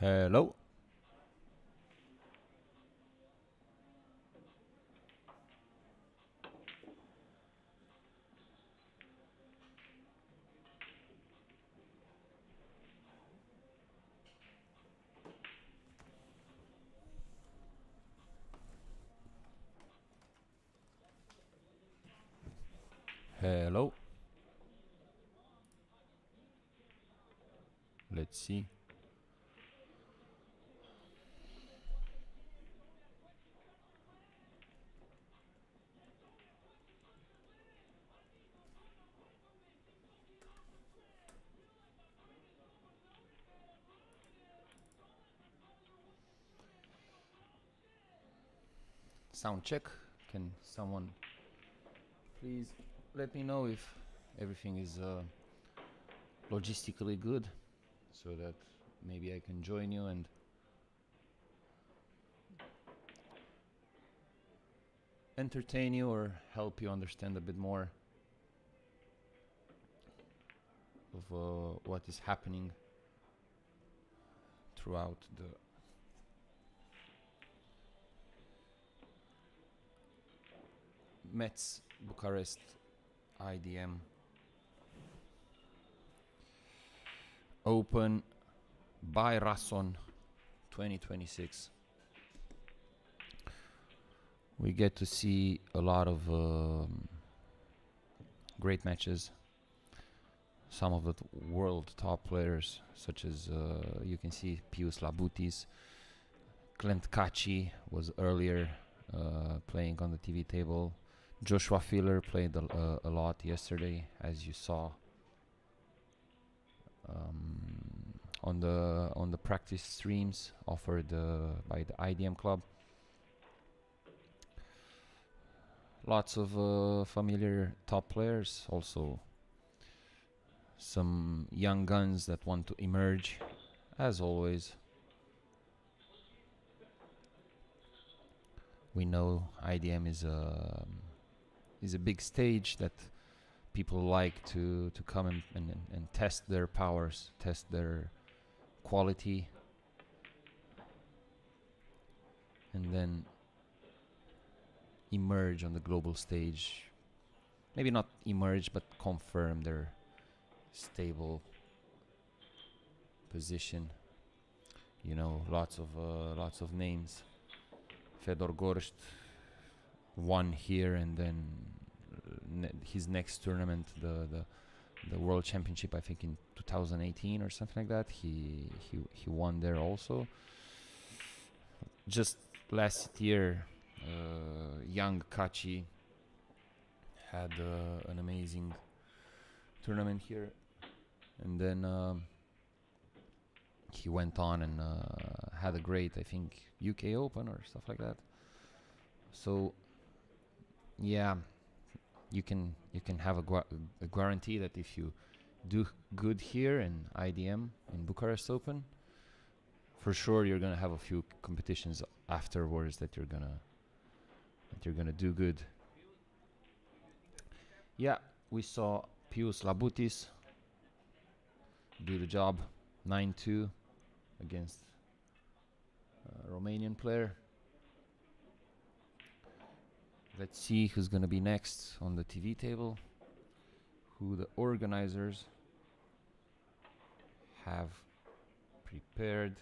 Hello. Hello. Let's see. Sound check. Can someone please let me know if everything is logistically good so that maybe I can join you and entertain you or help you understand a bit more of what is happening throughout the MEZZ Bucharest IDM Open by Rason 2026. We get to see a lot of great matches. Some of the world top players, such as you can see Pius Labutis, Clint Kachi was earlier playing on the TV table. Joshua Filler played a lot yesterday, as you saw on the practice streams offered by the IDM club. Lots of familiar top players, also some young guns that want to emerge, as always. We know IDM is a big stage that people like to come and test their powers, test their quality, and then emerge on the global stage. Maybe not emerge, but confirm their stable position. You know, lots of names. Fedor Gorst won here, and then his next tournament, the World Championship, I think in 2018 or something like that, he won there also. Just last year, young Kachi had an amazing tournament here, and then he went on and had a great, I think, UK Open or stuff like that. So yeah, you can have a guarantee that if you do good here in IDM in Bucharest Open, for sure you're gonna have a few competitions afterwards that you're gonna do good. Yeah, we saw Pius Labutis do the job, 9-2 against a Romanian player. Let's see who's gonna be next on the TV table, who the organizers have prepared.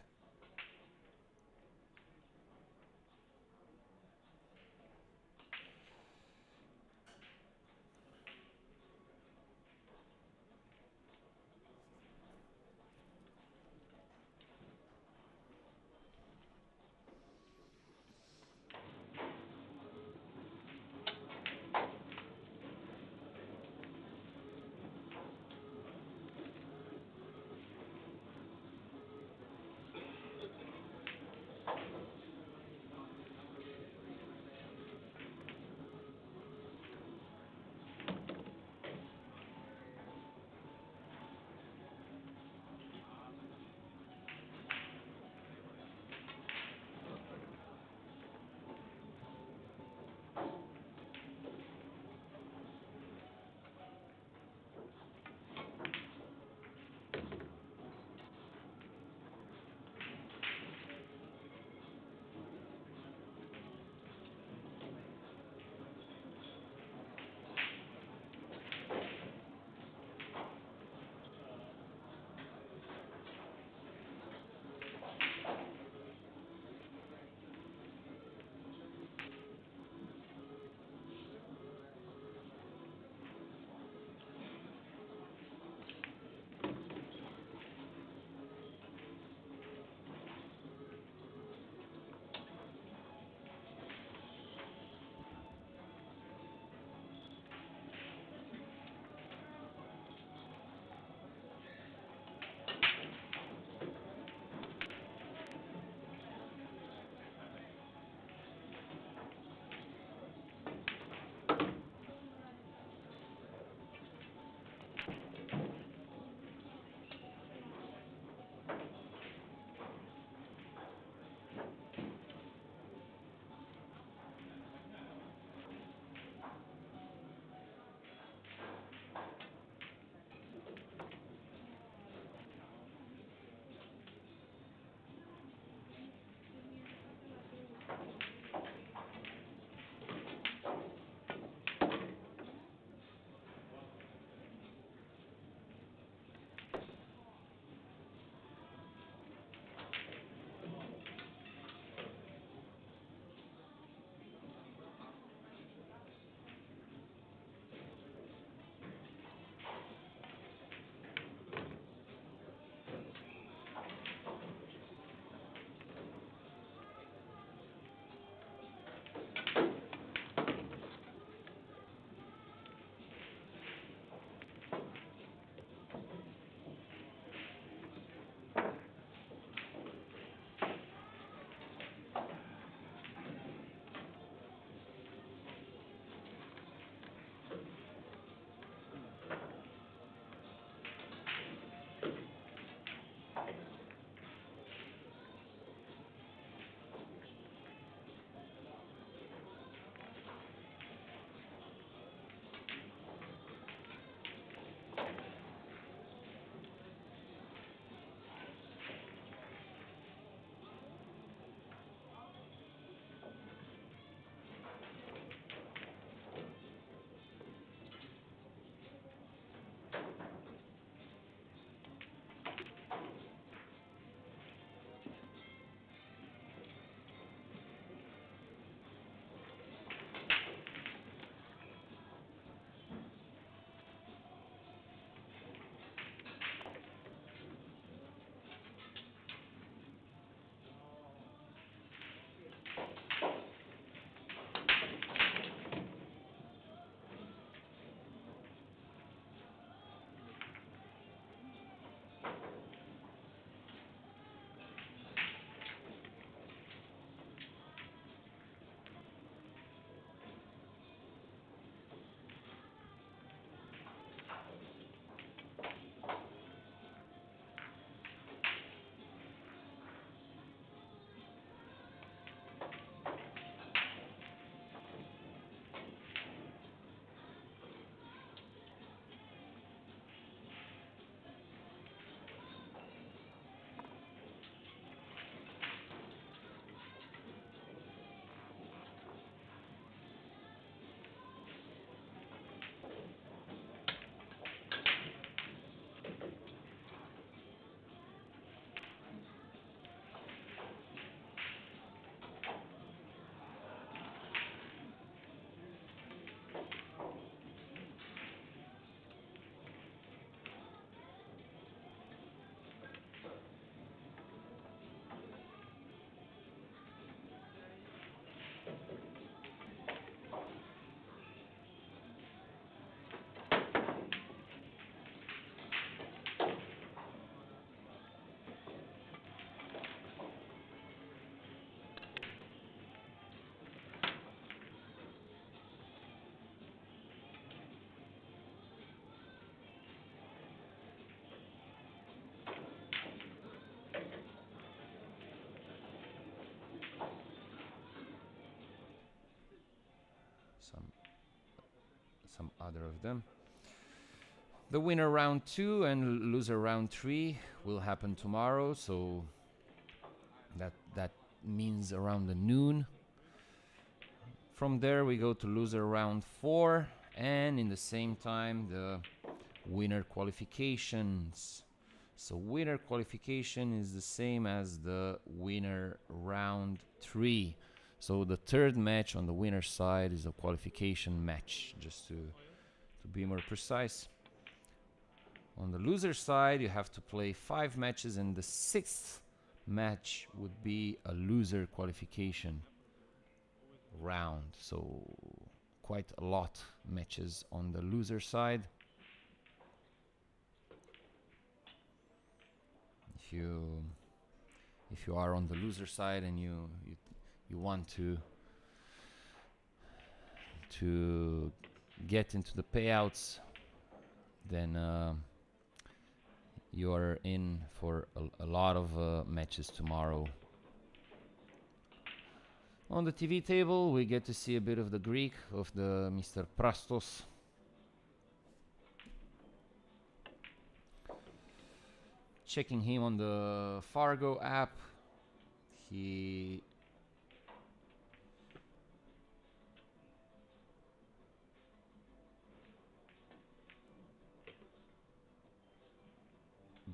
some other of them. The winner round 2 and loser round 3 will happen tomorrow, so that means around the noon. From there we go to loser round 4, and in the same time the winner qualifications. So winner qualification is the same as the winner round 3. So the third match on the winner side is a qualification match, just to be more precise. On the loser side, you have to play 5 matches, and the 6th match would be a loser qualification round. So quite a lot matches on the loser side. If you are on the loser side and you want to get into the payouts, then you are in for a lot of matches tomorrow. On the TV table, we get to see a bit of the Greek, of the Mr. Prastos. Checking him on the Fargo app, he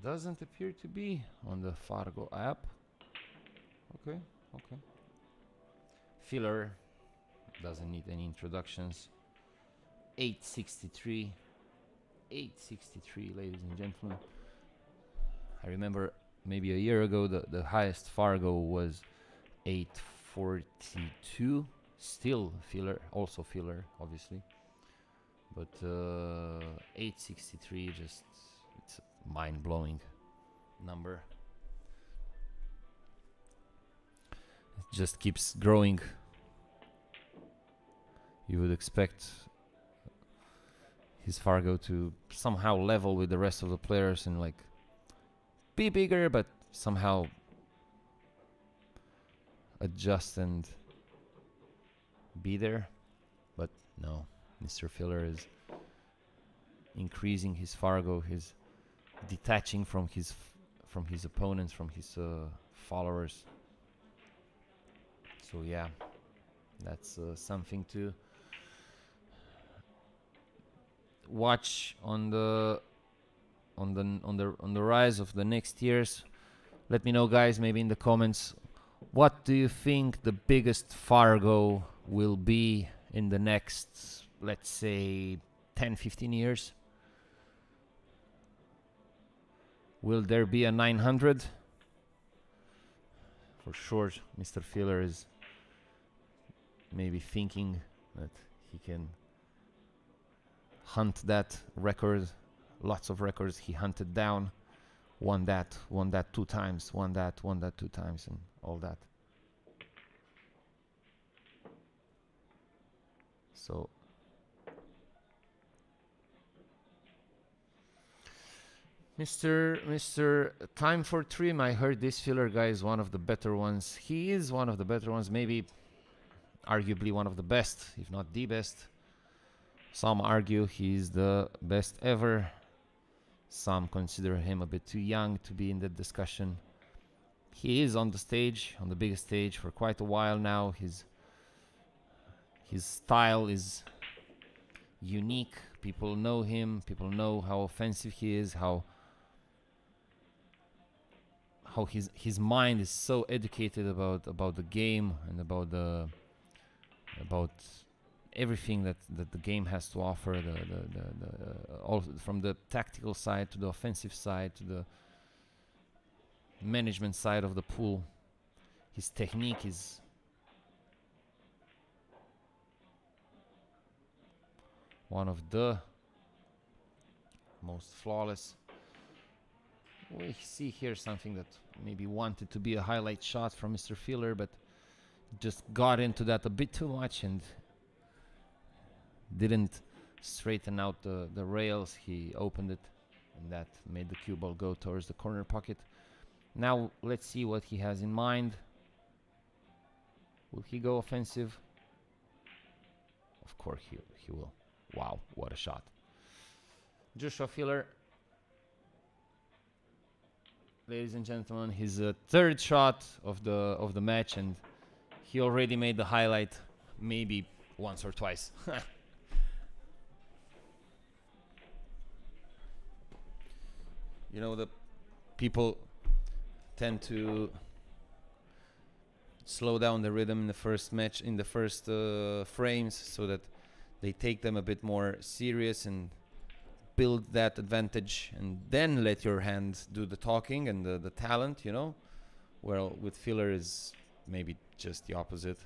doesn't appear to be on the Fargo app. Okay. Filler doesn't need any introductions. 863, ladies and gentlemen. I remember maybe a year ago the highest Fargo was 842. Still filler, also filler, obviously. But 863, just it's a mind-blowing number. It just keeps growing. You would expect his Fargo to somehow level with the rest of the players and like be bigger, but somehow adjust and be there. But no, Mr. Filler is increasing his Fargo, his detaching from his opponents, from his followers. So yeah, that's something to watch on the rise of the next years. Let me know, guys, maybe in the comments, what do you think the biggest Fargo will be in the next, let's say, 10-15 years? Will there be a 900? For sure, Mr. Filler is maybe thinking that he can hunt that record. Lots of records he hunted down. Won that 2 times, won that 2 times, and all that. So Mr. Time for Trim, I heard this filler guy is one of the better ones. He is one of the better ones, maybe arguably one of the best, if not the best. Some argue he's the best ever. Some consider him a bit too young to be in the discussion. He is on the stage, on the biggest stage, for quite a while now. His style is unique. People know him. People know how offensive he is. How his mind is so educated about the game and about everything that the game has to offer, all from the tactical side to the offensive side to the management side of the pool. His technique is one of the most flawless. We see here something that maybe wanted to be a highlight shot from Mr. Filler, but just got into that a bit too much and didn't straighten out the rails. He opened it, and that made the cue ball go towards the corner pocket. Now let's see what he has in mind. Will he go offensive? of course he will. Wow, what a shot. Joshua Filler, ladies and gentlemen, his third shot of the match, and he already made the highlight maybe once or twice. You know, the people tend to slow down the rhythm in the first match, in the first frames, so that they take them a bit more serious and build that advantage, and then let your hand do the talking and the talent, you know. Well, with Filler is maybe just the opposite.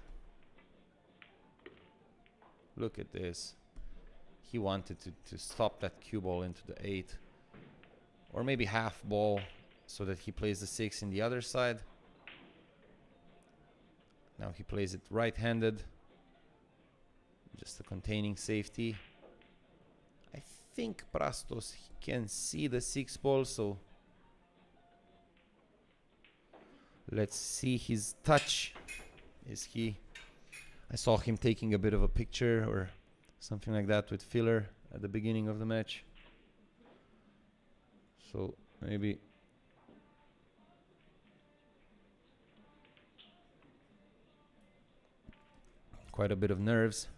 Look at this. He wanted to stop that cue ball into the 8, or maybe half ball, so that he plays the 6 in the other side. Now he plays it right-handed, just a containing safety. I think Prastos can see the 6 ball, so let's see his touch. I saw him taking a bit of a picture or something like that with Filler at the beginning of the match. So maybe quite a bit of nerves.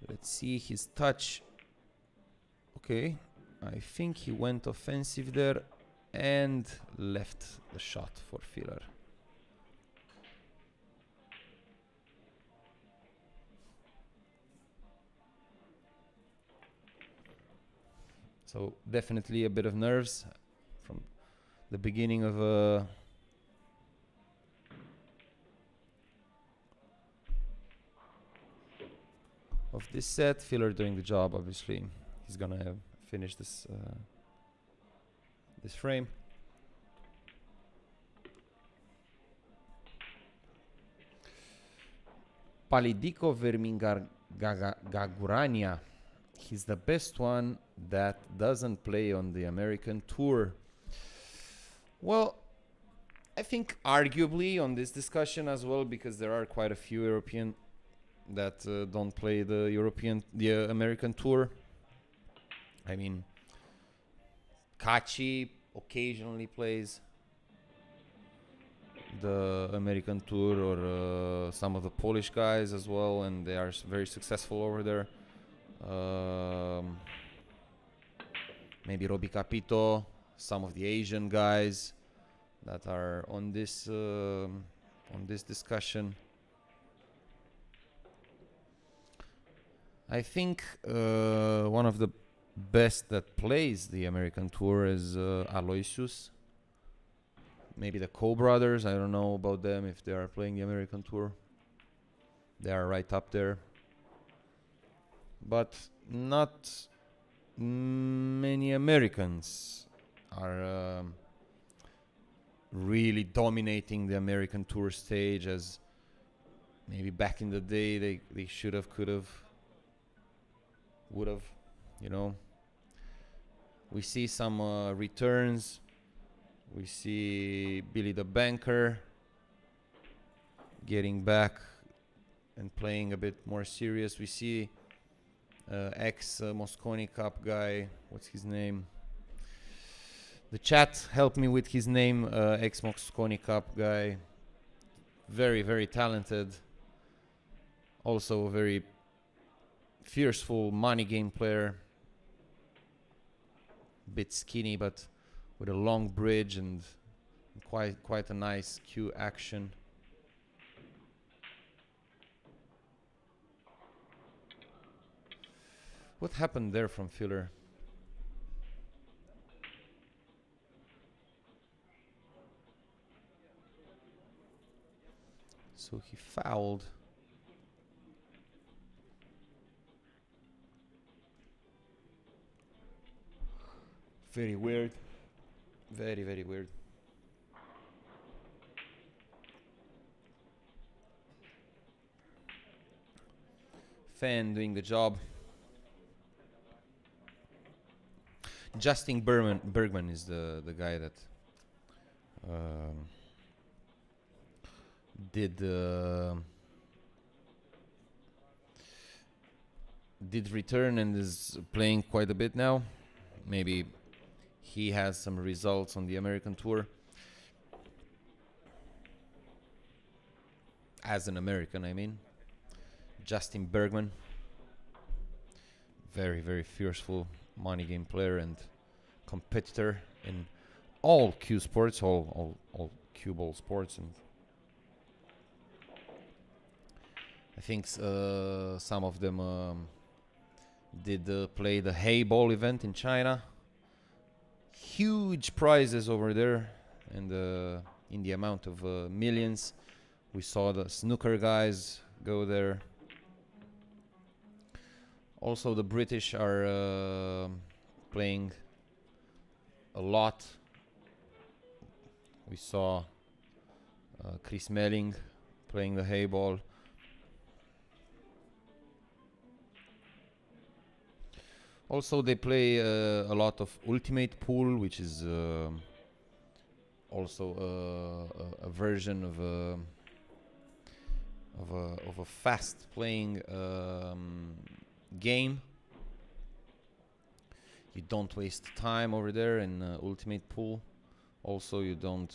Let's see his touch. Okay, I think he went offensive there and left the shot for Filler. So definitely a bit of nerves from the beginning of this set. Filler doing the job, obviously. He's gonna finish this this frame. Palidiko Vermingar-Gagurania. He's the best one that doesn't play on the American tour. Well, I think arguably on this discussion as well, because there are quite a few European that don't play the American tour. I mean, Kachi occasionally plays the American tour, or some of the Polish guys as well, and they are very successful over there. Maybe Roby Capito, some of the Asian guys that are on this discussion. I think one of the best that plays the American tour is Aloysius. Maybe the Coe brothers. I don't know about them if they are playing the American tour. They are right up there. But not many Americans are really dominating the American tour stage, as maybe back in the day they should have, could have, would have, you know. We see some returns. We see Billy the Banker getting back and playing a bit more serious. We see ex-Mosconi Cup guy, what's his name? The chat helped me with his name, ex-Mosconi Cup guy. Very, very talented. Also a very fierceful money game player. Bit skinny, but with a long bridge and quite a nice cue action. What happened there from Filler? So he fouled. Very weird. Very, very weird. Fan doing the job. Justin Bergman is the guy that did did return and is playing quite a bit now. Maybe he has some results on the American tour. As an American, I mean. Justin Bergman. Very, very fierceful money game player and competitor in all cue sports, all cue ball sports. And I think some of them did play the hay ball event in China. Huge prizes over there, and in the amount of millions. We saw the snooker guys go there. Also, the British are playing a lot. We saw Chris Melling playing the hay ball. Also, they play a lot of ultimate pool, which is also a version of a fast playing game. You don't waste time over there in ultimate pool. Also, you don't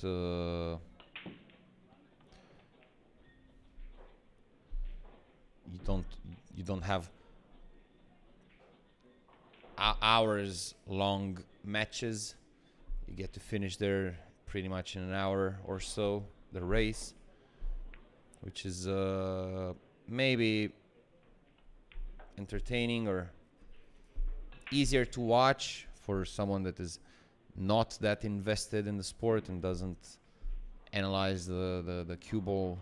have hours long matches. You get to finish there pretty much in an hour or so, the race, which is maybe entertaining or easier to watch for someone that is not that invested in the sport and doesn't analyze the cue ball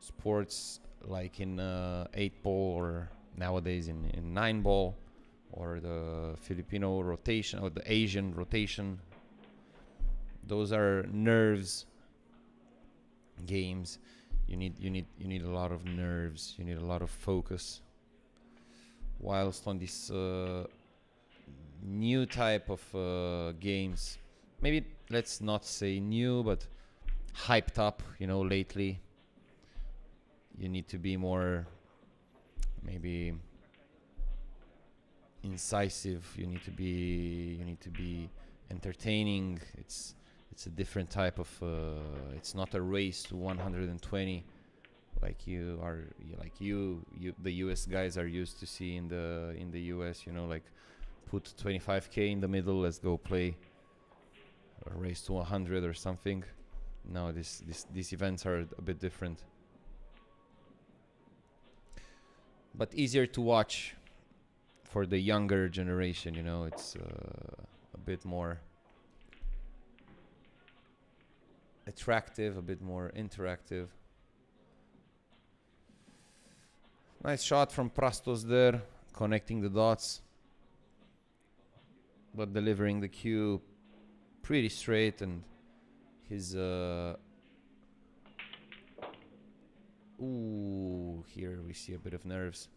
sports like in 8-ball or nowadays in 9-ball or the Filipino rotation or the Asian rotation. Those are nerves games. You need a lot of nerves. You need a lot of focus. Whilst on this new type of games, maybe let's not say new, but hyped up, lately. You need to be more maybe incisive. You need to be entertaining. It's a different type of it's not a race to 120 like the US guys are used to see in the US, like put 25k in the middle, let's go play a race to 100 or something. No, these events are a bit different, but easier to watch for the younger generation. It's a bit more attractive, a bit more interactive. Nice shot from Prastos there, connecting the dots, but delivering the cue pretty straight, and his here we see a bit of nerves.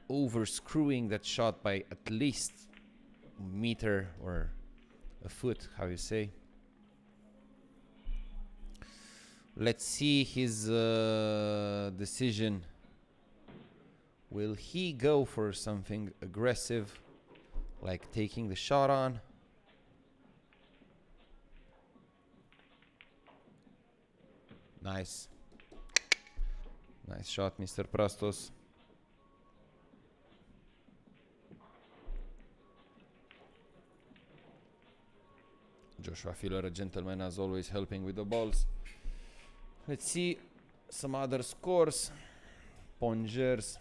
Over screwing that shot by at least a meter or a foot, how you say. Let's see his decision. Will he go for something aggressive, like taking the shot on? Nice. Nice shot, Mr. Prastos. Joshua Filler, a gentleman as always, helping with the balls. Let's see some other scores. Pongers.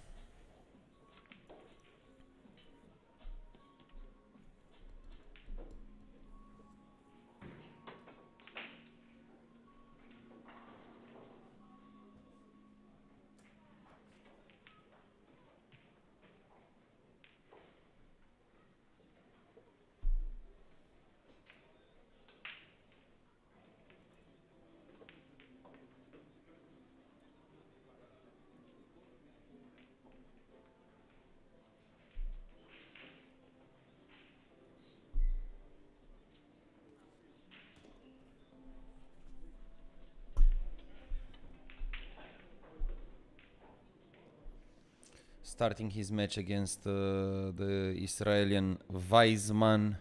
starting his match against the Israeli Weizmann.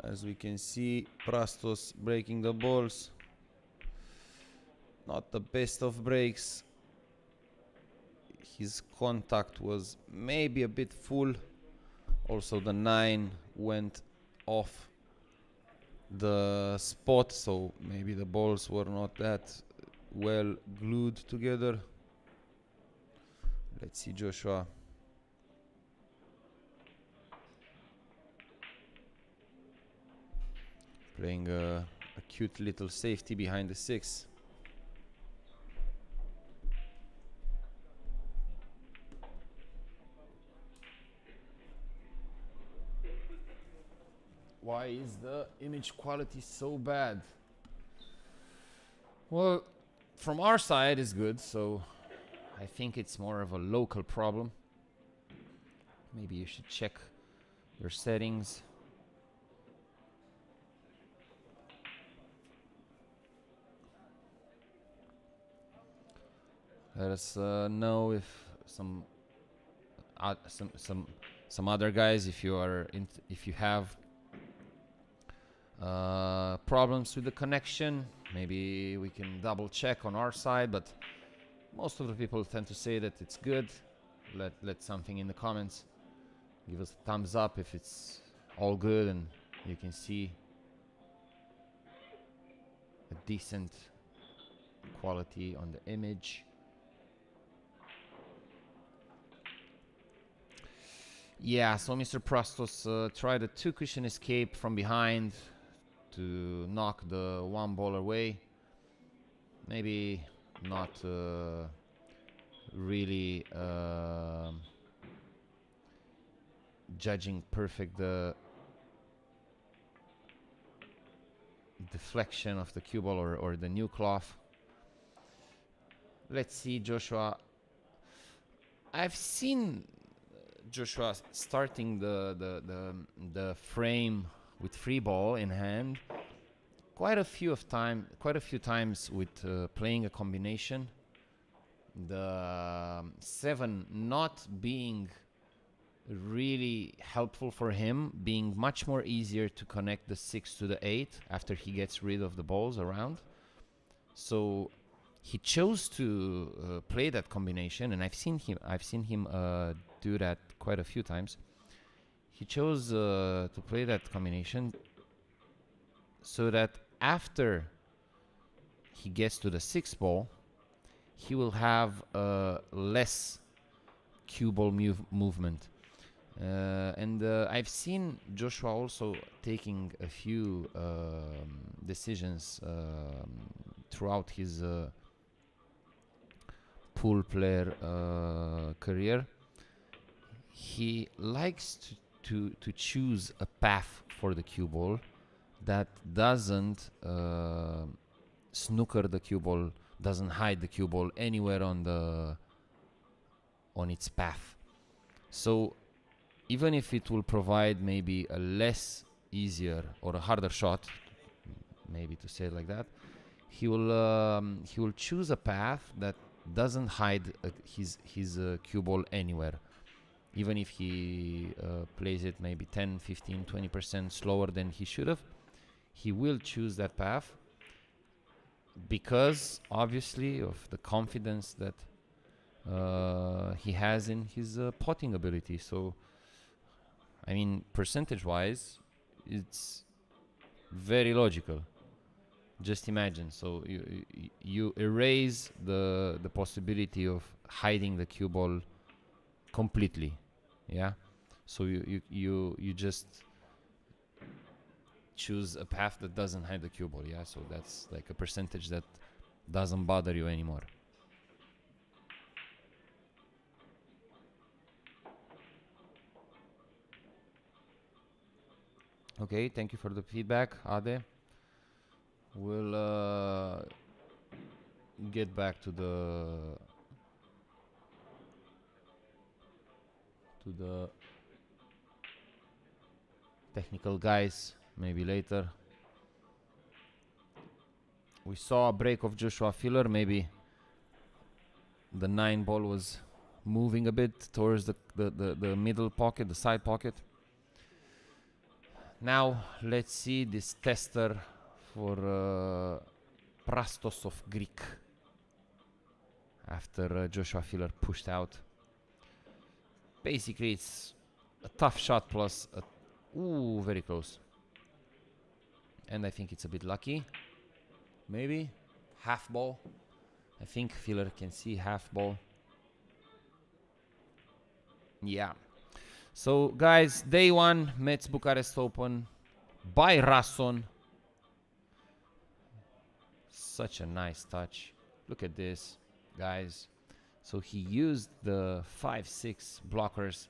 As we can see, Prastos breaking the balls. Not the best of breaks. His contact was maybe a bit full. Also the 9 went off the spot, so maybe the balls were not that well glued together. Let's see Joshua. Playing a cute little safety behind the 6. Why is the image quality so bad? Well, from our side it's good, so I think it's more of a local problem. Maybe you should check your settings. Let us know if some other guys, if you have problems with the connection, maybe we can double check on our side, but most of the people tend to say that it's good. Let something in the comments. Give us a thumbs up if it's all good and you can see a decent quality on the image. Yeah, so Mr. Prastos tried a 2-cushion escape from behind to knock the 1 ball away. Maybe not really judging perfect the deflection of the cue ball or the new cloth. Let's see Joshua. I've seen Joshua starting the frame with free ball in hand quite a few times with playing a combination. The 7 not being really helpful for him, being much more easier to connect the 6 to the 8 after he gets rid of the balls around. So he chose to play that combination, and I've seen him do that quite a few times. He chose to play that combination so that after he gets to the 6 ball, he will have less cue ball movement. And I've seen Joshua also taking a few decisions throughout his pool player career. He likes to choose a path for the cue ball that doesn't snooker the cue ball, doesn't hide the cue ball anywhere on its path. So even if it will provide maybe a less easier or a harder shot, maybe to say it like that, he will choose a path that doesn't hide his cue ball anywhere. Even if he plays it maybe 10, 15, 20% slower than he should have, he will choose that path because obviously of the confidence that he has in his potting ability. So I mean, percentage-wise, it's very logical. Just imagine. So you erase the possibility of hiding the cue ball completely. Yeah. So you just choose a path that doesn't hide the cue ball. Yeah. So that's like a percentage that doesn't bother you anymore. Okay, thank you for the feedback, Ade. We'll get back to the technical guys maybe later. We saw a break of Joshua Filler. Maybe the 9 ball was moving a bit towards the middle pocket, the side pocket. Now let's see this tester for Prastos of Greek after Joshua Filler pushed out. Basically it's a tough shot plus a very close. And I think it's a bit lucky. Maybe half ball. I think Filler can see half ball. Yeah. So guys, day 1 MEZZ Bucharest Open by Rasson. Such a nice touch. Look at this, guys. So he used the 5-6 blockers,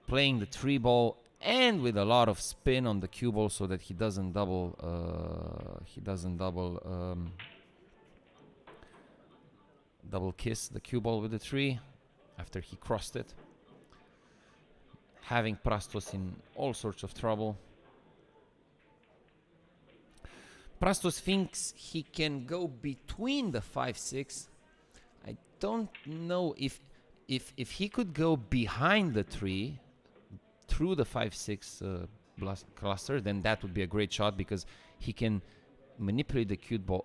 playing the 3 ball and with a lot of spin on the cue ball so that he doesn't double double kiss the cue ball with the 3 after he crossed it, having Prastos in all sorts of trouble. Prastos thinks he can go between the 5-6. I don't know if he could go behind the 3 through the 5-6 cluster, then that would be a great shot because he can manipulate the cue ball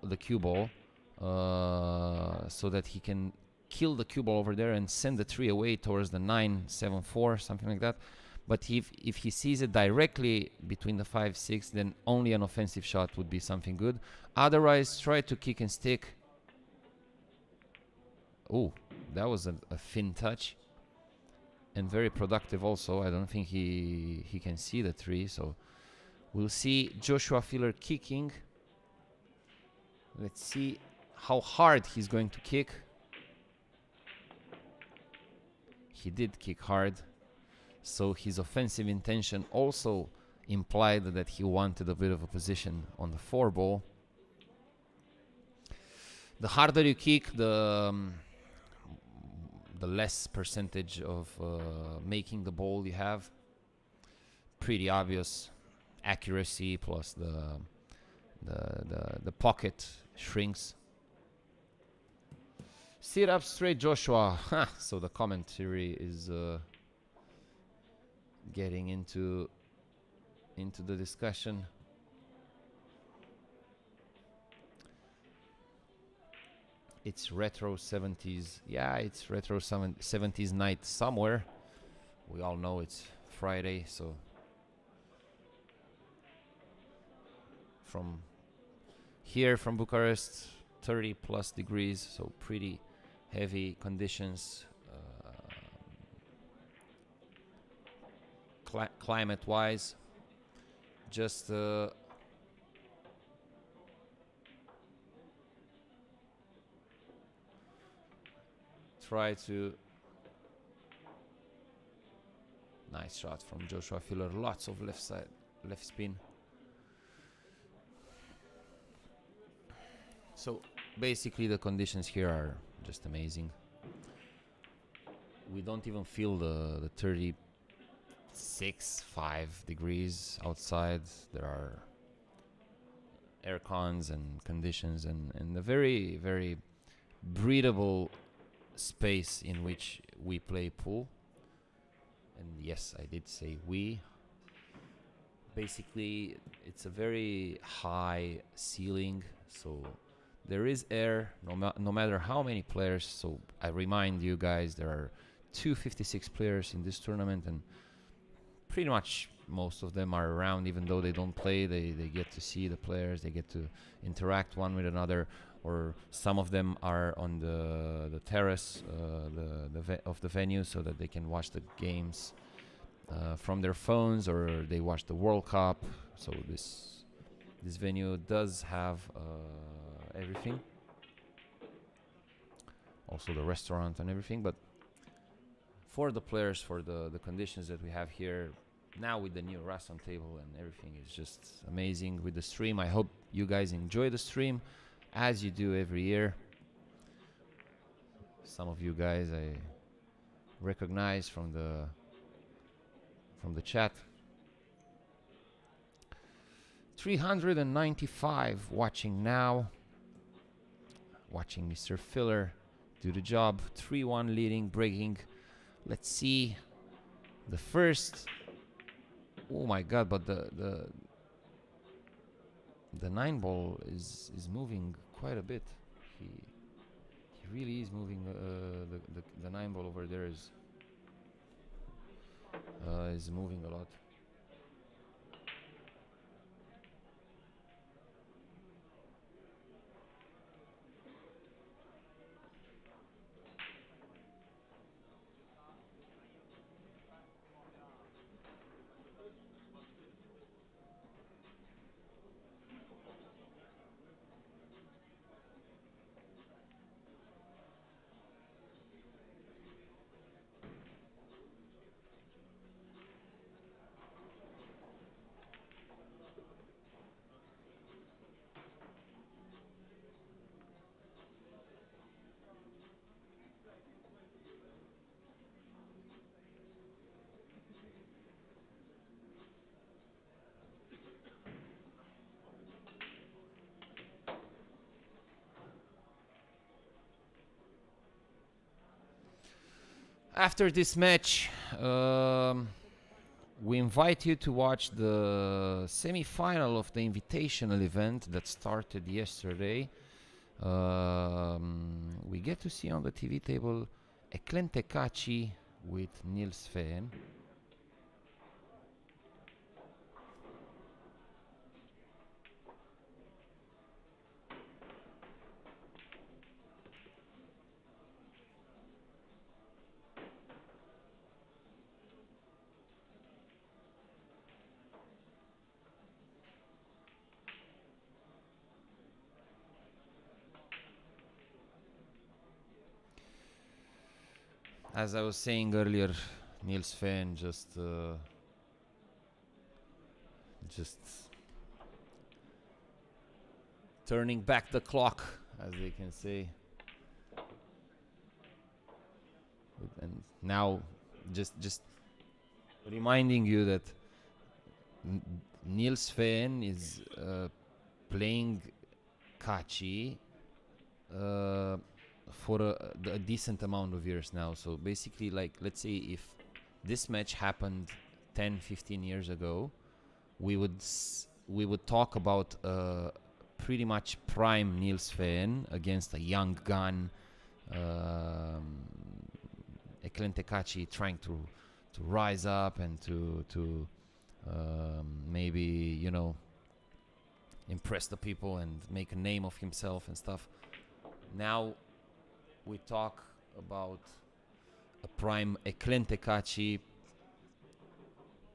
so that he can kill the cue ball over there and send the 3 away towards the 9-7-4, something like that. But if he sees it directly between the 5-6, then only an offensive shot would be something good. Otherwise, try to kick and stick. Oh, that was a thin touch. And very productive also. I don't think he can see the 3. So we'll see Joshua Filler kicking. Let's see how hard he's going to kick. He did kick hard. So his offensive intention also implied that he wanted a bit of a position on the 4 ball. The harder you kick, the less percentage of making the ball you have. Pretty obvious accuracy plus the pocket shrinks. Sit up straight, Joshua. So the commentary is getting into the discussion. It's retro 70s. Yeah, it's retro 70s night somewhere. We all know it's Friday, so from here, from Bucharest, 30 plus degrees, so pretty heavy conditions. Climate-wise, just try to nice shot from Joshua Filler. Lots of left spin. So basically the conditions here are just amazing. We don't even feel the 36.5 degrees outside. There are air cons and conditions and a very, very breathable space in which we play pool. And yes, I did say we. Basically, it's a very high ceiling, so there is air no matter how many players. So I remind you guys, there are 256 players in this tournament, and pretty much most of them are around. Even though they don't play, they get to see the players, they get to interact one with another, or some of them are on the terrace of the venue so that they can watch the games from their phones, or they watch the World Cup. So this venue does have everything, also the restaurant and everything. But for the players, for the conditions that we have here now with the new Rasson table and everything, is just amazing. With the stream, I hope you guys enjoy the stream as you do every year. Some of you guys I recognize from the chat. 395 watching now. Watching Mr. Filler do the job. 3-1 leading, breaking. Let's see the first. Oh my God! But the 9-ball is moving quite a bit. He really is moving. The 9-ball over there is moving a lot. After this match, we invite you to watch the semi-final of the Invitational event that started yesterday. We get to see on the TV table Eklente Kaci with Niels Fehn. As I was saying earlier, Niels Fehn just turning back the clock, as they can say. And now, just reminding you that Niels Fehn is playing Kaci for a decent amount of years now. So basically, like, let's say if this match happened 10-15 years ago, we would talk about pretty much prime Niels Fehn against a young gun, Eklente Kaci trying to rise up and to maybe, you know, impress the people and make a name of himself and stuff. Now we talk about a prime Eklente Kaci,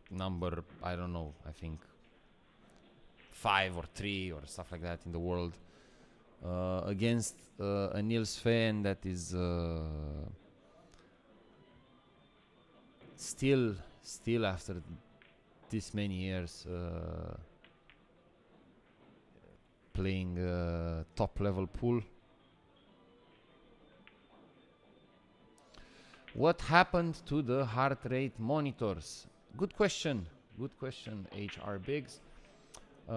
number, I don't know, I think 5 or 3 or stuff like that in the world, against a Niels Fehn that is still after this many years playing top level pool. What happened to the heart rate monitors? Good question, HR Biggs. The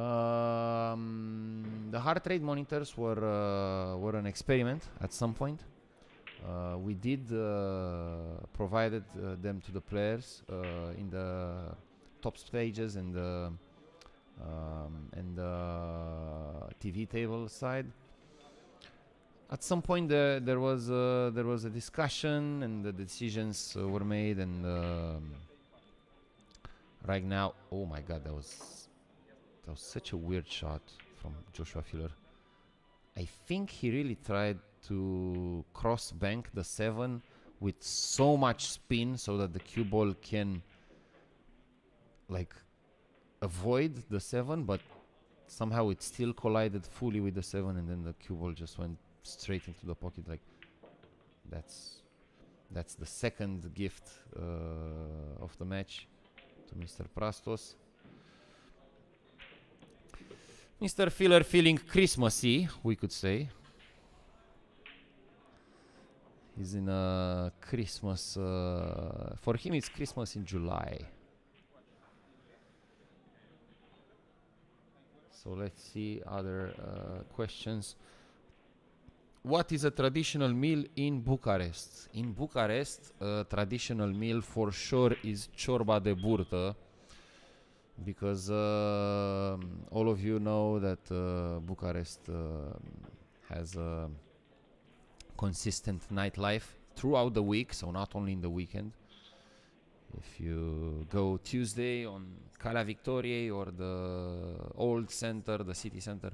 heart rate monitors were an experiment at some point. We did provided them to the players in the top stages and the TV table side. At some point there was a discussion and the decisions were made, and right now, oh my God, that was such a weird shot from Joshua Filler. I think he really tried to cross bank the 7 with so much spin so that the cue ball can like avoid the 7, but somehow it still collided fully with the 7, and then the cue ball just went straight into the pocket. Like that's the second gift of the match to Mr. Prastos. Mr. Filler feeling Christmassy, we could say. He's in a Christmas. For him, it's Christmas in July. So let's see other questions. what is a traditional meal in Bucharest? In Bucharest, a traditional meal for sure is ciorba de burtă, because all of you know that Bucharest has a consistent nightlife throughout the week, so not only in the weekend. If you go Tuesday on Calea Victoriei or the old center, the city center,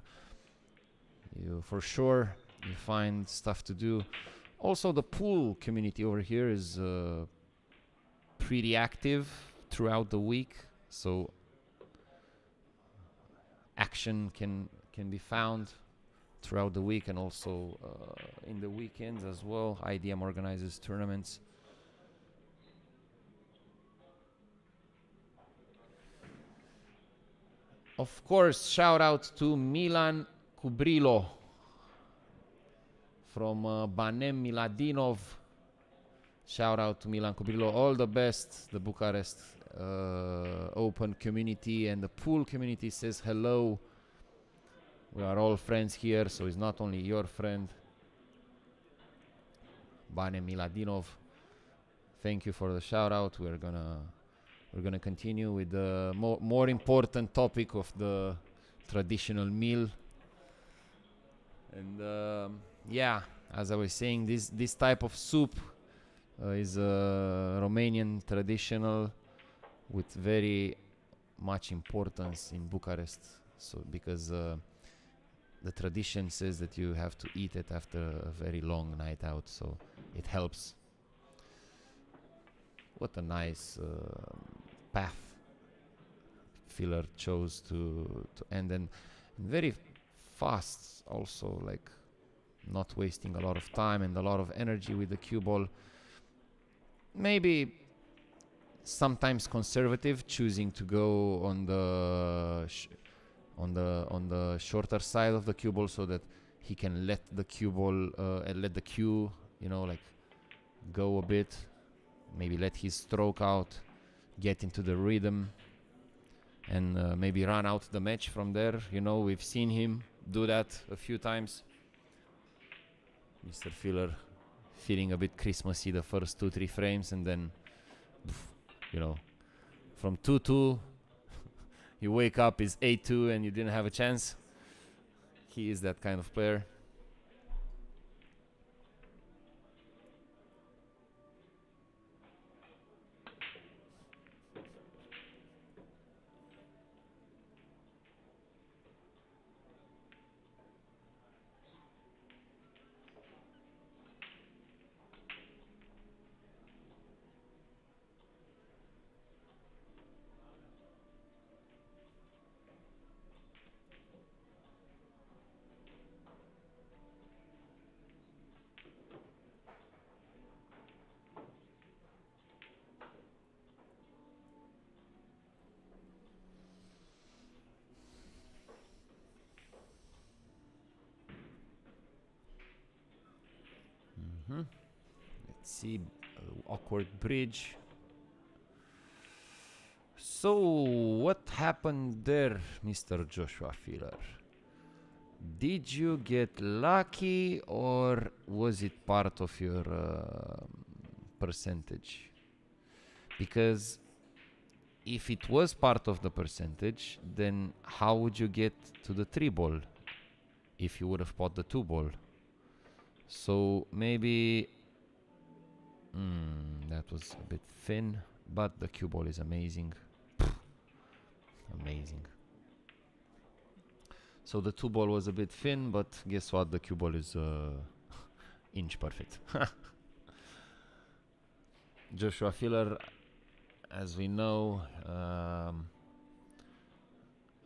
you for sure you find stuff to do. Also, the pool community over here is pretty active throughout the week, so action can be found throughout the week and also in the weekends as well. IDM organizes tournaments. Of course, shout out to Milan Cubrilo from Banem Miladinov. Shout out to Milan Cubrilo. All the best. The Bucharest Open community and the pool community says hello. We are all friends here, so it's not only your friend. Banem Miladinov, thank you for the shout out. We're gonna continue with the more important topic of the traditional meal. And yeah, as I was saying, this type of soup is a Romanian traditional with very much importance in Bucharest. So because the tradition says that you have to eat it after a very long night out, so it helps. What a nice path Filler chose to end, and very fast also, like not wasting a lot of time and a lot of energy with the cue ball. Maybe sometimes conservative, choosing to go on the shorter side of the cue ball so that he can let the cue ball let the cue, like go a bit. Maybe let his stroke out, get into the rhythm, and maybe run out the match from there. We've seen him do that a few times. Mr. Filler feeling a bit Christmassy the first 2-3 frames, and then, from 2-2, you wake up, it's 8-2, and you didn't have a chance. He is that kind of player. Let's see, awkward bridge. So, what happened there, Mr. Joshua Filler? Did you get lucky, or was it part of your percentage? Because if it was part of the percentage, then how would you get to the 3 ball if you would have pot the 2 ball? So maybe that was a bit thin, but the cue ball is amazing. Amazing. So the 2 ball was a bit thin, but guess what? The cue ball is inch perfect. Joshua Filler, as we know,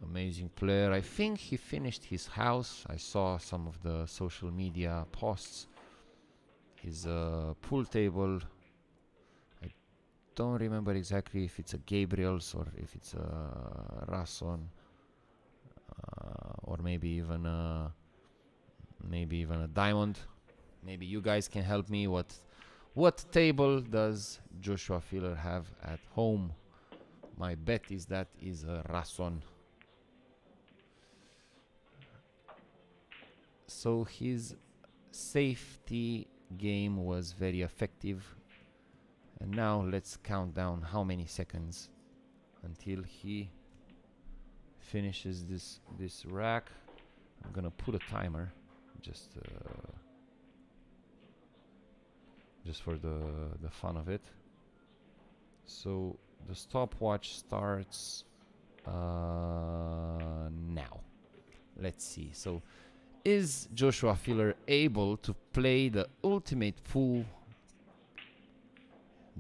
amazing player. I think he finished his house. I saw some of the social media posts. His pool table, I don't remember exactly if it's a Gabriel's or if it's a Rasson, or maybe even a Diamond. Maybe you guys can help me. What table does Joshua Filler have at home? My bet is that is a Rasson. So he's safety game was very effective. And now let's count down how many seconds until he finishes this rack. I'm gonna put a timer just for the fun of it. So the stopwatch starts now. Let's see. So is Joshua Filler able to play the ultimate pool?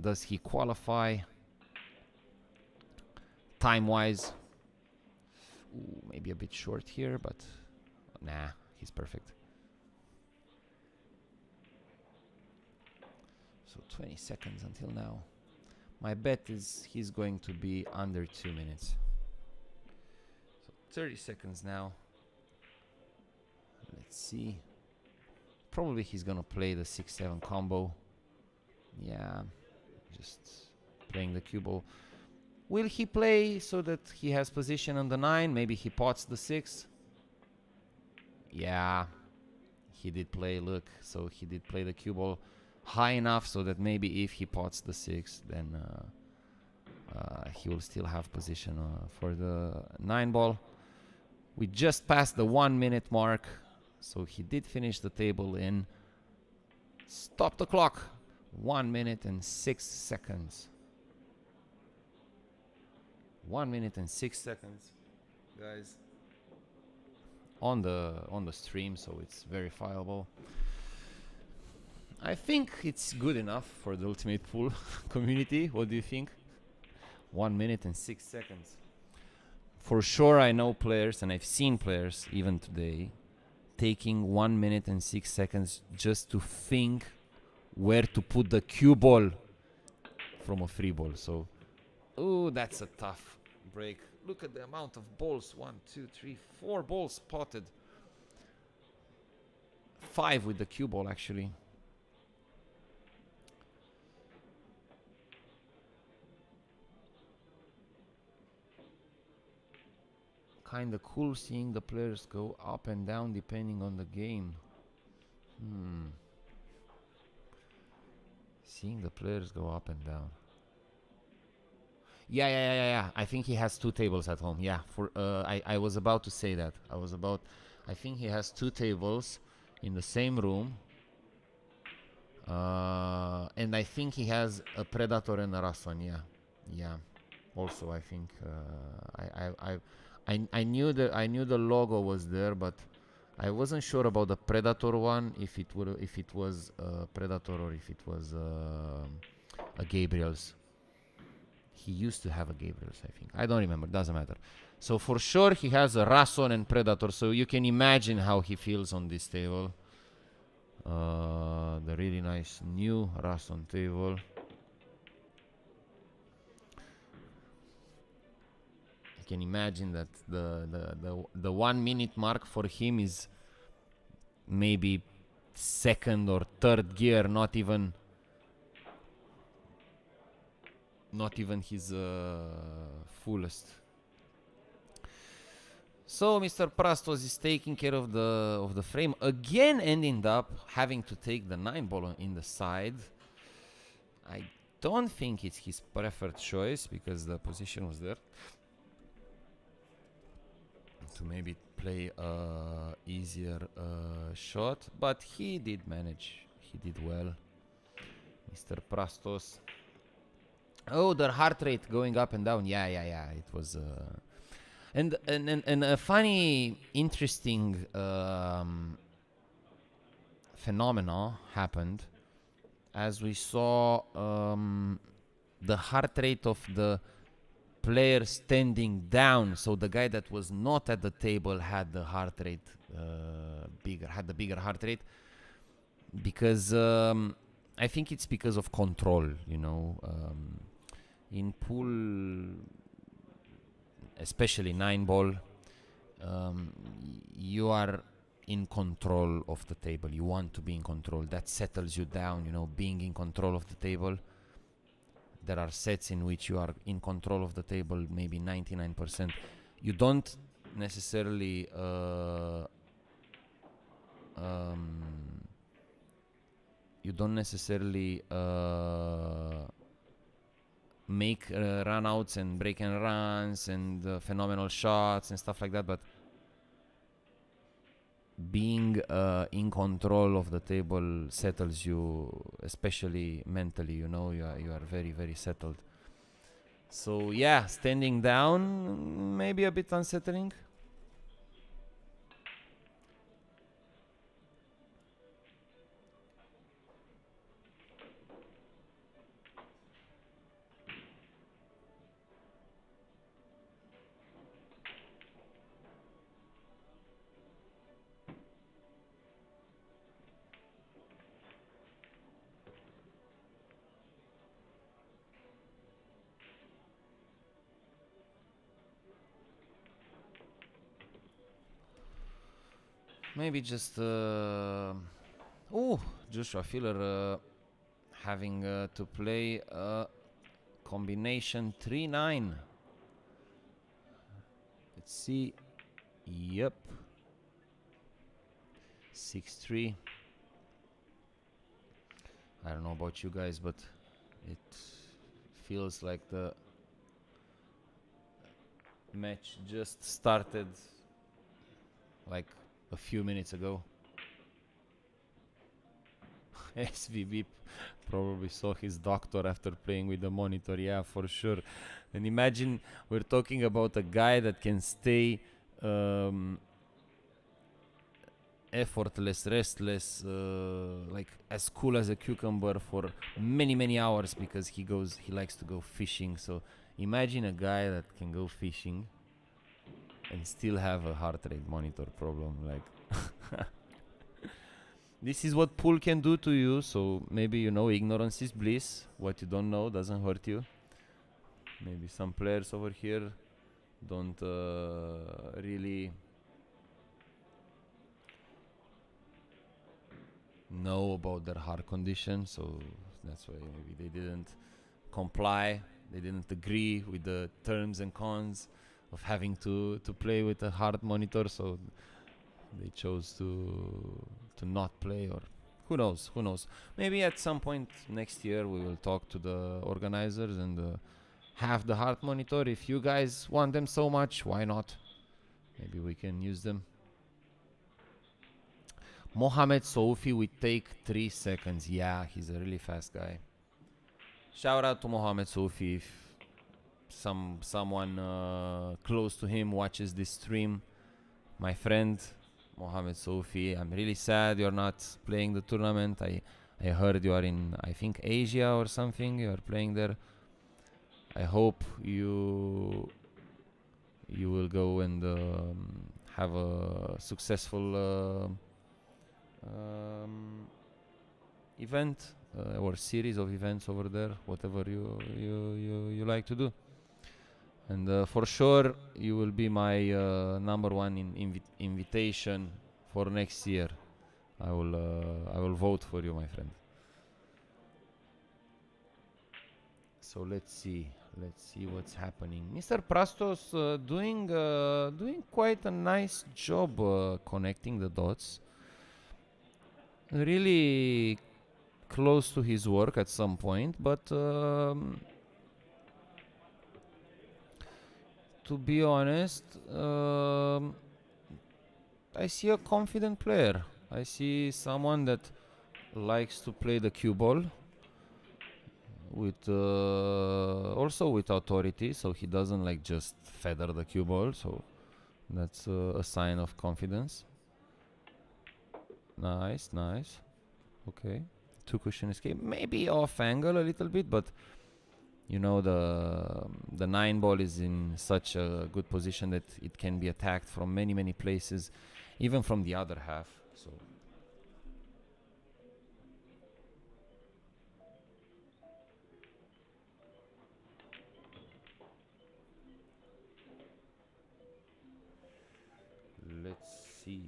Does he qualify time-wise? Maybe a bit short here, but nah, he's perfect. So 20 seconds until now. My bet is he's going to be under 2 minutes. So 30 seconds now. Let's see. Probably he's gonna play the 6-7 combo. Yeah, just playing the cue ball. Will he play so that he has position on the 9? Maybe he pots the 6. Yeah, he did play, look, so he did play the cue ball high enough so that maybe if he pots the 6, then he will still have position for the 9 ball. We just passed the 1 minute mark, so he did finish the table in, stop the clock, 1 minute and 6 seconds. 1 minute and 6 seconds, guys, on the stream, so it's verifiable. I think it's good enough for the Ultimate Pool community. What do you think? 1 minute and 6 seconds. For sure, I know players, and I've seen players even today, taking 1 minute and 6 seconds just to think where to put the cue ball from a free ball. So, oh, that's a tough break. Look at the amount of balls. 1, 2, 3, 4 balls spotted. 5 with the cue ball, actually. Kinda cool seeing the players go up and down depending on the game. Seeing the players go up and down. Yeah. I think he has 2 tables at home. Yeah, I was about to say that. I think he has 2 tables in the same room. And I think he has a Predator and a Rasson. Yeah. Also, I think I knew the logo was there, but I wasn't sure about the Predator one, if it was a Predator or if it was a Gabriel's. He used to have a Gabriel's, I think. I don't remember, doesn't matter. So for sure he has a Rasson and Predator, so you can imagine how he feels on this table. The really nice new Rasson table. You can imagine that the 1 minute mark for him is maybe 2nd or 3rd gear, not even his fullest. So Mr. Prastos is taking care of the frame again, ending up having to take the 9 ball in the side. I don't think it's his preferred choice because the position was there to maybe play a easier shot, but he did manage. He did well, Mr. Prastos. Oh, the heart rate going up and down. Yeah. It was and a funny, interesting phenomena happened as we saw the heart rate of the player standing down. So the guy that was not at the table had the heart rate had the bigger heart rate, because I think it's because of control, in pool, especially 9 ball, you are in control of the table. You want to be in control. That settles you down, being in control of the table. There are sets in which you are in control of the table, maybe 99%. You don't necessarily you don't necessarily make run-outs and break-and runs and phenomenal shots and stuff like that, but being in control of the table settles you, especially mentally, you know, you are very, very settled. So yeah, standing down, maybe a bit unsettling. Maybe just Joshua Filler having to play combination 3-9. Let's see. Yep. 6-3. I don't know about you guys, but it feels like the match just started like a few minutes ago. SVB probably saw his doctor after playing with the monitor. Yeah, for sure. And imagine we're talking about a guy that can stay effortless, restless, like as cool as a cucumber for many, many hours because he likes to go fishing. So imagine a guy that can go fishing and still have a heart rate monitor problem. Like, this is what pool can do to you. So maybe, you know, ignorance is bliss. What you don't know doesn't hurt you. Maybe some players over here don't really know about their heart condition, so that's why maybe they didn't comply, they didn't agree with the terms and cons of having to play with a heart monitor, so they chose to not play, or who knows. Maybe at some point next year we will talk to the organizers and have the heart monitor. If you guys want them so much, why not? Maybe we can use them. Mohamed Soufi would take 3 seconds. Yeah, he's a really fast guy. Shout out to Mohamed Soufi. If someone close to him watches this stream, my friend Mohamed Soufi, I'm really sad you're not playing the tournament. I heard you are in, I think, Asia or something. You are playing there. I hope you will go and have a successful event or series of events over there, whatever you like to do. And for sure you will be my number one invitation for next year. I will vote for you, my friend. So let's see what's happening. Mr. Prastos doing quite a nice job connecting the dots. Really close to his work at some point, but to be honest, I see a confident player. I see someone that likes to play the cue ball with also with authority, so he doesn't like just feather the cue ball, so that's a sign of confidence. Nice. Okay, 2 cushion escape, maybe off angle a little bit, but you know, the 9 ball is in such a good position that it can be attacked from many places, even from the other half. So let's see.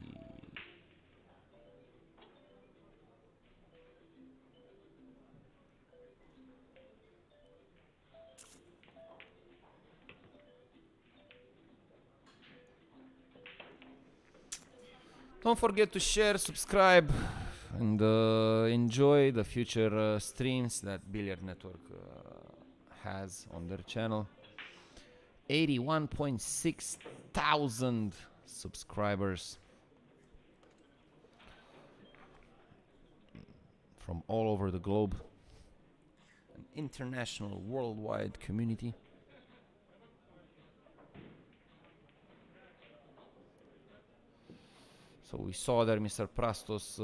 Don't forget to share, subscribe, and enjoy the future streams that Billiard Network has on their channel. 81.6 thousand subscribers from all over the globe. An international, worldwide community. So we saw there Mr. Prastos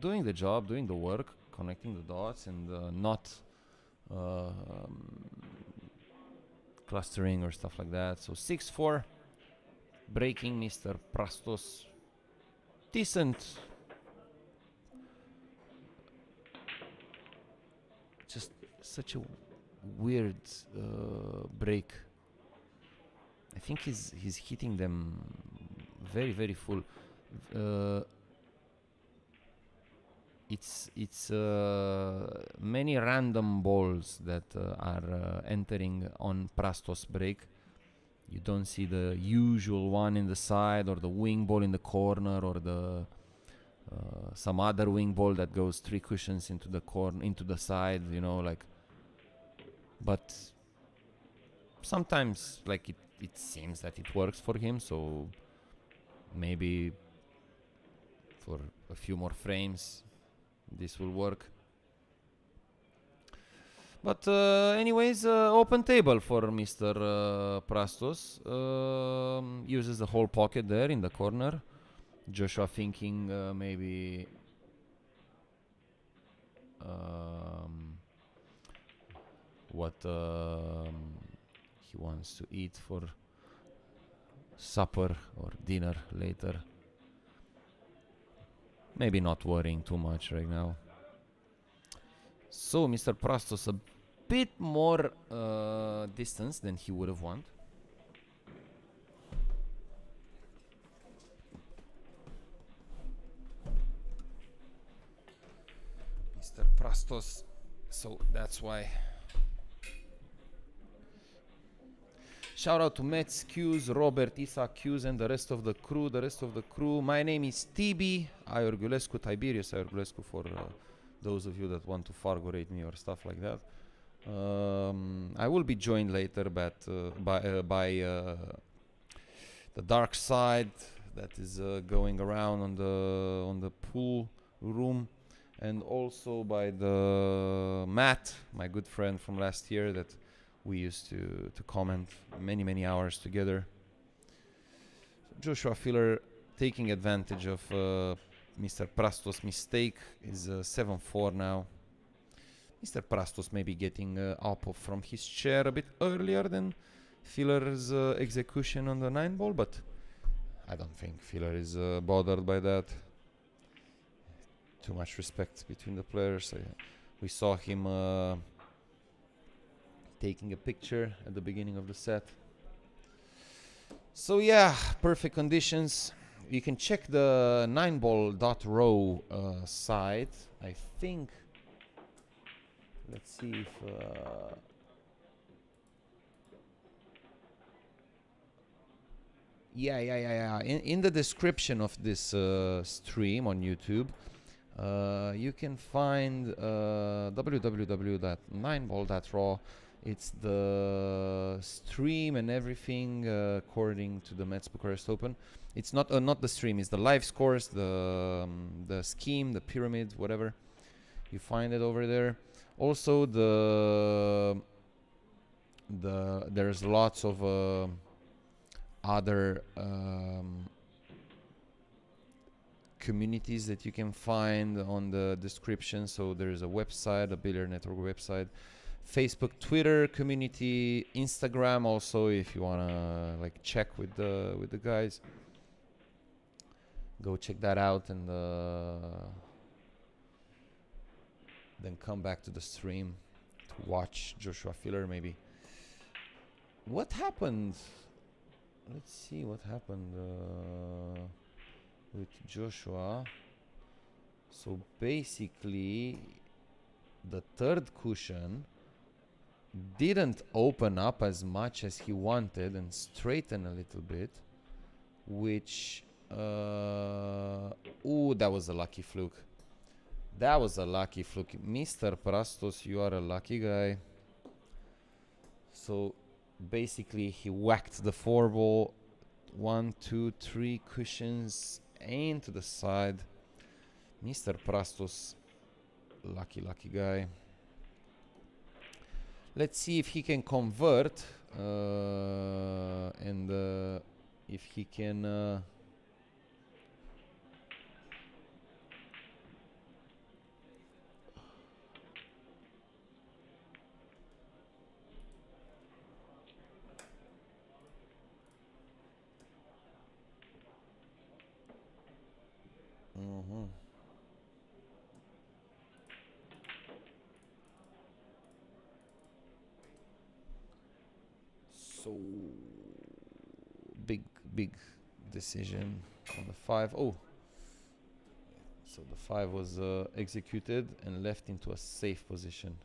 doing the job, doing the work, connecting the dots, and not clustering or stuff like that. So 6-4, breaking Mr. Prastos. Decent. Just such a weird break. I think he's hitting them very, very full. It's many random balls that are entering on Prastos break. You don't see the usual one in the side, or the wing ball in the corner, or the some other wing ball that goes 3 cushions into the corner, into the side, you know, like. But sometimes, like, it seems that it works for him, so maybe for a few more frames this will work. But anyways, open table for Mr. Prastos. Uses the whole pocket there in the corner. Joshua thinking maybe what he wants to eat for supper or dinner later. Maybe not worrying too much right now. So Mr. Prastos a bit more distance than he would have wanted. Mr. Prastos, so that's why. Shout out to MEZZ, Q's, Robert, Isa, Q's, and the rest of the crew. My name is TB Iorgulescu, Tiberius Iorgulescu, for those of you that want to Fargo rate me or stuff like that. I will be joined later by the dark side that is going around on the pool room, and also by the Matt, my good friend from last year that we used to comment many hours together. Joshua Filler taking advantage of Mr. Prastos' mistake is 7-4 now. Mr. Prastos may be getting up from his chair a bit earlier than Filler's execution on the 9 ball, but I don't think Filler is bothered by that. Too much respect between the players. We saw him taking a picture at the beginning of the set. So yeah, perfect conditions. You can check the 9ball.ro site. I think, let's see if yeah. In the description of this stream on YouTube, you can find www.9ball.ro. It's the stream and everything according to the MEZZ Bucharest Open. It's not the stream. It's the live scores, the scheme, the pyramid, whatever. You find it over there. Also, there's lots of other communities that you can find on the description. So there's a website, a Billiard Network website. Facebook, Twitter community, Instagram also, if you wanna like check with the guys, go check that out, and then come back to the stream to watch Joshua Filler maybe. What happened? Let's see what happened with Joshua. So basically, the third cushion didn't open up as much as he wanted and straighten a little bit, which ooh, that was a lucky fluke. That was a lucky fluke. Mr. Prastos, you are a lucky guy. So basically he whacked the 4 ball. 1, 2, 3 cushions into the side. Mr. Prastos, lucky guy. Let's see if he can convert and if he can So big decision on the 5. Oh, so the 5 was executed and left into a safe position.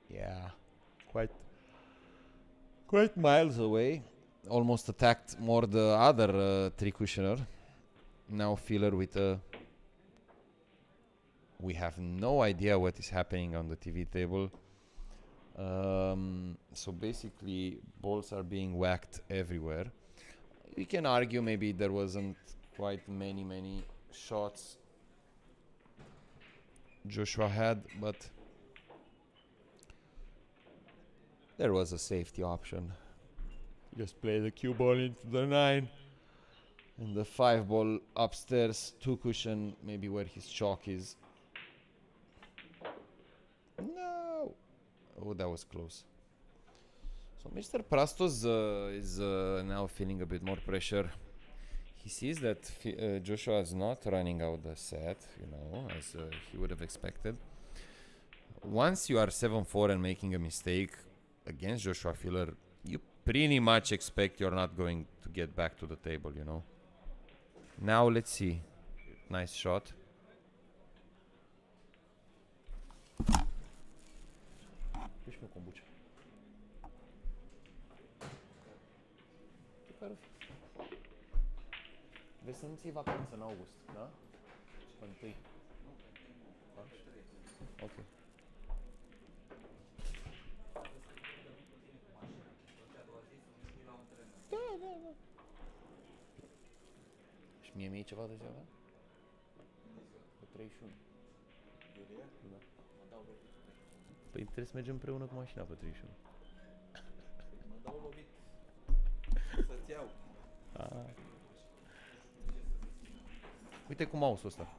Yeah, quite miles away. Almost attacked more the other 3-cushioner. Now filler with a... We have no idea what is happening on the TV table. So basically balls are being whacked everywhere. We can argue maybe there wasn't quite many shots Joshua had, but there was a safety option. Just play the cue ball into the 9 and the 5 ball upstairs, 2 cushion, maybe where his chalk is. No! Oh, that was close. So Mr. Prastos is now feeling a bit more pressure. He sees that Joshua is not running out the set, as he would have expected. Once you are 7-4 and making a mistake against Joshua Filler, you pretty much expect you're not going to get back to the table, Now let's see. Nice shot. Veți simți vacanță în august, da? Pe 1. Ok. Da. Și mie mi-e ceva de ziua, da? Pe 31. Da. Păi trebuie să mergem împreună cu mașina pe 31. Mă dau lovit să-ți iau. Uite cu mouse-ul ăsta.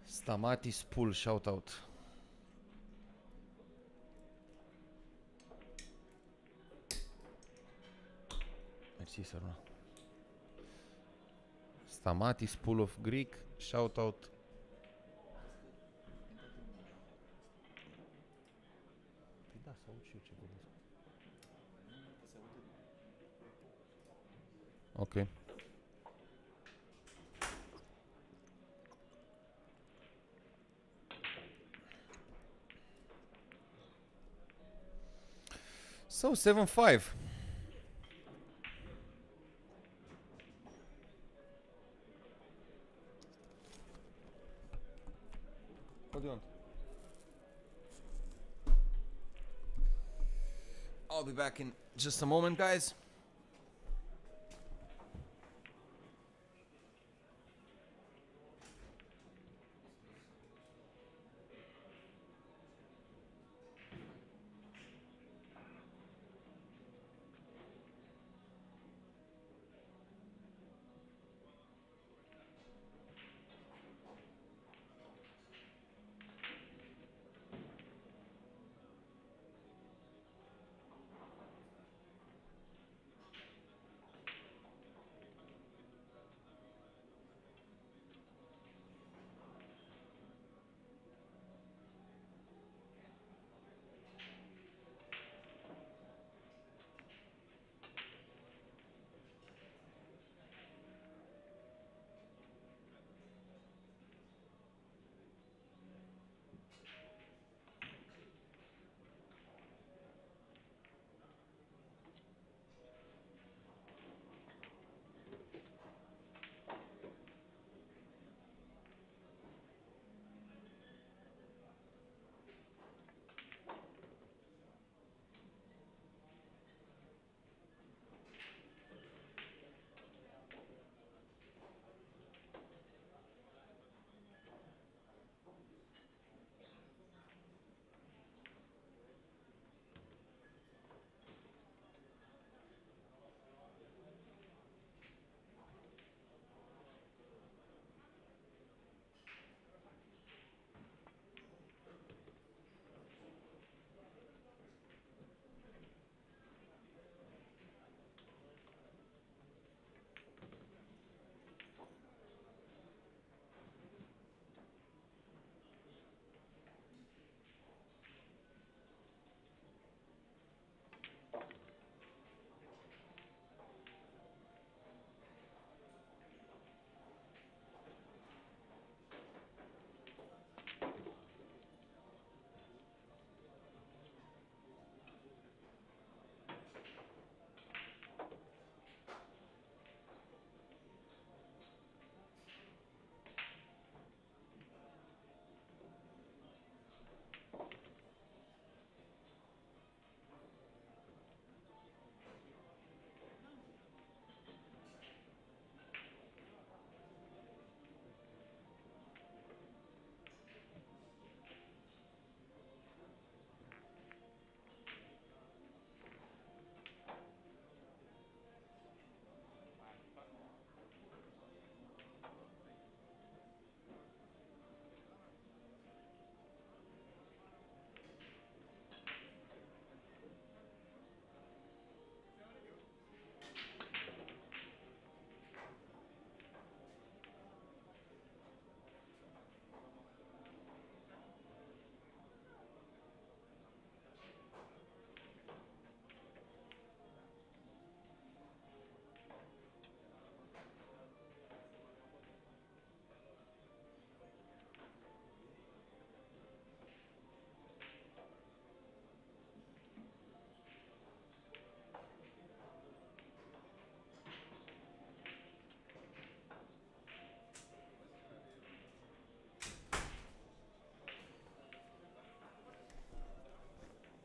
Stamatis Pool, shout out. Mersi, săruna. Stamatis Pool of Greek, shout out. Da, să aud și eu ce vorbesc. Ok. So 7-5. What do you want? I'll be back in just a moment, guys.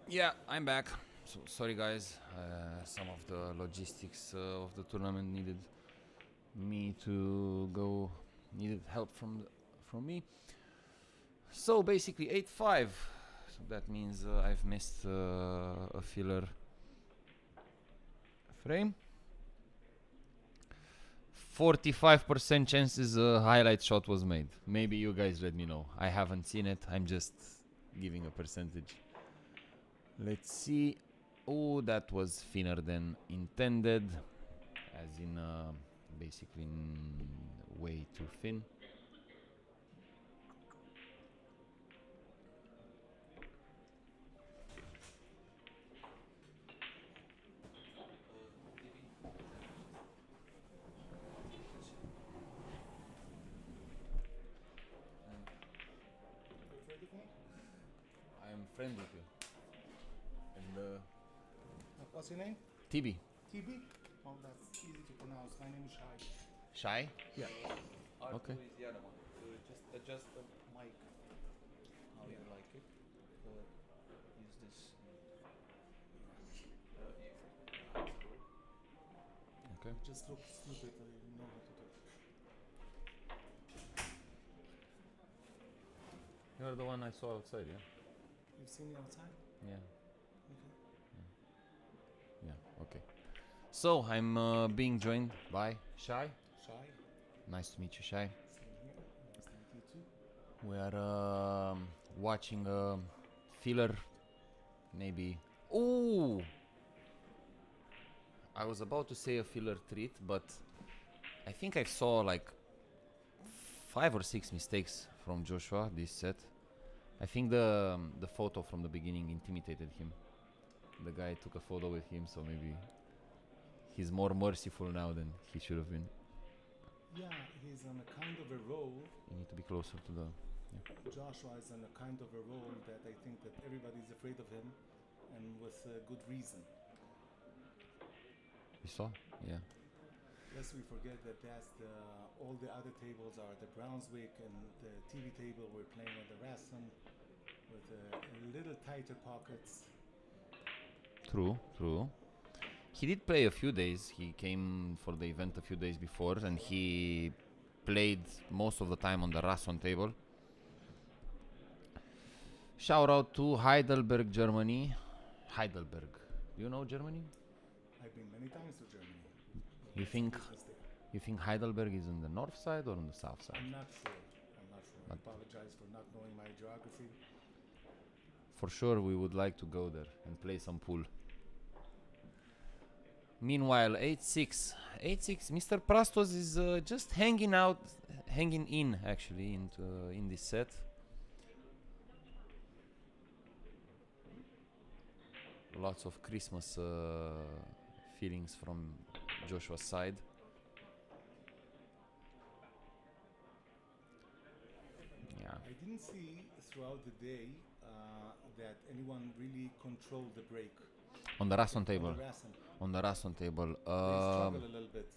Yeah, I'm back. So sorry, guys. Some of the logistics of the tournament needed me to go. Needed help from me. So basically 8-5. So that means I've missed a filler frame. 45% chances a highlight shot was made. Maybe you guys let me know. I haven't seen it. I'm just giving a percentage. Let's see. Oh, that was thinner than intended. As in, basically, way too thin. I'm friend with you. And What's your name? TB. TB? Oh, that's easy to pronounce. My name is Shai. Shy? Yeah. R2 Okay. is the other one. Just adjust the mic how you like it. Use this. Okay. Just look stupid. You know how to do it. You're the one I saw outside, yeah? You've seen me outside? Yeah. Okay. Yeah, okay. So, I'm being joined by Shy. Shai? Nice to meet you, Shy. Same here. Nice to meet you too. We are watching a filler, maybe. Ooh! I was about to say a filler treat, but I think I saw like 5 or 6 mistakes from Joshua this set. I think the photo from the beginning intimidated him. The guy took a photo with him, so maybe he's more merciful now than he should have been. Yeah, he's on a kind of a role. You need to be closer to the. Joshua is on a kind of a role that I think that everybody's afraid of him, and with good reason. You saw? Yeah. Lest we forget that all the other tables are the Brownswick and the TV table we're playing on the Rasson with a little tighter pockets. True, true. He did play a few days. He came for the event a few days before, and he played most of the time on the Rasson table. Shout out to Heidelberg, Germany. Heidelberg. Do you know Germany? I've been many times to Germany. You Lots of think business there. you think Heidelberg is on the north side or on the south side? I'm not sure. I apologize for not knowing my geography. For sure, we would like to go there and play some pool. Meanwhile, 8-6. 8-6. Mr. Prastos is just hanging in actually in this set. Lots of Christmas feelings from Joshua's side. Yeah. I didn't see throughout the day that anyone really controlled the break. On the Rasson table. On the Rasson. On the Rasson table. They struggle a little bit.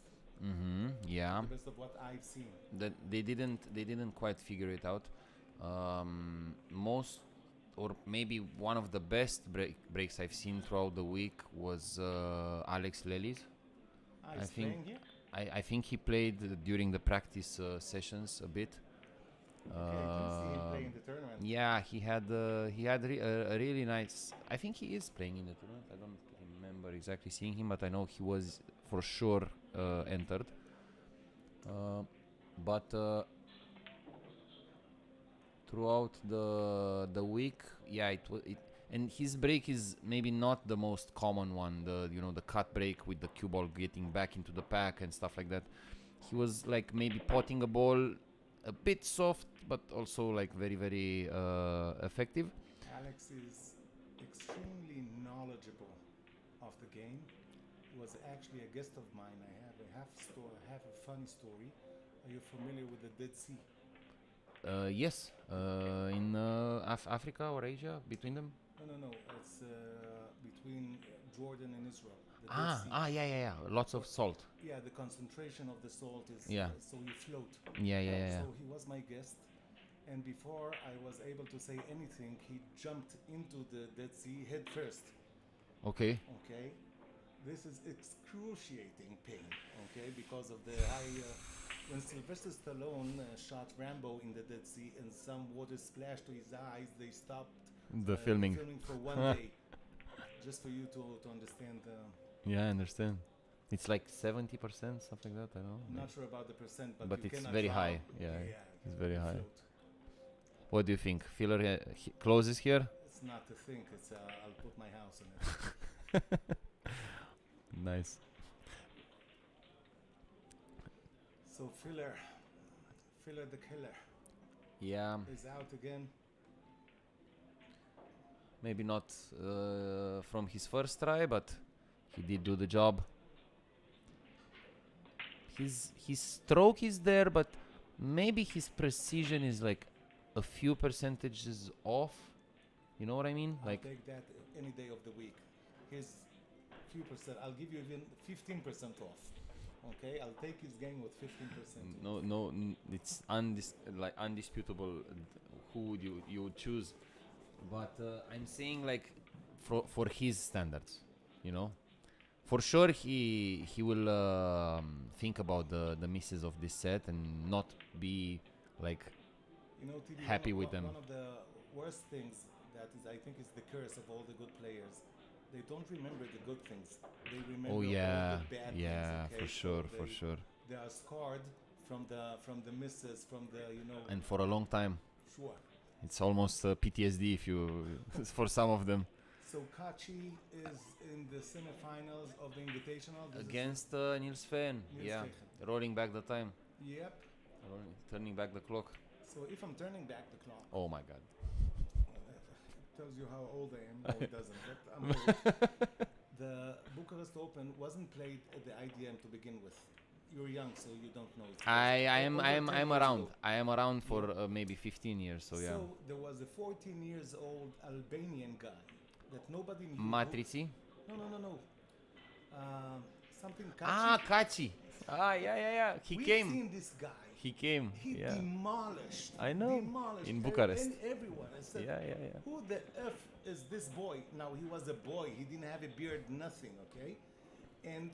Yeah. The best of what I've seen. That they didn't quite figure it out. Most or maybe one of the best breaks I've seen throughout the week was Alex Lelis. He's playing here? I think he played during the practice sessions a bit. Okay, I didn't see him play in the tournament. Yeah, he had a really nice. I think he is playing in the tournament. I don't remember exactly seeing him, but I know he was for sure entered. But throughout the week, yeah, and his break is maybe not the most common one. The cut break with the cue ball getting back into the pack and stuff like that. He was like maybe potting a ball a bit soft, but also like very, very effective. Alex is extremely knowledgeable of the game. He was actually a guest of mine. I have a funny story. Are you familiar with the Dead Sea? Yes, in Africa or Asia, between them. No. It's between Jordan and Israel. The Dead Sea. Yeah. Lots of salt. Yeah, the concentration of the salt is Yeah. so you float. Yeah. So he was my guest, and before I was able to say anything, he jumped into the Dead Sea head first. Okay. Okay, this is excruciating pain. Okay, because of the high. When Sylvester Stallone shot Rambo in the Dead Sea and some water splashed to his eyes, they stopped The filming. for one day, just for you to understand. Yeah, I understand. It's like 70%, something like that. I know. I'm not sure about the percent, but But you it's cannot very drown. high. Yeah, it's very you high. float. What do you think? Filler closes here? It's not a thing. It's I'll put my house on it. Nice. So Filler the killer Yeah, is out again. maybe not from his first try, but he did do the job. His stroke is there, but maybe his precision is like a few percentages off. You know what I mean? I'll Like, take that any day of the week. His few percent. I'll give you even 15% off. Okay, I'll take his game with 15%. it's like undisputable. Who would you would choose? But I'm saying like for his standards, you know. For sure, he will think about the misses of this set and not be like You know, TD, happy with them. One of the worst things that is, I think, is the curse of all the good players. They don't remember the good things. They remember Oh all yeah, the bad yeah, things. Okay? for sure, So for sure. They are scarred from the misses, from the And for a long time, Sure. it's almost PTSD if you for some of them. So Kachi is in the semifinals of the Invitational. This is- Against Niels Fehn, Niels yeah, Fehn. rolling back the time, Yep. turning back the clock. So if I'm turning back the clock, Oh my God. it tells you how old I am. No, it doesn't. But I'm old. The Bucharest Open wasn't played at the IDM to begin with. You're young, so you don't know. It's over 10 I'm years around. ago. I am around for maybe 15 years. So yeah. So there was a 14 years old Albanian guy that nobody knew. Matrici. No. Something Kachi. Ah, Kachi. Ah, yeah. He We've came. seen this guy. He came. He Yeah. demolished. I know. Demolished In Bucharest. And everyone. I said, Yeah. who the F is this boy? Now, he was a boy. He didn't have a beard, nothing, okay? And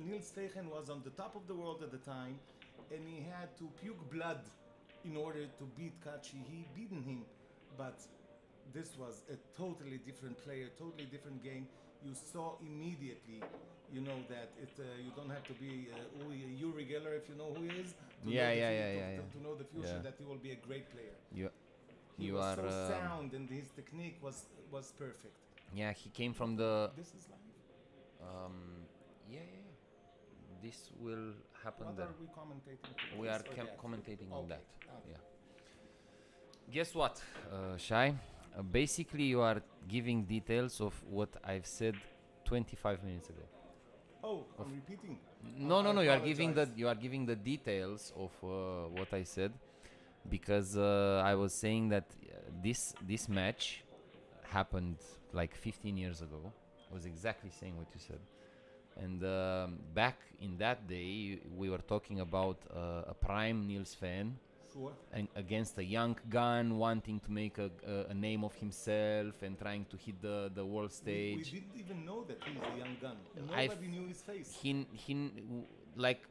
Niels Fehn was on the top of the world at the time, and he had to puke blood in order to beat Kachi. He beaten him, but this was a totally different player, totally different game. You saw immediately, you know, that you don't have to be Uri Geller if you know who he is. To know the future Yeah. that he will be a great player. He You was are. so sound, and his technique was perfect. Yeah, he came from the. This is live. Yeah. This will happen What there. are we commentating? We This are or that? commentating on Okay, that. okay. Yeah. Guess what, Shai? Basically, you are giving details of what I've said 25 minutes ago. Oh, I'm repeating. No. I You are giving apologize. the details of what I said, because I was saying that this match happened like 15 years ago. I was exactly saying what you said, and back in that day we were talking about a prime Niels Fehn Sure. and against a young gun wanting to make a name of himself and trying to hit the world We stage. didn't even know that he was a young gun. I've- Nobody knew his face. Like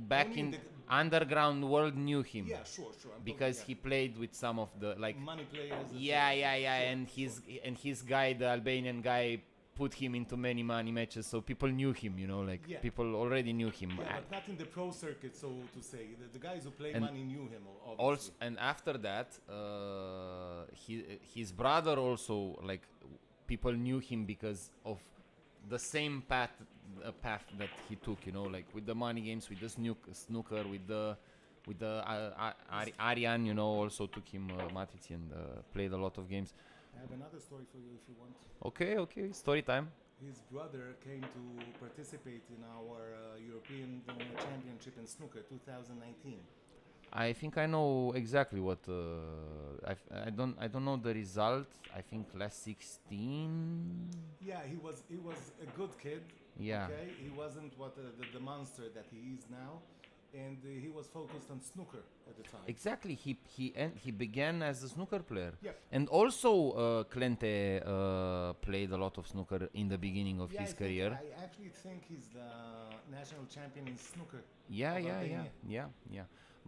back Only in the- underground world knew him Yeah, sure. I'm because talking, he played with some of the like money players. yeah, Sure. and his guy, the Albanian guy, put him into many money matches, so people knew him, you know, like Yeah. people already knew him. Yeah, but not in the pro circuit, so to say. The guys who play And money knew him, obviously. Also, and after that, his brother also, like, people knew him because of the same path that he took, you know, like with the money games, with the snooker, with the Aryan, you know, also took him Matrici and played a lot of games. I have another story for you if you want. Okay, story time. His brother came to participate in our European Championship in snooker 2019. I think I know exactly what. I don't know the result. I think last 16. Yeah, he was a good kid. Yeah. Okay, he wasn't what the monster that he is now, and he was focused on snooker at the time. Exactly. He began as a snooker player. Yep. And also Clente played a lot of snooker in the beginning of his career. I actually think he's the national champion in snooker. Yeah, of yeah, yeah, Albania. yeah.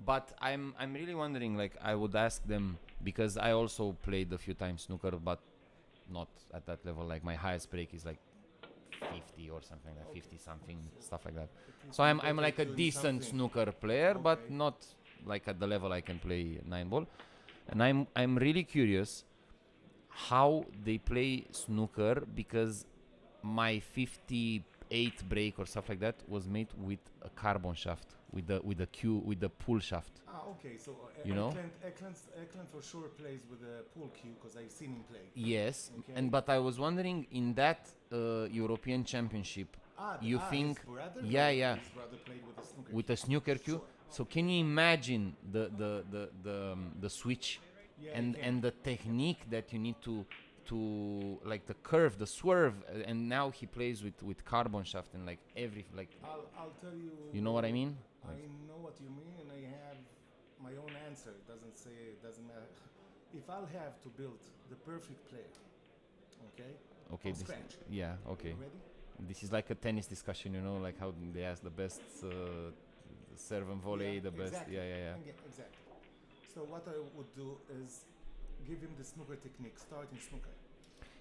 But I'm really wondering. Like, I would ask them, because I also played a few times snooker, but not at that level. Like, my highest break is like 50 or something like that, 50 something, stuff like that. So I'm like a decent snooker player, but not like at the level I can play 9-ball. And I'm really curious how they play snooker, because my 58 break or stuff like that was made with a carbon shaft, with the cue, with the pull shaft. Okay, so You know? Eklund for sure plays with a pool cue because I've seen him play. Yes, Okay. but I was wondering, in that European Championship, you think, his brother? yeah, No, yeah, his brother played with a snooker with cue. a snooker cue. Sure. So can you imagine the switch Yeah, and the technique that you need to like the curve, the swerve, and now he plays with carbon shaft and like I'll tell you. you know what I mean? I know what you mean, and I have my own answer. It doesn't matter. If I'll have to build the perfect player, okay? Okay, From this, scratch. yeah, okay. You ready? This is like a tennis discussion, you know, like how they ask the best serve and volley, Yeah, the best. exactly. Yeah. Exactly. So what I would do is give him the snooker technique, start in snooker.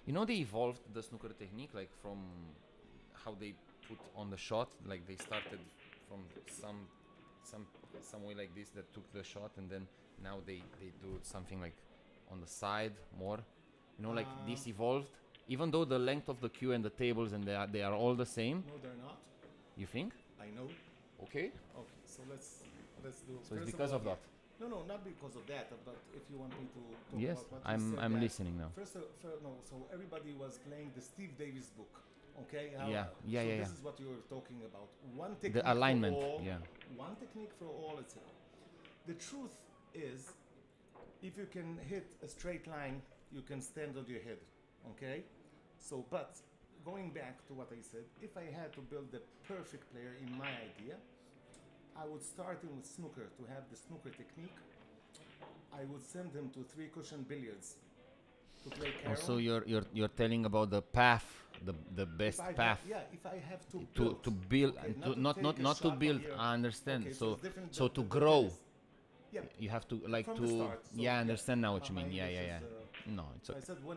You know, they evolved the snooker technique, like from how they put on the shot, like they started from some way like this that took the shot, and then now they do something like on the side more. You know, like this evolved, even though the length of the cue and the tables and they are all the same. No, they're not. You think? I know. Okay. Okay, so let's do. So it's first because all, of that. No, not because of that. But if you want me to talk Yes, about what you said, I'm that listening now. no. So everybody was playing the Steve Davis book. Okay. Yeah. So this is what you were talking about. One technique The alignment. for all. Yeah. One technique for all, etc. The truth is, if you can hit a straight line, you can stand on your head. Okay. So, but going back to what I said, if I had to build the perfect player in my idea, I would start him with snooker to have the snooker technique. I would send him to 3-cushion billiards to play carom. Also, you're telling about the path, the best path. If I have to To build, okay, and to not take a to shot build. from here. I understand. Okay, so it's different so than to the grow, tennis. Yeah, you have to like from to. the start. So, I understand now what you my mean. Yeah. English is, No, it's So I okay. said when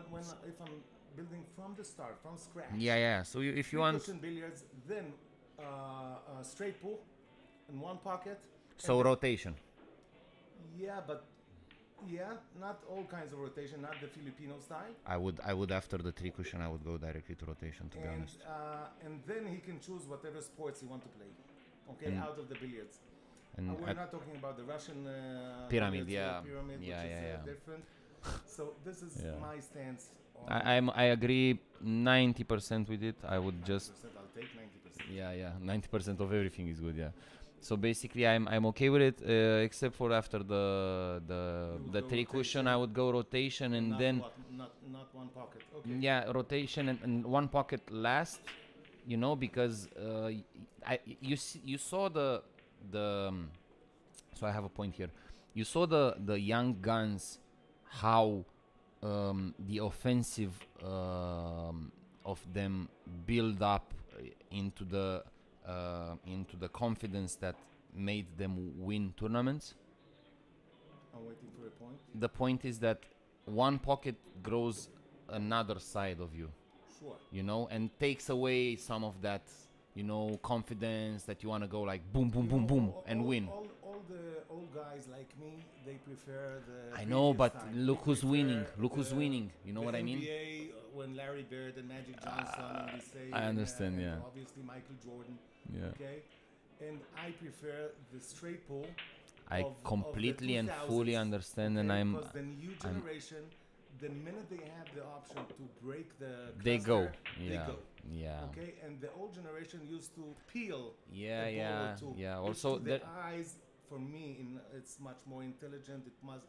if I'm building from the start, from scratch. Yeah. So if you want, 3-cushion billiards, then straight pull in one pocket. so and then- rotation. Not all kinds of rotation, not the Filipino style. I would after the 3-cushion, I would go directly to rotation. To be honest. And then he can choose whatever sports he want to play. Okay, And- out of the billiards. And We're not talking about the Russian Pyramid, billiards, yeah. pyramid, Yeah, which is yeah. different. So this is Yeah. my stance. On I agree 90% with it. I would just 90%, I'll take 90%. yeah 90% of everything is good. Yeah. So basically, I'm okay with it, except for after the would go 3-cushion, rotation. I would go rotation, and Not then not one pocket. Okay. yeah, rotation and one pocket last, you know, because you saw the so I have a point here. You saw the young guns, how the offensive of them build up into the confidence that made them win tournaments. I'm waiting for a point. The point is that one pocket grows another side of you, Sure. you know, and takes away some of that, you know, confidence that you want to go like boom, boom, boom, boom, and win. All the old guys like me, they prefer the. I know, previous but time. look They who's prefer winning. Look who's the- winning. You know the what I mean? NBA, when Larry Bird and Magic Johnson, and we say, I understand, and yeah. obviously Michael Jordan. Yeah. Okay, and I prefer the straight pull. I of completely the and fully 2000s, understand, okay? and Because the new generation, the minute they have the option to break the they go. cluster, they Yeah. go. Yeah. Okay, and the old generation used to peel Yeah, the ball yeah, to yeah. it's Also, to the that eyes. For me, it's much more intelligent. It's much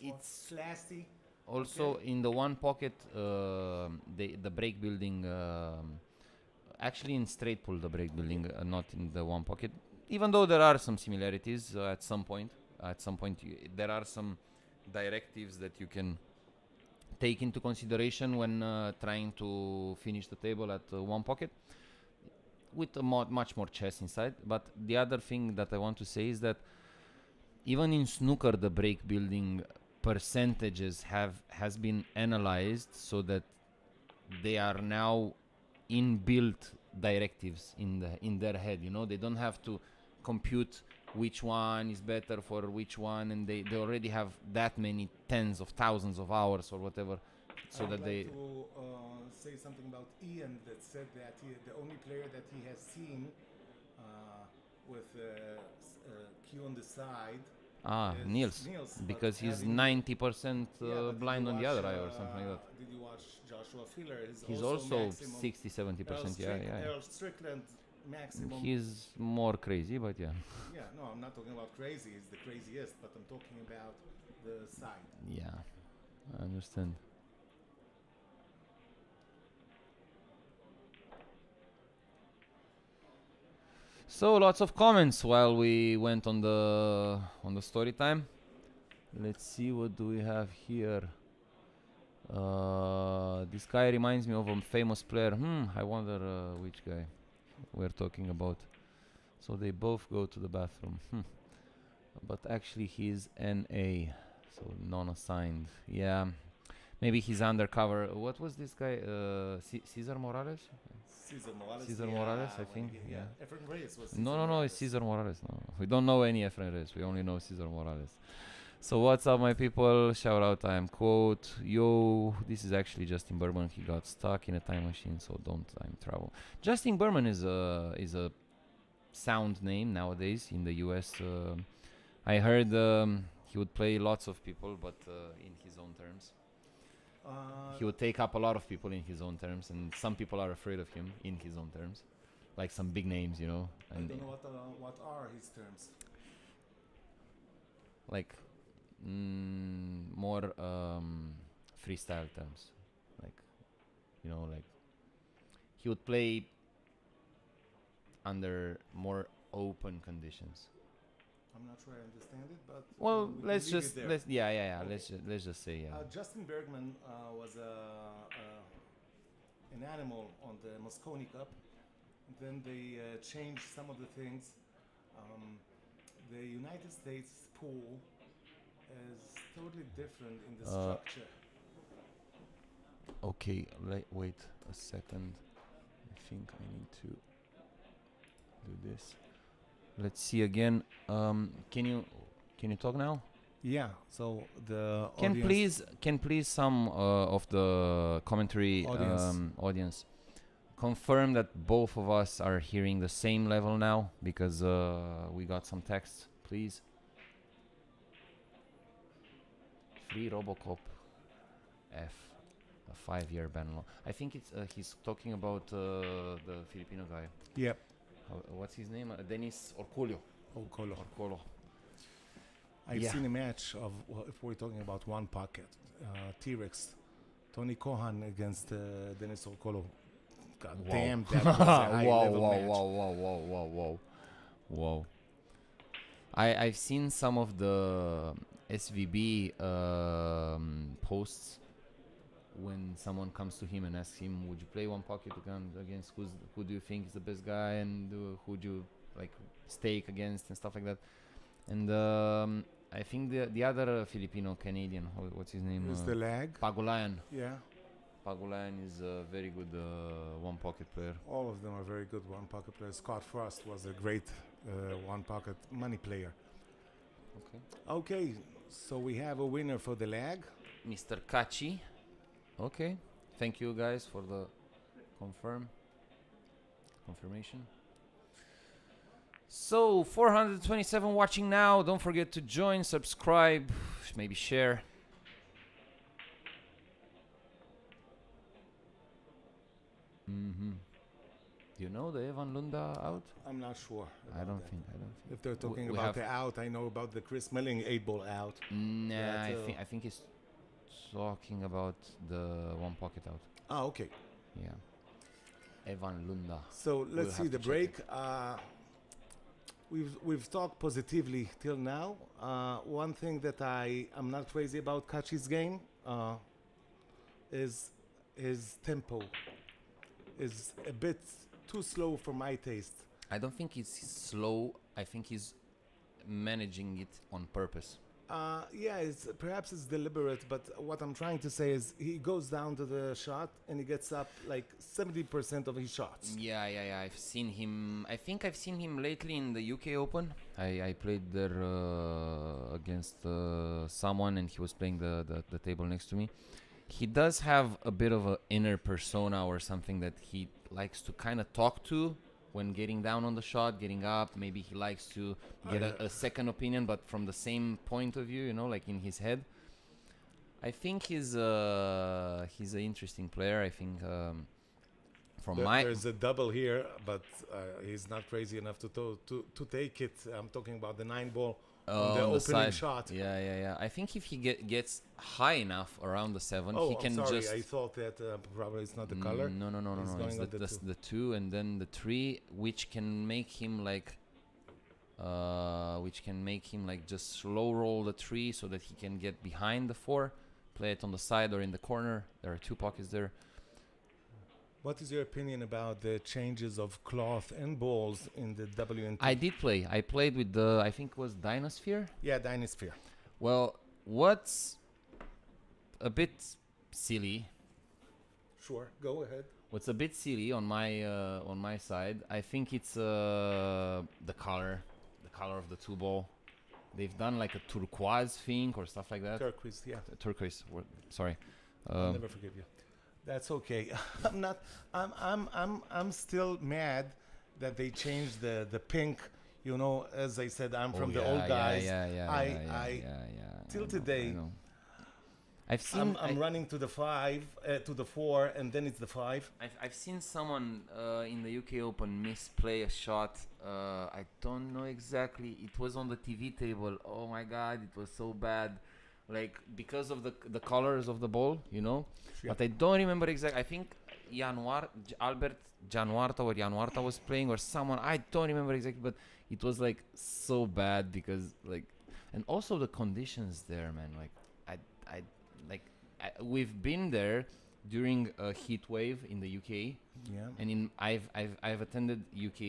more It's- classy. also Okay. in the one pocket, the break building, actually in straight pull, the break building, not in the one pocket. even though there are some similarities at some point, there are some directives that you can take into consideration when trying to finish the table at one pocket with much more chess inside. But the other thing that I want to say is that even in snooker, the break building percentages has been analyzed so that they are now inbuilt directives in their head. They don't have to compute which one is better for which one, and they already have that many tens of thousands of hours or whatever, so I would that they. like to say something about Ian that said that the only player that he has seen with Q on the side. Niels, because he's 90% blind on the other eye or something like that. Did you watch Joshua Filler? He's also 60-70%. Yeah. Earl Strickland maximum. He's more crazy, but yeah. Yeah, no, I'm not talking about crazy. He's the craziest, but I'm talking about the side. Yeah, I understand. So lots of comments while we went on the story time. Let's see, what do we have here. This guy reminds me of a famous player. I wonder which guy we're talking about. So they both go to the bathroom. But actually he's NA, so non-assigned. Yeah, maybe he's undercover. What was this guy? Cesar Morales? Cesar Morales, I think. Yeah. Efren Reyes was. No, it's Cesar Morales. No, we don't know any Efren Reyes. We only know Cesar Morales. So what's up, my people? Shout out, I am quote. Yo, this is actually Justin Berman. He got stuck in a time machine, so don't time travel. Justin Berman is a sound name nowadays in the US. I heard he would play lots of people, but in his own terms. He would take up a lot of people in his own terms, and some people are afraid of him in his own terms, like some big names, And I don't know what are his terms. Like more freestyle terms, like he would play under more open conditions. I'm not sure I understand it, but well, we let's can leave just it there. Okay. Let's just say Justin Bergman was an animal on the Mosconi Cup. Then they changed some of the things. The United States pool is totally different in the structure. Okay, wait a second. I think I need to do this. Let's see again. Can you talk now? Yeah. So the Can please some of the commentary audience confirm that both of us are hearing the same level now, because we got some text, please. Free Robocop F, a 5-year ban law. I think it's he's talking about the Filipino guy. Yep. What's his name? Dennis Orcollo. I've seen a match of, if we're talking about one pocket, T-Rex, Tony Cohan against Dennis Orcollo. God damn, that was a high-level match. Whoa. I've seen some of the SVB posts when someone comes to him and asks him, would you play one pocket against who do you think is the best guy, and who do you like stake against and stuff like that. And I think the other Filipino Canadian, what's his name? Is the lag? Pagulayan. Yeah. Pagulayan is a very good one pocket player. All of them are very good one pocket players. Scott Frost was a great one pocket money player. Okay, so we have a winner for the lag. Mr. Kachi. Okay, thank you guys for the confirmation. So 427 watching now. Don't forget to join, subscribe, maybe share. Do you know the Evan Lunda out? I'm not sure. I don't think. If they're talking about the out, I know about the Chris Milling 8-ball out. Nah, I think he's talking about the one pocket out. Ah, okay. Yeah. Evan Lunda. So let's see the break. we've talked positively till now. One thing that I'm not crazy about Kachi's game is his tempo is a bit too slow for my taste. I don't think it's slow. I think he's managing it on purpose. Yeah, perhaps it's deliberate, but what I'm trying to say is he goes down to the shot and he gets up like 70% of his shots. Yeah. I've seen him. I think I've seen him lately in the UK Open. I played there against someone, and he was playing the table next to me. He does have a bit of an inner persona or something that he likes to kind of talk to when getting down on the shot, getting up. Maybe he likes to get a second opinion, but from the same point of view, like in his head. I think he's an interesting player. I think there's a double here, but he's not crazy enough to take it. I'm talking about the 9-ball on the opening side. shot. Yeah. I think if he gets high enough around the 7, he can I'm sorry. just. I thought that probably it's not the color. No. It's the 2 and then the 3, which can make him like just slow roll the 3 so that he can get behind the 4, play it on the side or in the corner. There are 2 pockets there. What is your opinion about the changes of cloth and balls in the WNT? I did play. I played with I think it was Dynasphere. Yeah, Dynasphere. Well, what's a bit silly. Sure, go ahead. What's a bit silly on my side, I think it's the color of the 2 ball. They've done like a turquoise thing or stuff like that. Turquoise, yeah. Turquoise. Sorry. I'll never forgive you. That's okay. I'm still mad that they changed the pink. As I said, I'm from the old guys. Till today, I'm running to the 5, to the 4, and then it's the 5. I've seen someone in the UK Open misplay a shot. I don't know exactly. It was on the TV table. Oh my God, it was so bad. Like because of the colors of the ball, Yeah. But I don't remember exactly. I think Albert Januarta was playing, or someone. I don't remember exactly, but it was like so bad because and also the conditions there, man. We've been there during a heat wave in the UK. Yeah. And I've attended UK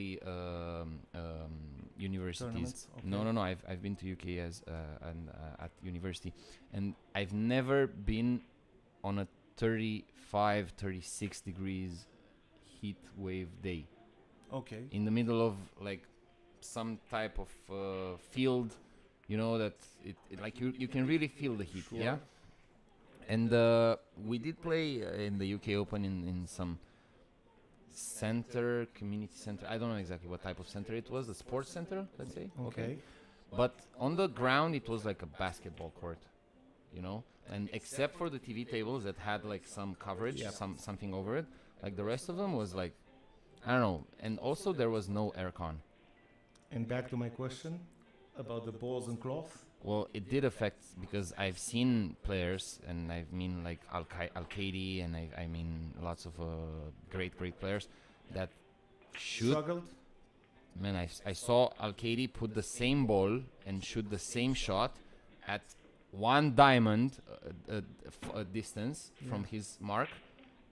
universities. Okay. No. I've been to UK at university, and I've never been on a 35, 36 degrees heat wave day. Okay. In the middle of like some type of field, that you can really feel the heat. Sure. Yeah. And we did play in the UK Open in some community center. I don't know exactly what type of center it was. The sports center, let's say. Okay. But on the ground, it was like a basketball court, And except for the TV tables that had like some coverage, something over it, like the rest of them was like, I don't know. And also there was no aircon. And back to my question about the balls and cloth. Well, it did affect because I've seen players, and I mean like Al-Qaedi, and I mean lots of great players that struggled. Man, I saw Al-Qaedi put the same ball and shoot the same shot at 1 diamond a distance from his mark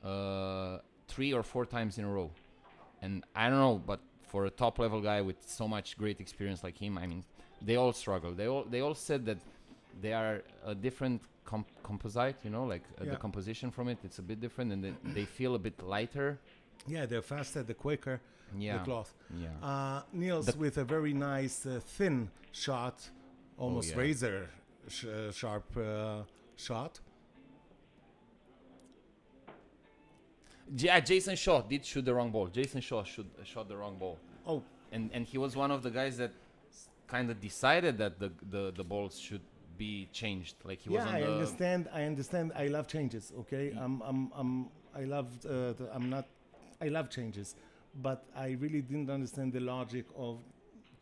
3 or 4 times in a row. And I don't know, but for a top level guy with so much great experience like him, I mean, they all struggle. They all said that they are a different composite, the composition from it. It's a bit different, and they feel a bit lighter. Yeah, they're faster, the quicker, the cloth. Yeah. Niels with a very nice thin shot, almost razor sharp shot. Yeah, Jason Shaw did shoot the wrong ball. Jason Shaw shot the wrong ball. Oh. And he was one of the guys that kind of decided that the balls should be changed. Like he was on the... I understand. I love changes. Okay, I love changes, but I really didn't understand the logic of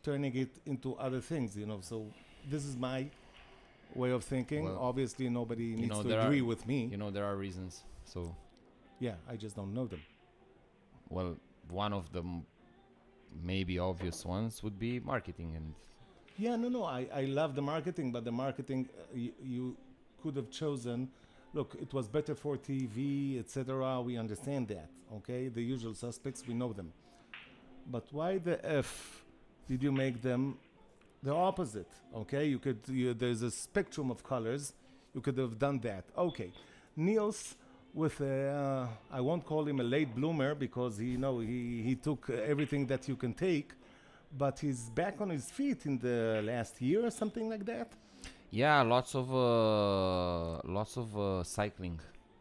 turning it into other things. So this is my way of thinking. Well, obviously, nobody needs to agree with me. There are reasons. So yeah, I just don't know them. Well, one of the maybe obvious ones would be marketing and Yeah, no, I love the marketing, but the marketing you could have chosen. Look, it was better for TV, etc. We understand that, okay? The usual suspects, we know them. But why the F did you make them the opposite? Okay, there's a spectrum of colors. You could have done that. Okay, Niels with a, I won't call him a late bloomer because he took everything that you can take, but he's back on his feet in the last year or something like that. yeah, lots of cycling,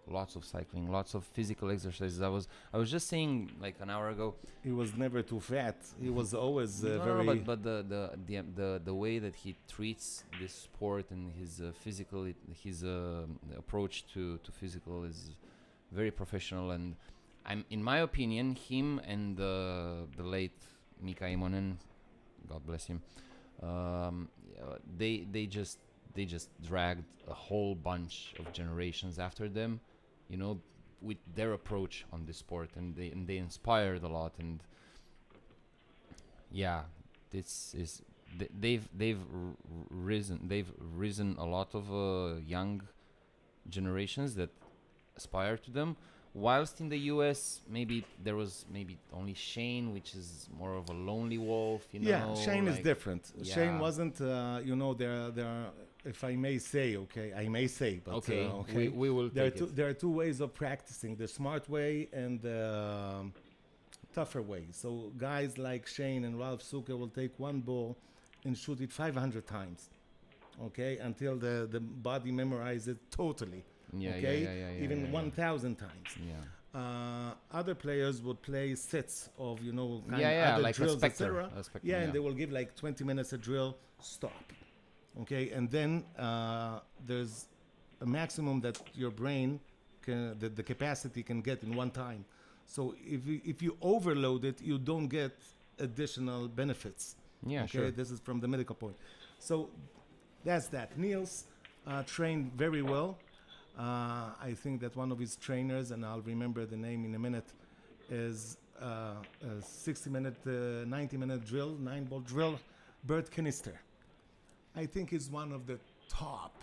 lots of physical exercises. I was just saying like an hour ago. He was never too fat. He was always No, very. but the way that he treats this sport and his his approach to physical is very professional. And in my opinion, him and the late Mika Immonen, God bless him, they just dragged a whole bunch of generations after them, you know, with their approach on this sport, and they inspired a lot. And yeah, this is they've risen a lot of young generations that aspire to them. Whilst in the US, maybe there was maybe only Shane, which is more of a lonely wolf, you know. Yeah, Shane is like- different. yeah. Shane wasn't, there are, if I may say, okay, I may say, but Okay, okay. we will take it. There are two ways of practicing: the smart way and the tougher way. So guys like Shane and Ralph Suka will take one ball and shoot it 500 times, okay, until the body memorizes it totally. Yeah, Okay, yeah, even yeah. 1,000 times. Yeah. Other players would play sets of, Yeah, other like a drills, spectre. etc. A spectre, Yeah, and they will give like 20 minutes a drill, stop. Okay, and then there's a maximum that your brain can, the capacity can get in one time. So if you overload it, you don't get additional benefits. Yeah, Okay, sure. this is from the medical point. So that's that. Niels trained very well. I think that one of his trainers, and I'll remember the name in a minute, is a 60-minute, 90-minute drill, 9-ball drill, Bert Knister. I think he's one of the top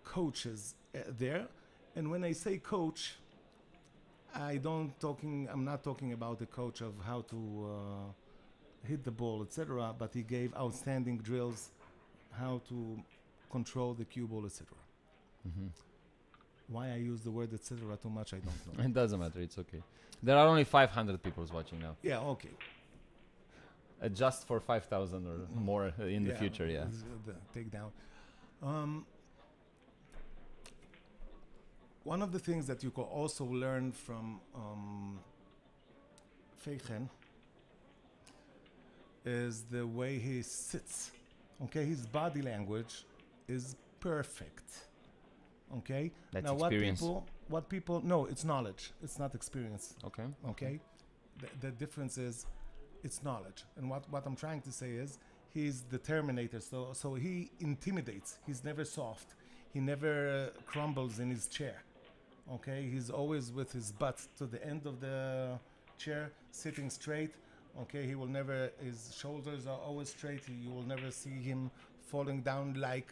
coaches there. And when I say coach, I'm not talking about the coach of how to hit the ball, etc. But he gave outstanding drills, how to control the cue ball, etc. Mm-hmm. Why I use the word etc. too much, I don't know. It doesn't matter. It's okay. There are only 500 people watching now. Yeah, okay. Adjust for 5,000 or more in the future. Yeah. The takedown. One of the things that you can also learn from Feichen is the way he sits. Okay, his body language is perfect. Okay. That's now experience. what people no, it's knowledge. It's not experience. Okay. Okay. The difference is it's knowledge. And what I'm trying to say is he's the Terminator. So he intimidates. He's never soft. He never crumbles in his chair. Okay, he's always with his butt to the end of the chair, sitting straight. Okay, he will never, his shoulders are always straight. You will never see him falling down like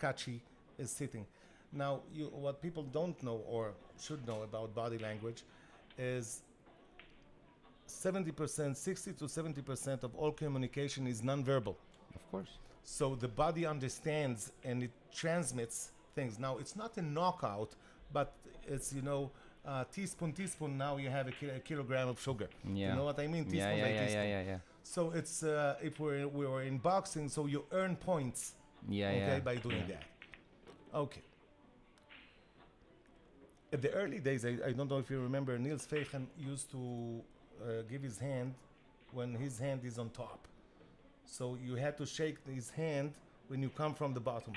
Kachi is sitting. Now, what people don't know or should know about body language is 70%, 60 to 70% of all communication is nonverbal. Of course. So the body understands and it transmits things. Now, it's not a knockout, but it's, teaspoon, now you have a kilogram of sugar. Yeah. You know what I mean? Teaspoon Yeah, by yeah, teaspoon. yeah. So it's, if we were in boxing, so you earn points, Yeah, by doing that. Okay. At the early days, I don't know if you remember, Niels Feichen used to give his hand when his hand is on top. So you had to shake his hand when you come from the bottom.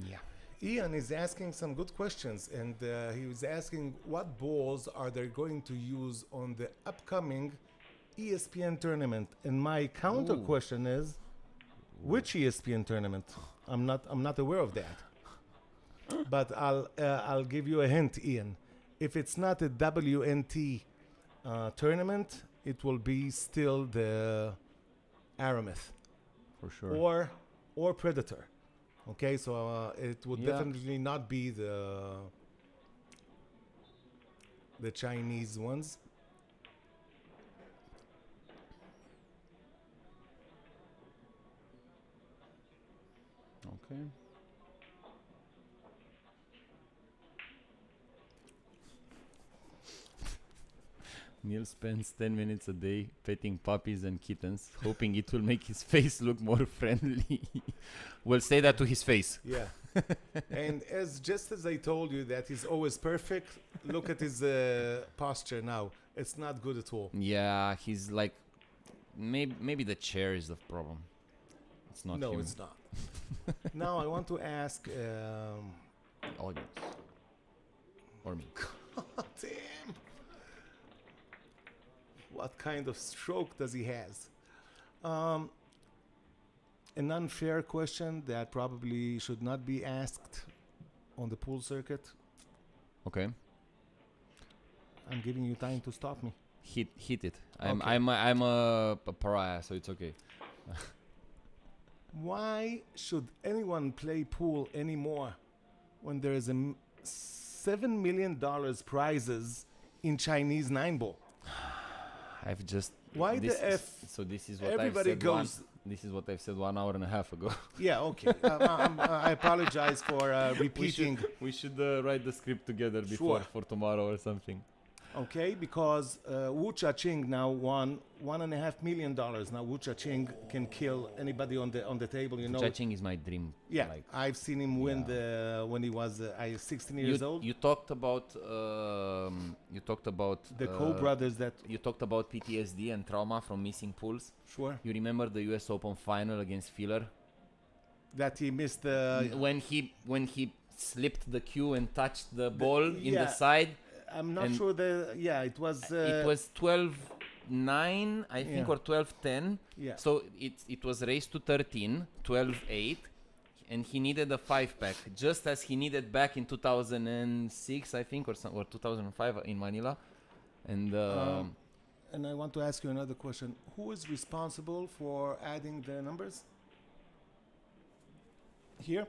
Yeah. Ian is asking some good questions, and he was asking what balls are they going to use on the upcoming ESPN tournament. And my counter Ooh. question is, which ESPN tournament? I'm not aware of that. But I'll give you a hint, Ian. If it's not a WNT tournament, it will be still the Aramith For sure. or Predator. Okay, so it would Yeah. definitely not be the Chinese ones. Okay. Neil spends 10 minutes a day petting puppies and kittens, hoping it will make his face look more friendly. We'll say that to his face. Yeah. And just as I told you that he's always perfect, look at his posture now. It's not good at all. Yeah, he's like, maybe the chair is the problem. It's not No, him. it's not. Now I want to ask. Audience. Or me. God damn. What kind of stroke does he has? An unfair question that probably should not be asked on the pool circuit. Okay. I'm giving you time to stop me. Hit it. Okay. I'm a pariah, so it's okay. Why should anyone play pool anymore when there is $7 million prizes in Chinese 9-ball? I've just. Why this the is- F? So this is what Everybody I've said. goes. This is what I've said 1 hour and a half ago. Yeah, okay. I apologize for repeating. We should write the script together before Sure. for tomorrow or something. Okay, because Wu Cha-Ching now won $1.5 million. Now Wu Cha-Ching can kill anybody on the table. You know. Judging is my dream. Yeah, Like, I've seen him win when he was 16 years old. You talked about. The Coe brothers that You talked about PTSD and trauma from missing pools. sure You remember the U.S. Open final against Filler that he missed when he slipped the cue and touched the ball in yeah. the side. I'm not and sure it was It was 12-9, I think, Yeah. or 12-10. yeah. So it was raised to 13, 12-8, and he needed a 5-pack, just as he needed back in 2006, I think, or 2005 in Manila. And And I want to ask you another question. Who is responsible for adding the numbers? Here?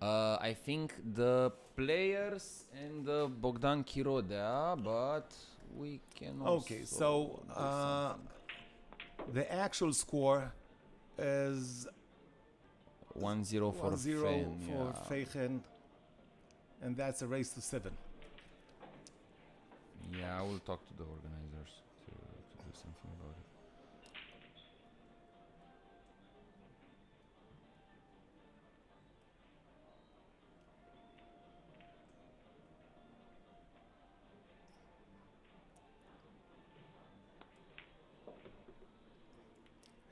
I think the players and Bogdan Chirodea, but we can also Okay, so do something. the actual score is 1-0 for 1-0 Fein, for yeah. Feichen, and that's a race to 7. Yeah, I will talk to the organizers to do something about it.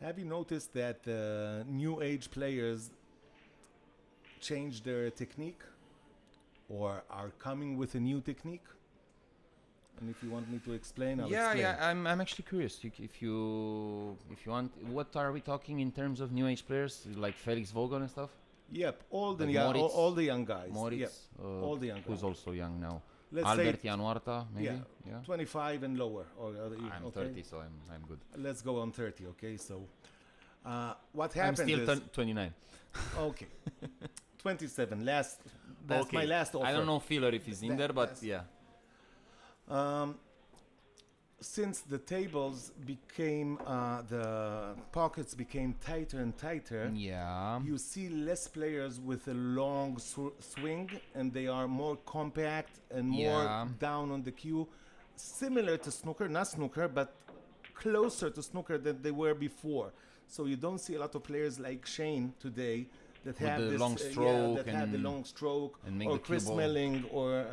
Have you noticed that new age players change their technique or are coming with a new technique? And if you want me to explain, I'll explain. Yeah, I'm actually curious. If you want, what are we talking in terms of new age players like Felix Vogel and stuff? Yep, all the Like young, Moritz? all the young guys. Moritz, Yep, all the young who's guys. also young now. Let's Albert say Januarta, maybe. Yeah. 25 and lower. Or I'm okay? 30, so I'm good. Let's go on 30. Okay, so what I'm happened still is 29. okay, 27. That's Okay. my last offer. I don't know Filler if he's in That- there, but that's- yeah. Since the tables became the pockets became tighter and tighter, Yeah. you see less players with a long swing, and they are more compact and more Yeah. down on the cue, similar to snooker, not snooker, but closer to snooker than they were before. So you don't see a lot of players like Shane today that With have the this long that stroke have the and- long stroke, and make or the cue Chris ball. Melling, or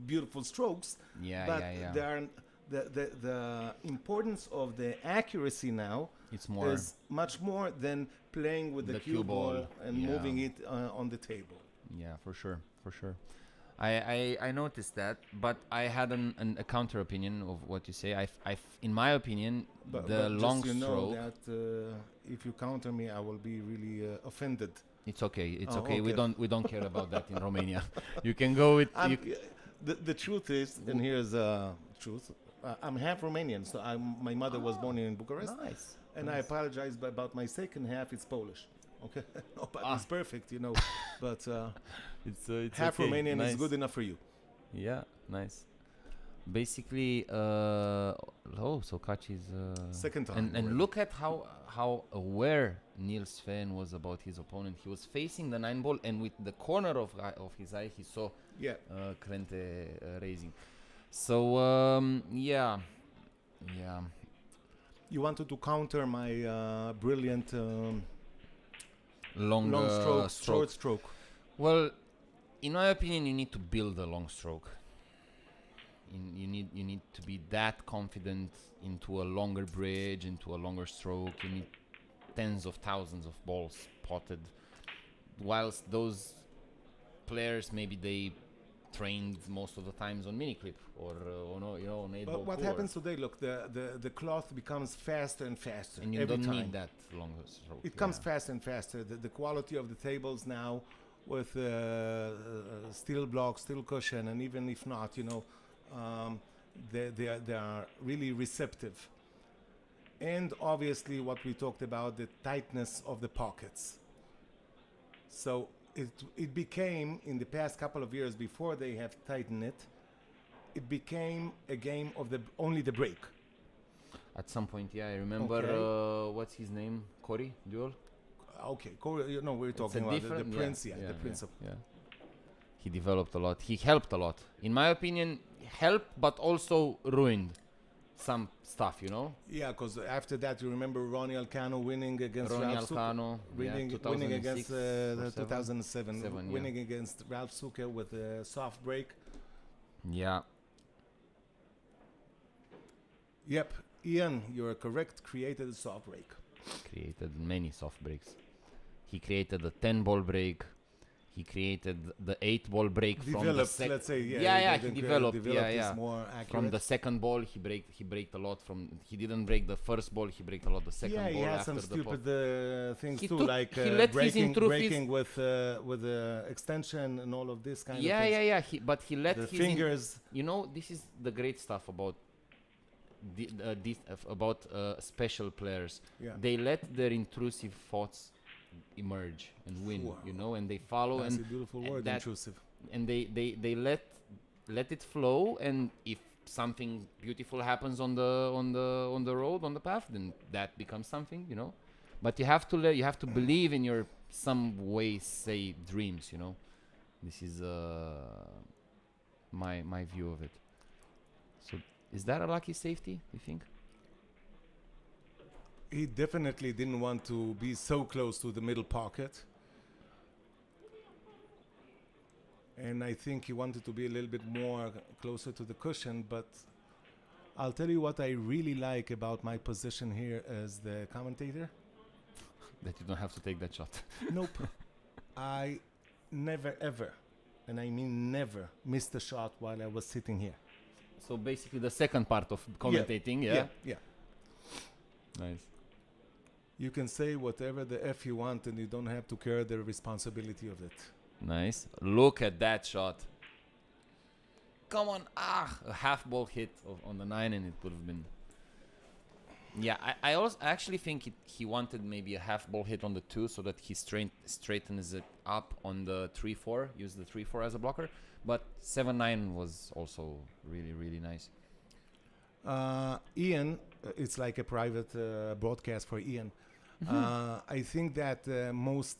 beautiful strokes. Yeah, but yeah. they are the importance of the accuracy now It's more is much more than playing with the, The cue cue ball ball, and yeah. moving it on the table. Yeah, for sure, for sure. I noticed that, but I had a counter opinion of what you say. In my opinion, But the long just stroke. know that if you counter me, I will be really offended. It's okay. It's Oh, okay. okay. We don't care about that in Romania. You can go with. The truth is, and here's truth. I'm half Romanian, so my mother was born in Bucharest, Nice. and I apologize about my second half. It's Polish. Okay, no, but Ah. it's perfect, But It's half okay. Romanian Nice. is good enough for you. Yeah, nice. Basically, so Kachi's Second time and already. look at how aware Niels Sven was about his opponent. He was facing the 9 ball, and with the corner of his eye, he saw Yeah. Krente raising. So yeah. You wanted to counter my brilliant Long long stroke, stroke. short stroke. Well, in my opinion, you need to build a long stroke. You need to be that confident into a longer bridge, into a longer stroke. You need tens of thousands of balls potted. Whilst those players, maybe they trained most of the times on mini clip or on 8 ball. But what core. happens today? Look, the cloth becomes faster and faster And you every don't time. need that longer stroke. It comes faster and faster. The quality of the tables now, with steel blocks, steel cushion, and even if not, they are really receptive. And obviously, what we talked about, the tightness of the pockets. So it became, in the past couple of years, before they have tightened it, it became a game of only the break. At some point, yeah, I remember. Okay. What's his name? Cory Duel. Okay, we're It's talking a about the different- prince, yeah, the prince of. Yeah. He developed a lot. He helped a lot. In my opinion, helped but also ruined some stuff. Yeah, because after that, you remember Ronnie Alcano winning against Ronnie Ralph Suke, Alcano, winning against 2007, Seven, yeah. winning against Ralph Suke with a soft break. Yeah. Yep, Ian, you're correct. Created a soft break. Created many soft breaks. He created a 10-ball break. He created the 8-ball break from the Developed, let's say, he didn't developed. is more accurate. From the second ball, he braked a lot. He didn't break the first ball. He braked a lot the second yeah, ball he had after some the stupid things He too, took- like he let his intrusive- breaking with extension and all of this kind of things. Yeah. But he let The his fingers. this is the great stuff about special players. Yeah. They let their intrusive thoughts emerge and win. Wow. And they follow That's and a beautiful and word, that- intrusive. and they let it flow, and if something beautiful happens on the road, on the path, then that becomes something, but you have to believe in your some way say dreams. This is my view of it. So is that a lucky safety, you think? He definitely didn't want to be so close to the middle pocket. And I think he wanted to be a little bit more closer to the cushion. But I'll tell you what I really like about my position here as the commentator. That you don't have to take that shot. Nope. I never, ever, and I mean never, missed a shot while I was sitting here. So basically the second part of commentating, Yeah. Nice. You can say whatever the F you want, and you don't have to carry the responsibility of it. Nice. Look at that shot. Come on. A half ball hit on the 9, and it would have been. Yeah, I also actually think he wanted maybe a half ball hit on the 2 so that he straightens it up on the 3-4, use the 3-4 as a blocker. But 7-9 was also really, really nice. Ian, it's like a private broadcast for Ian. I think that most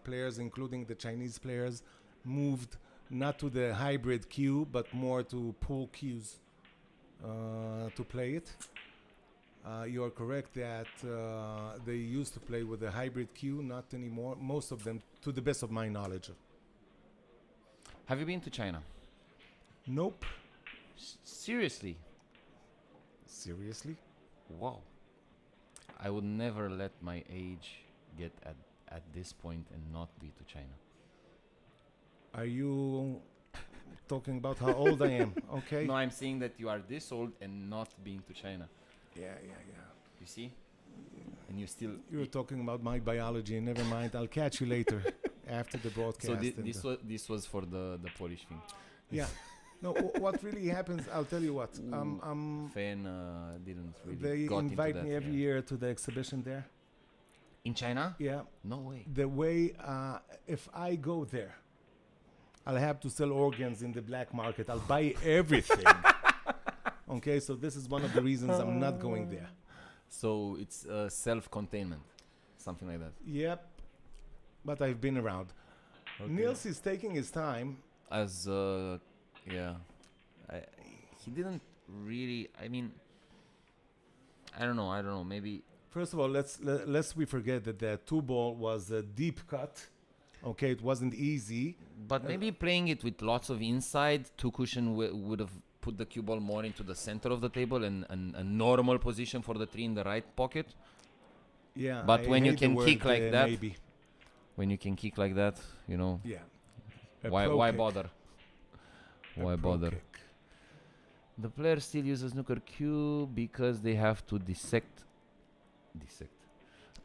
players, including the Chinese players, moved not to the hybrid cue, but more to pull cues to play it. You're correct that they used to play with a hybrid cue, not anymore. Most of them, to the best of my knowledge. Have you been to China? Nope. Seriously? Seriously? Wow. I would never let my age get at this point and not be to China. Are you talking about how old I am? Okay. No, I'm saying that you are this old and not being to China. Yeah. You see? And you still. You're talking about my biology. Never mind. I'll catch you later after the broadcast. So and this was for the Polish thing. yeah. No, what really happens, I'll tell you what. Fan didn't really They got invite into that, me every year to the exhibition there. In China? Yeah. No way. The way, if I go there, I'll have to sell organs in the black market. I'll buy everything. Okay, so this is one of the reasons I'm not going there. So it's self-containment, something like that. Yep, but I've been around. Okay. Niels is taking his time. As yeah, he didn't really. I mean, I don't know. Maybe. First of all, let's we forget that the 2-ball was a deep cut. Okay, it wasn't easy. But maybe playing it with lots of inside, two cushion would have put the cue ball more into the center of the table and a normal position for the 3 in the right pocket. Yeah. But I when you hate the can word, kick like that, maybe. when you can kick like that, you know, Yeah. why bother? Why bother? Kick. The player still uses snooker cue because they have to dissect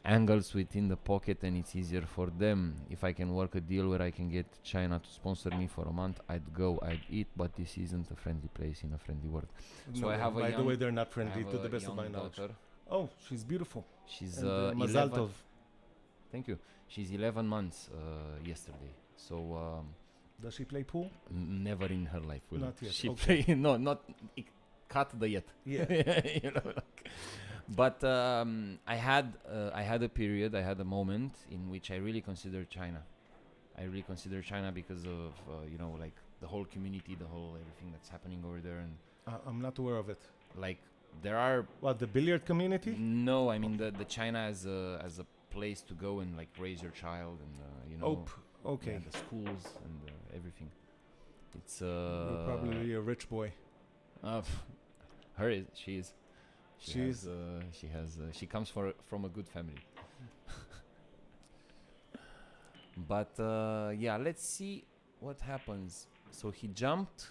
angles within the pocket and it's easier for them. If I can work a deal where I can get China to sponsor me for a month, I'd eat, but this isn't a friendly place in a friendly world. So No, I have a by young, the way, they're not I friendly have to the a best of my young knowledge. daughter. Oh, she's beautiful. She's And, 11. Mazal tov. Thank you. She's 11 months yesterday. So Does she play pool? never in her life will Not yet, she okay. play. No, not cut the yet. Yeah. You know, like. But I had a period, I had a moment in which I really considered China. I really consider China because of you know, like the whole community, the whole everything that's happening over there, and I'm not aware of it. like there are What, the billiard community? no, I mean the China as a place to go and like raise your child and you know, Okay. yeah, the schools and everything. It's You're probably a rich boy. her is she is. She's She comes from a good family. But yeah, let's see what happens. So he jumped,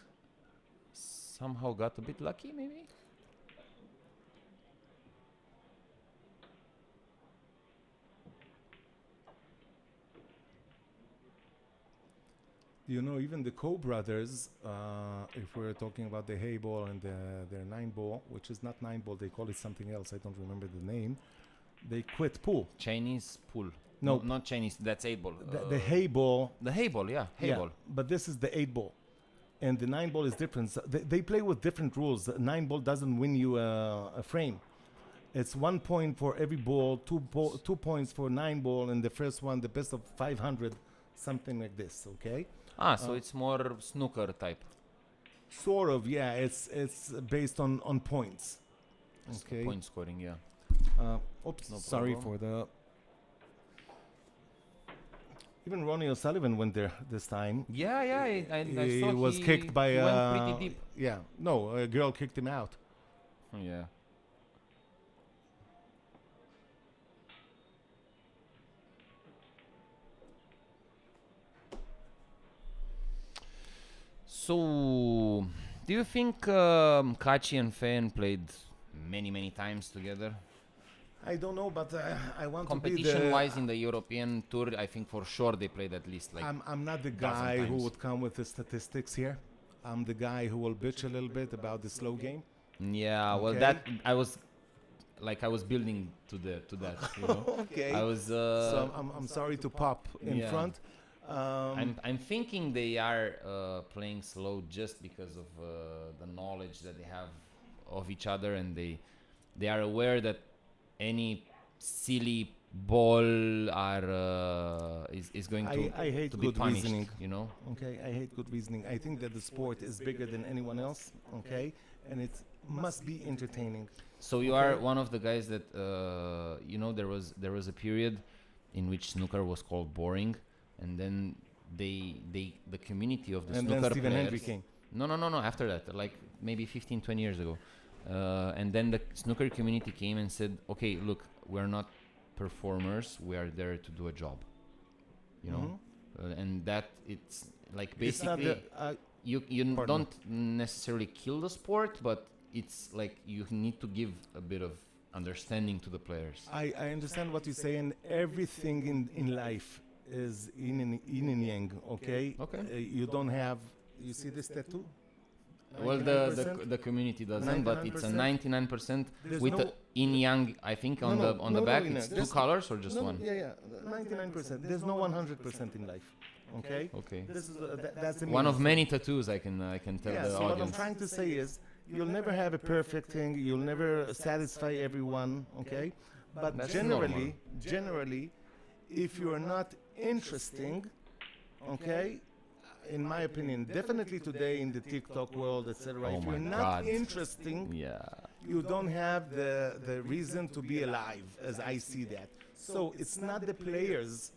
somehow got a bit lucky, maybe. You know, even the Coe brothers, if we're talking about the hay ball and their 9-ball, which is not 9-ball, they call it something else. I don't remember the name. They quit pool. Chinese pool. No. Not Chinese. That's 8-ball. The hay ball. The hay ball, yeah, hay ball. But this is the 8-ball. And the 9-ball is different. So they play with different rules. The 9-ball doesn't win you a frame. It's 1 point for every ball, 2 points for 9-ball, and the first one, the best of 500, something like this, okay? So it's more snooker type. Sort of, yeah. It's based on points. Okay. Point scoring, yeah. Oops, No sorry problem. for the... Even Ronnie O'Sullivan went there this time. Yeah, I He saw was kicked by he went pretty deep. Yeah, no, a girl kicked him out. Yeah. So, do you think Kachi and Fan played many times together? I don't know, but I want to be the... Competition-wise in the European Tour, I think for sure they played at least like... I'm not the guy who times. would come with the statistics here. I'm the guy who will bitch a little bit about the slow game. Yeah, well, Okay. that I was building to that. You know? Okay. I was. So I'm sorry to pop in Yeah. front. I'm thinking they are playing slow just because of the knowledge that they have of each other, and they are aware that any silly ball is going I hate to be good punished. reasoning. You know. Okay, I hate good reasoning. I think that the sport is bigger than anyone else. Okay, and it must be entertaining. So you are one of the guys that you know there was a period in which snooker was called boring, and then the community of the And snooker then Stephen players. Hendry came. No. After that, like maybe 15, 20 years ago, And then the snooker community came and said, okay, look, we're not performers, we are there to do a job, you know. And that it's like It's not basically the, you pardon. don't necessarily kill the sport, but it's like you need to give a bit of understanding to the players. I understand what you're saying. Everything in life is yin and yang, okay? Okay. You don't have, you see this tattoo? Well, 99%? the community doesn't, but it's a 99% There's with no- the yin yang. I think on No, the no, on the no, back no, it's two there's- colors or just No, one. Yeah, 99%. There's no 100% in life, okay? Okay. This is that's the One of meaning. many tattoos I can tell Yeah, the so what I'm audience. trying to say is, you'll never have a perfect thing. You'll never satisfy everyone, okay? But That's generally, if you are not interesting, okay, in my opinion, definitely today in the TikTok world, etc. Oh if my you're not God. interesting, Yeah. you don't have the reason to be alive, as I see that. So it's not the players'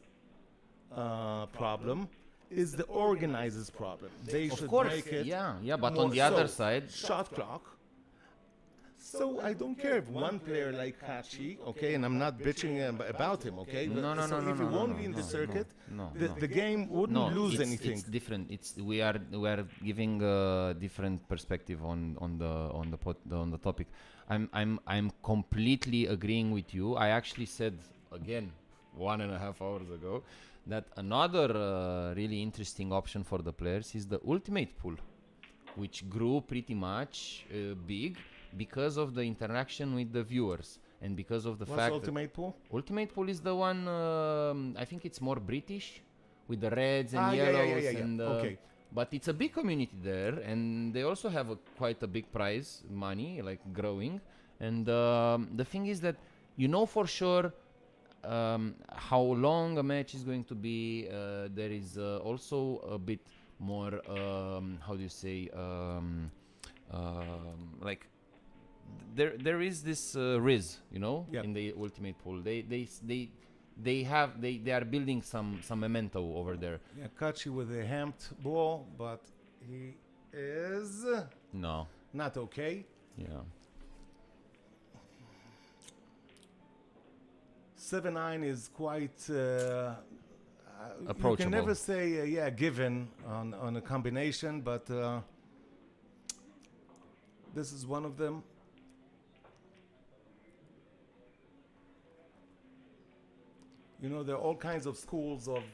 problem, it's the organizers' problem. They Of should course. make it Yeah, but more on the other so. side, shot clock. So I don't care if one player like Kachi, okay, and I'm not bitching about him, okay. No, but no, so no, if no, he no, won't no, be in the no, circuit, no, the, no. the game wouldn't No, lose it's, anything. it's different. We are giving a different perspective on the topic. I'm completely agreeing with you. I actually said again 1.5 hours ago that another really interesting option for the players is the ultimate pool, which grew pretty much big because of the interaction with the viewers and because of the What's fact Ultimate Pool? that Ultimate Pool is the one I think it's more British with the reds and Yeah, yellows yeah. and Okay. but it's a big community there and they also have quite a big prize money like growing and the thing is that you know for sure how long a match is going to be. There is also a bit more how do you say like there is this riz, you know, Yeah. in the ultimate pool. They are building some memento over there. Yeah, Kachi with a hamped ball, but he is No, not okay. yeah, 7-9 is quite You Approachable. can never say given on a combination, but this is one of them. You know, there are all kinds of schools of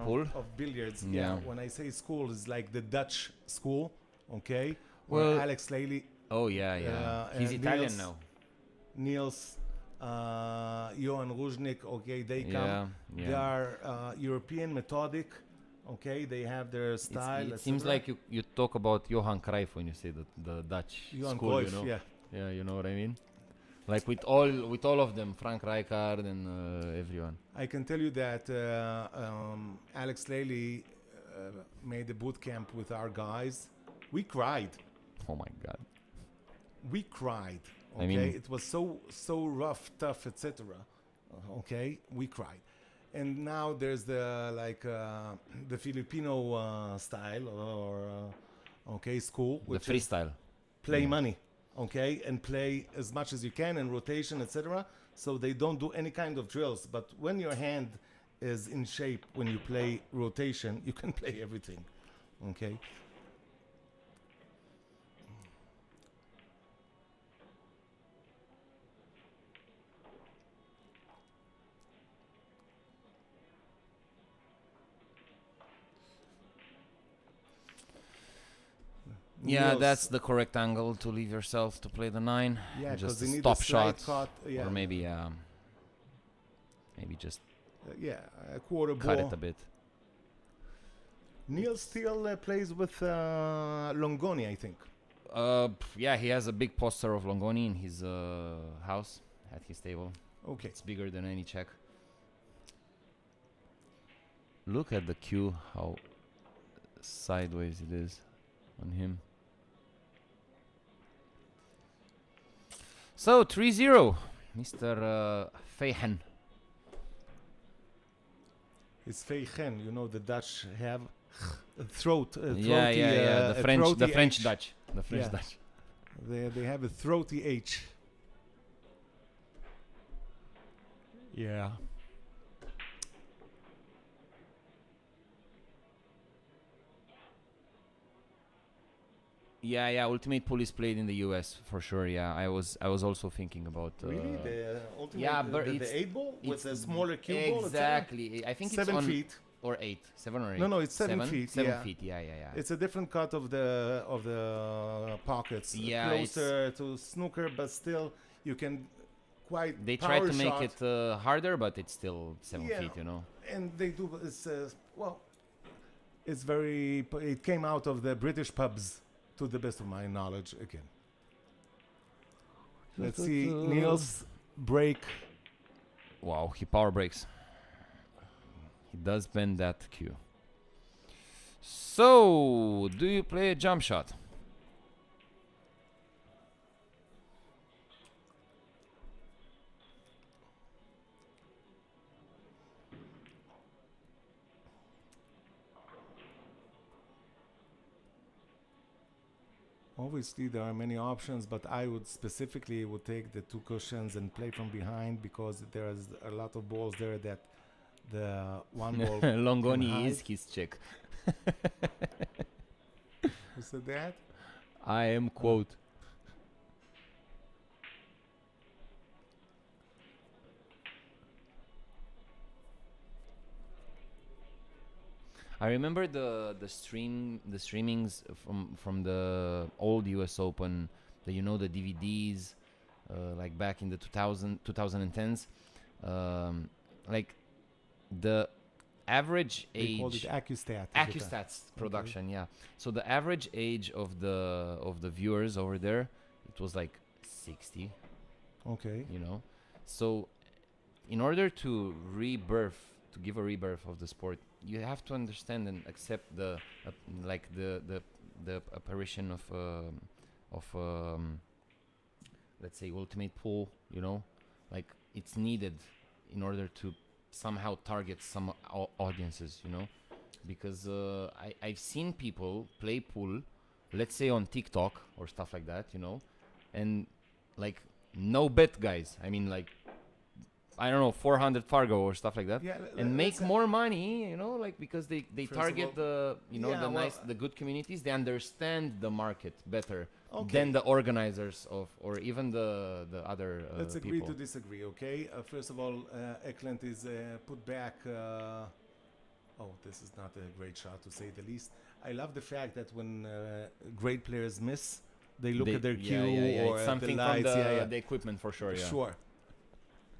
Pool? of billiards. Yeah. When I say school, it's like the Dutch school, okay? Well- Where Alex Lely, oh yeah. He's and Italian Niels- now. Niels, Johan Ruznik, okay, they come. Yeah, They yeah. are European, methodic, okay? They have their style. It seems etc. like you talk about Johan Cruyff when you say the Dutch Johan school, Cruyff, you know? yeah. Yeah, you know what I mean? Like with all of them, Frank Rijkaard and everyone. I can tell you that Alex Lely made a boot camp with our guys. We cried. Oh my God. We cried. Okay, I mean- it was so rough, tough, etc. Okay, we cried. And now there's the Filipino style or school, The which is freestyle. play Yeah. money, okay, and play as much as you can in rotation, etc. So they don't do any kind of drills. But when your hand is in shape, when you play rotation, you can play everything, okay. Yeah, Niels, that's the correct angle to leave yourself to play the 9. yeah, 'cause just they a need stop a slide shot, cut, yeah, or maybe just a quarter cut ball. it a bit. Neil still plays with Longoni, I think. Yeah, he has a big poster of Longoni in his house at his table. Okay. It's bigger than any Czech. Look at the cue, how sideways it is on him. So 3-0, Mr. Feijen. It's Feigen, you know the Dutch have a throat. Yeah. The a French throaty Dutch. H. The French Yeah. Dutch. They have a throaty H. Yeah. Yeah. Ultimate Pool is played in the US for sure. Yeah, I was also thinking about. Really? The ultimate, yeah, but the it's 8 ball with it's a smaller cue ball? exactly. I think it's 7 on feet. or 8, 7 or 8. No, it's 7 feet. 7 yeah. feet. Yeah. It's a different cut of the pockets. Yeah, Closer to snooker, but still you can quite. They try power to make shot. it harder, but it's still 7 Yeah. feet. You know. And they do. It's well. It's very. It came out of the British pubs, to the best of my knowledge. Again. Let's see Niels break. Wow, he power breaks. He does bend that cue. So, do you play a jump shot? Obviously, there are many options, but I would specifically take the 2 cushions and play from behind because there's a lot of balls there that the one ball. can Longoni hide. is his check. Who said that? I am quote. I remember the streamings from the old US Open, the the DVDs, like back in the 2010s, like the average They called it age Accustat. at the time. Accustats production, yeah. So the average age of the viewers over there, it was like 60, Okay. So in order to give a rebirth of the sport, you have to understand and accept the apparition of let's say ultimate pool. Like it's needed in order to somehow target some audiences. Because I've seen people play pool, let's say on TikTok or stuff like that. And like no bet guys. I mean like. I don't know, 400 Fargo or stuff like that, Yeah, and make more money, like because they First of target all, the good communities. They understand the market better Okay. than the organizers or even the other Let's agree people. to disagree, okay? First of all, Eklund is put back. This is not a great shot to say the least. I love the fact that when great players miss, they look at their cue or it's at something the lights. from the equipment for sure. Yeah. Sure.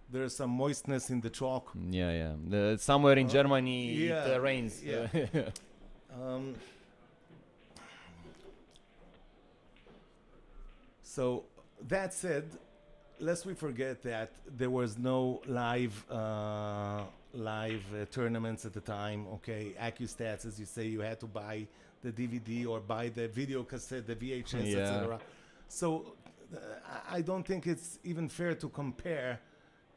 There's some moistness in the chalk. Yeah. Somewhere in Germany it rains. Yeah. So that said, lest we forget that there was no live tournaments at the time. Okay, Accustats, as you say, you had to buy the DVD or buy the video cassette, the VHS, Yeah. etc. So I don't think it's even fair to compare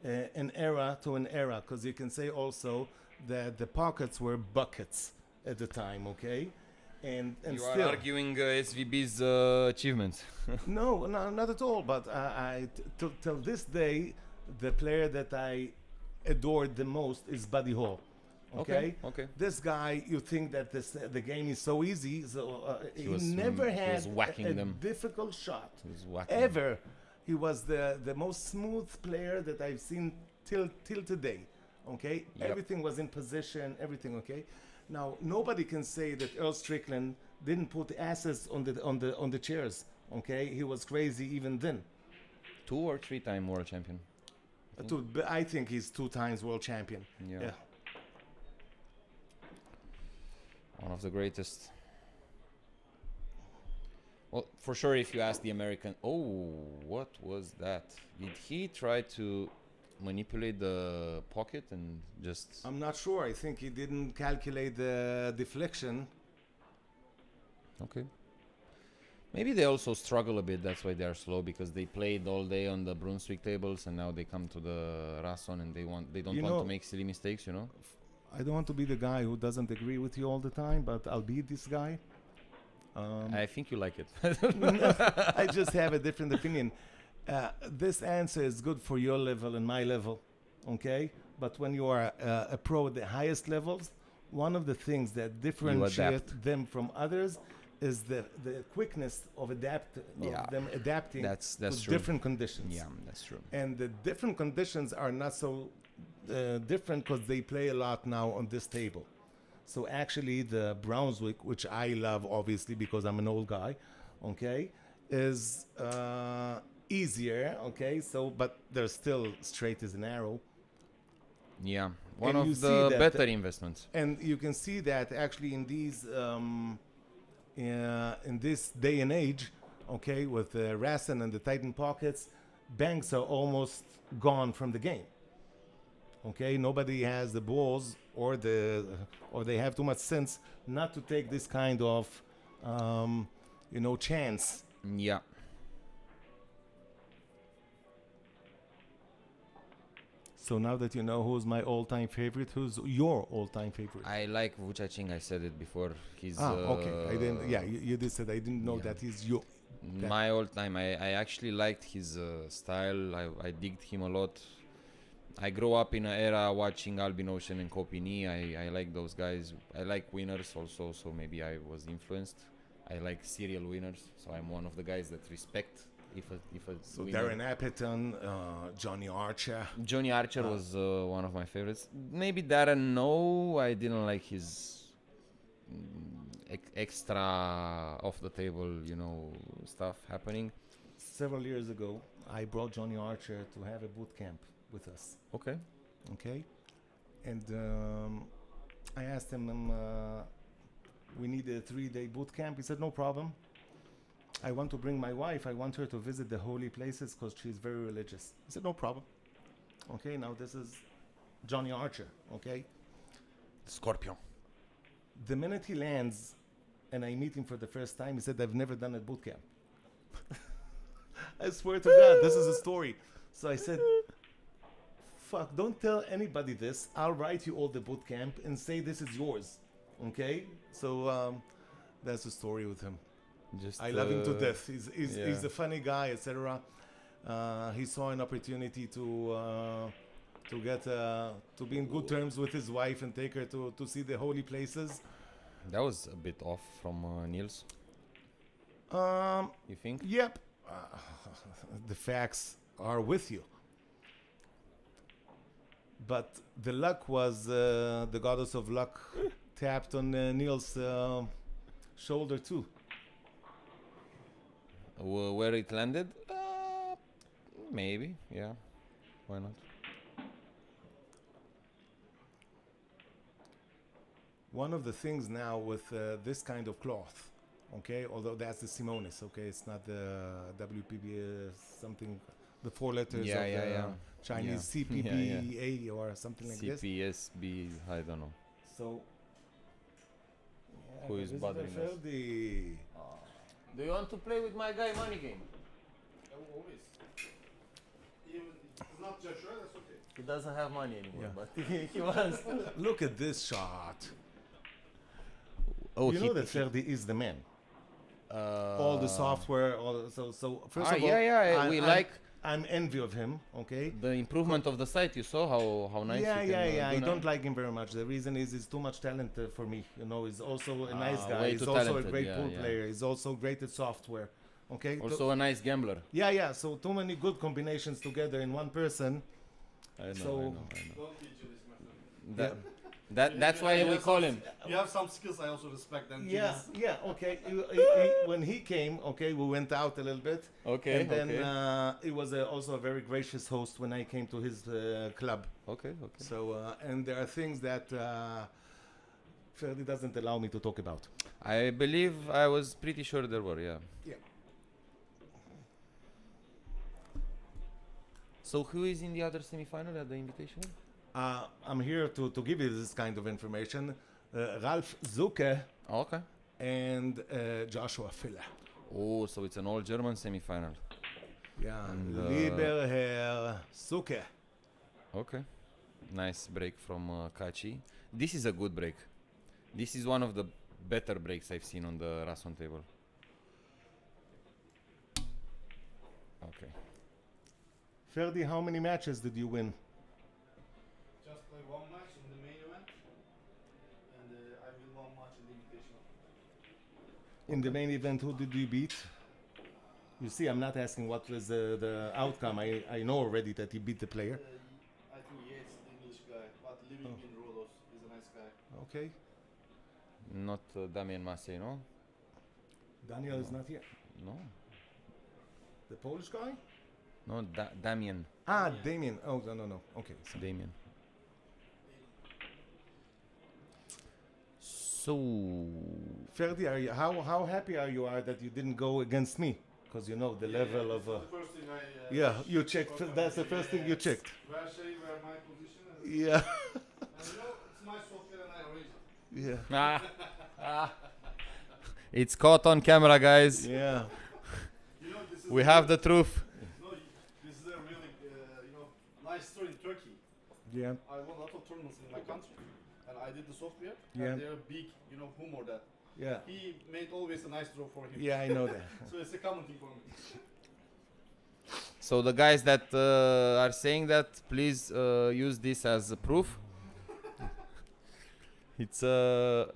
an era to an era, because you can say also that the pockets were buckets at the time. Okay. And You still, are arguing SVB's achievements. no, not at all. But till this day, the player that I adored the most is Buddy Hall. Okay. This guy, you think that the game is so easy. So he never had whacking a them. difficult shot He was whacking ever. He was the most smooth player that I've seen till today. Okay, Yep. everything was in position. Everything okay. Now nobody can say that Earl Strickland didn't put asses on the chairs. Okay, he was crazy even then. 2 or 3 time world champion. But I think he's 2 times world champion. Yeah. One of the greatest. Well, for sure, if you ask the American, what was that? Did he try to manipulate the pocket and just... I'm not sure. I think he didn't calculate the deflection. Okay. Maybe they also struggle a bit. That's why they are slow, because they played all day on the Brunswick tables, and now they come to the Rasson and they don't want to make silly mistakes. I don't want to be the guy who doesn't agree with you all the time, but I'll be this guy. I think you like it. I just have a different opinion. This answer is good for your level and my level, okay? But when you are a pro at the highest levels, one of the things that differentiate them from others is the quickness of them adapting That's to true. different conditions. Yeah, that's true. And the different conditions are not so different because they play a lot now on this table. So actually the Brunswick, which I love obviously because I'm an old guy, okay, is easier, okay, so but they're still straight as an arrow. Yeah, one And you of see the that better investments. And you can see that actually in these in this day and age, okay, with the Rassen and the Titan pockets, banks are almost gone from the game. Okay, nobody has the balls or they have too much sense not to take this kind of chance. Yeah. So now that you know who's my all-time favorite, who's your all-time favorite? I like Vucacing. I said it before. He's okay. I didn't. Yeah, you did said. I didn't know Yeah. that he's your. my all-time. I actually liked his style. I digged him a lot. I grew up in an era watching Albin Ocean and Copini. I like those guys. I like winners also, so maybe I was influenced. I like serial winners, so I'm one of the guys that respect if a So winner. Darren Appleton, Johnny Archer. Johnny Archer was one of my favorites. Maybe Darren, no, I didn't like his extra off the table, stuff happening. Several years ago, I brought Johnny Archer to have a boot camp with us. Okay. Okay, and I asked him, we need a 3-day boot camp. He said, no problem. I want to bring my wife. I want her to visit the holy places because she's very religious. I said, no problem. Okay, now this is Johnny Archer, okay? Scorpion. The minute he lands and I meet him for the first time, he said, I've never done a boot camp. I swear to God, this is a story. So I said, fuck, don't tell anybody this. I'll write you all the boot camp and say this is yours. Okay? So that's the story with him. Just I love him to death. He's yeah. a funny guy, etc. He saw an opportunity to get to be in good terms with his wife and take her to see the holy places. That was a bit off from Niels. You think? Yep. The facts are with you. But the luck was the goddess of luck tapped on Neil's shoulder too. Where it landed? Maybe, yeah. Why not? One of the things now with this kind of cloth, okay, although that's the Simonis, okay, it's not the WPB something, the 4 letters Yeah, of yeah, the yeah. Chinese Yeah. CPBA or something like this. CPSB, I don't know. So, Who is bothering us? Ferdi. Do you want to play with my guy money game? Always. Even if it's not Joshua, that's okay. He doesn't have money anymore, Yeah. but he wants to. Look at this shot. Oh, You know that Ferdi is the man. All the software, so first of all, yeah, I'm envy of him, okay? the improvement of the site. You saw how nice. Yeah, you can, yeah. do I now? don't like him very much. The reason is he's too much talent for me. He's also a nice guy. way He's too also talented, a great yeah, pool yeah. player. He's also great at software. Okay. Also a nice gambler. Yeah. So too many good combinations together in one person. I know. So- I know. Don't teach you this, my friend. That's why we call him. You have some skills, I also respect them. Yeah. Okay. When he came, okay, we went out a little bit. Okay. And then he was also a very gracious host when I came to his club. Okay. So and there are things that Ferdi doesn't allow me to talk about. I believe I was pretty sure there were. Yeah. Yeah. So who is in the other semi-final at the Invitational? I'm here to give you this kind of information. Ralf Zucke Okay. and Joshua Filler. Oh, so it's an all German semi-final. Yeah, And, lieber Herr Zucke. Okay. Nice break from Kachi. This is a good break. This is one of the better breaks I've seen on the Rasson table. Okay. Ferdi, how many matches did you win? Just play one match in the main event, and I win one match in the Invitational. In the main event, who did you beat? You see, I'm not asking what was the outcome. I know already that he beat the player. I think Yates, the English guy, but living in Rodos, is a nice guy. Okay. Not Damien Massey, no? Daniel is not here. No. The Polish guy? No, Damien. Ah, Damien. Oh, no. Okay. So Damien. So, Ferdi, how happy are you that you didn't go against me? Because you know the level of. The first thing I. Yeah, you checked. That's the first thing you checked. Where Shay, where my position, and, Yeah. and you know, it's my software and I arrange it. Yeah. it's caught on camera, guys. Yeah. You know, this is We have the truth. No, this is a really, nice story in Turkey. Yeah. I won a lot of tournaments in my country, and I did the software. Yeah. And they're big, humor that. Yeah. He made always a nice draw for him. Yeah, I know that. So it's a common thing for me. So the guys that are saying that, please use this as a proof. It's But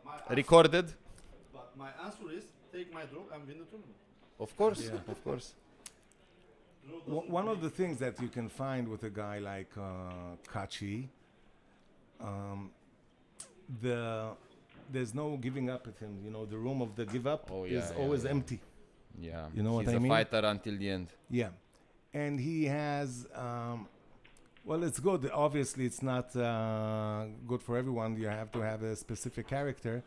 my answer, recorded. But my answer is take my draw and win the tournament. Of course, Yeah. of course. Draw doesn't One of mean- the things that you can find with a guy like Kachi, there's no giving up with him. You know, the room of the give up Oh, yeah, is yeah, always yeah. empty. Yeah. You know what He's I a mean? fighter until the end. Yeah, and he has. Well, it's good. Obviously, it's not good for everyone. You have to have a specific character,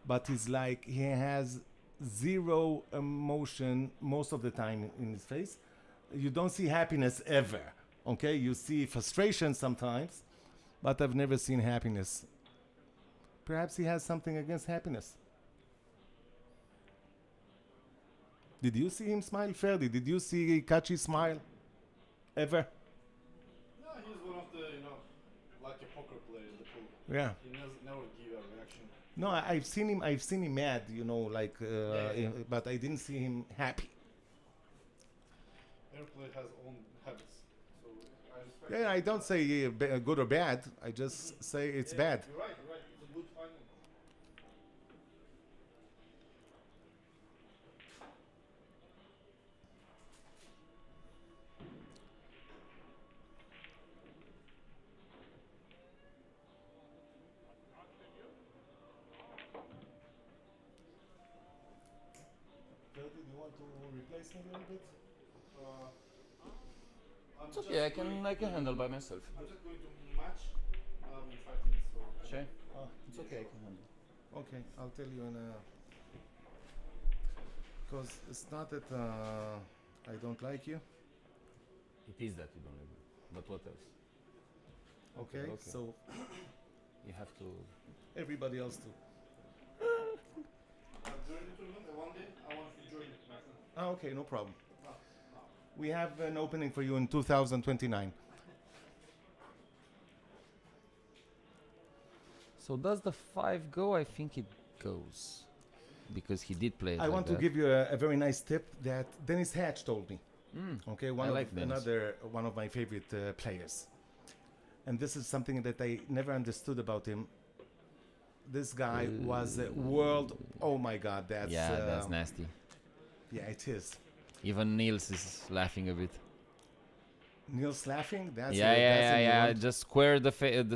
but he's like he has zero emotion most of the time in his face. You don't see happiness ever. Okay, you see frustration sometimes, but I've never seen happiness. Perhaps he has something against happiness. Did you see him smile, Ferdi? Did you see Kachi smile? Ever? No, he's one of the, like a poker player in the pool. Yeah. He never give a reaction. No, I've seen him. I've seen him mad. You know, like, Yeah. but I didn't see him happy. Every player has own habits. So I respect Yeah, I don't say good or bad. I just say it's bad. You're right. It's a good final. Do you want to replace me a little bit? I'm It's okay. I can handle by myself. I'm just going to match in 5 minutes. So Sure. It's okay. I can handle. Okay, I'll tell you in a. Because it's not that I don't like you. It is that you don't like me. But what else? Okay, Okay. so You have to. everybody else too. during the tournament, one day I want to join my friend. Ah, okay, no problem. We have an opening for you in 2029. So does the 5 go? I think it goes. Because he did play it I like want to that. give you a very nice tip that Dennis Hatch told me. Okay, I like Dennis. one of my favorite players. And this is something that I never understood about him. This guy was a world. Oh my God, that's that's nasty. yeah, it is. Even Niels is laughing a bit. Niels laughing. That's Yeah. a new one. Just square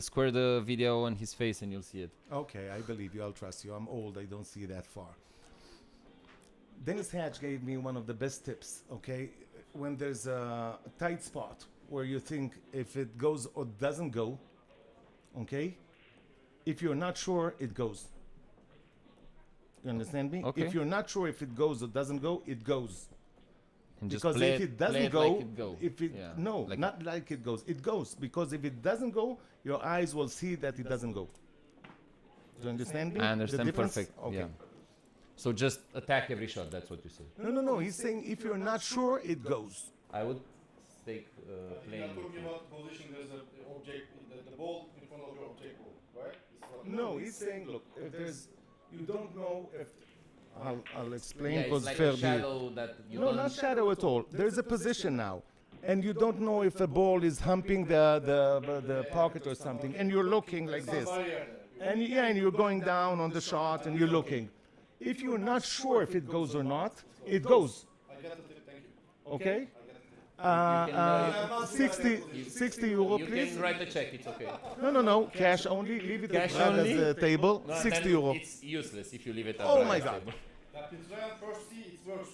square the video on his face and you'll see it. Okay, I believe you. I'll trust you. I'm old. I don't see that far. Dennis Hatch gave me one of the best tips. Okay, when there's a tight spot where you think if it goes or doesn't go, okay, if you're not sure, it goes. You understand me? Okay. If you're not sure if it goes or doesn't go, it goes. And just Because play if it doesn't play go, like it go. if it Yeah, no, like not like it goes. It goes because if it doesn't go, your eyes will see that it doesn't go. Do you understand me? I The understand difference? perfect. Okay. Yeah. So just attack every shot. That's what you say. No. He's saying if you're not sure, it goes. I would take You are playing. talking about position. There's an object, the ball in front of your object ball, right? It's what- No, he's saying, look, if there's, you don't know if. I'll explain Yeah, it's because like fair a shadow that you No, don't. not shadow at all. There's a position now, and you don't know if a ball is humping the pocket or something, and you're looking like this. And yeah, and you're going down on the shot, and you're looking. If you're not sure if it goes or not, it goes. I get the tip, thank you. Okay? can, 60 euro, You please. can write a check. It's okay. No, cash only. Leave it Cash at only? the table. No, 60 then euro. It's useless if you leave it at Oh the my table. God. That is when first see, it's worse.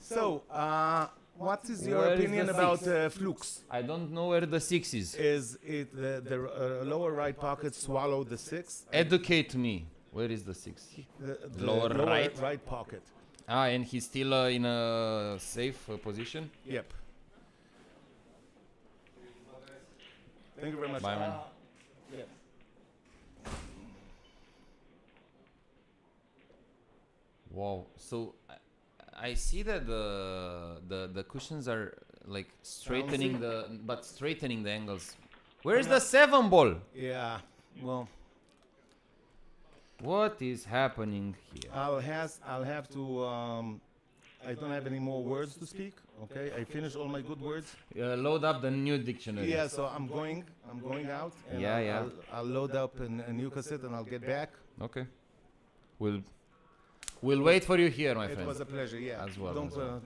So, what is your Where is opinion the about six? flukes? I don't know where the 6 is. Is it the lower right pocket swallow the 6? Educate me. Where is the 6? The Lower right? right pocket. Ah, and he's still in a safe position. Yep. Thank you very much. Bye, man. Yeah. Wow. So I see that the cushions are like straightening straightening the angles. Where's the 7 ball? Yeah. Well, What is happening here? I'll have to. I don't have any more words to speak. Okay, I finished all my good words. Load up the new dictionary. Yeah, so I'm going out. And Yeah, yeah. I'll load up a new cassette and I'll get back. Okay. We'll wait for you here, my It friend. was a pleasure. Yeah. As well, Don't as well.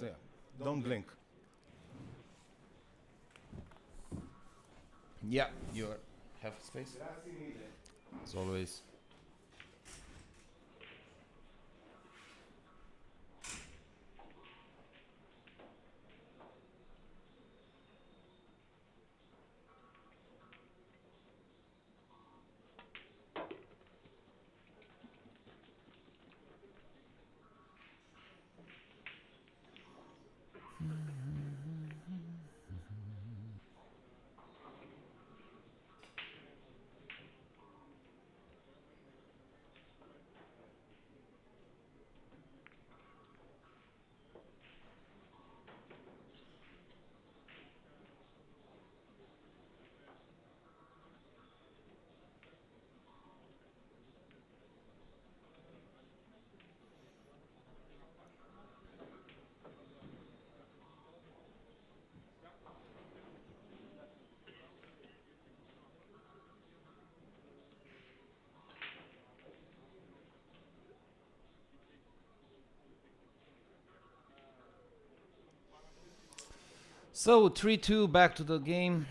don't blink. Yeah, you have space. As always. So 3-2, back to the game.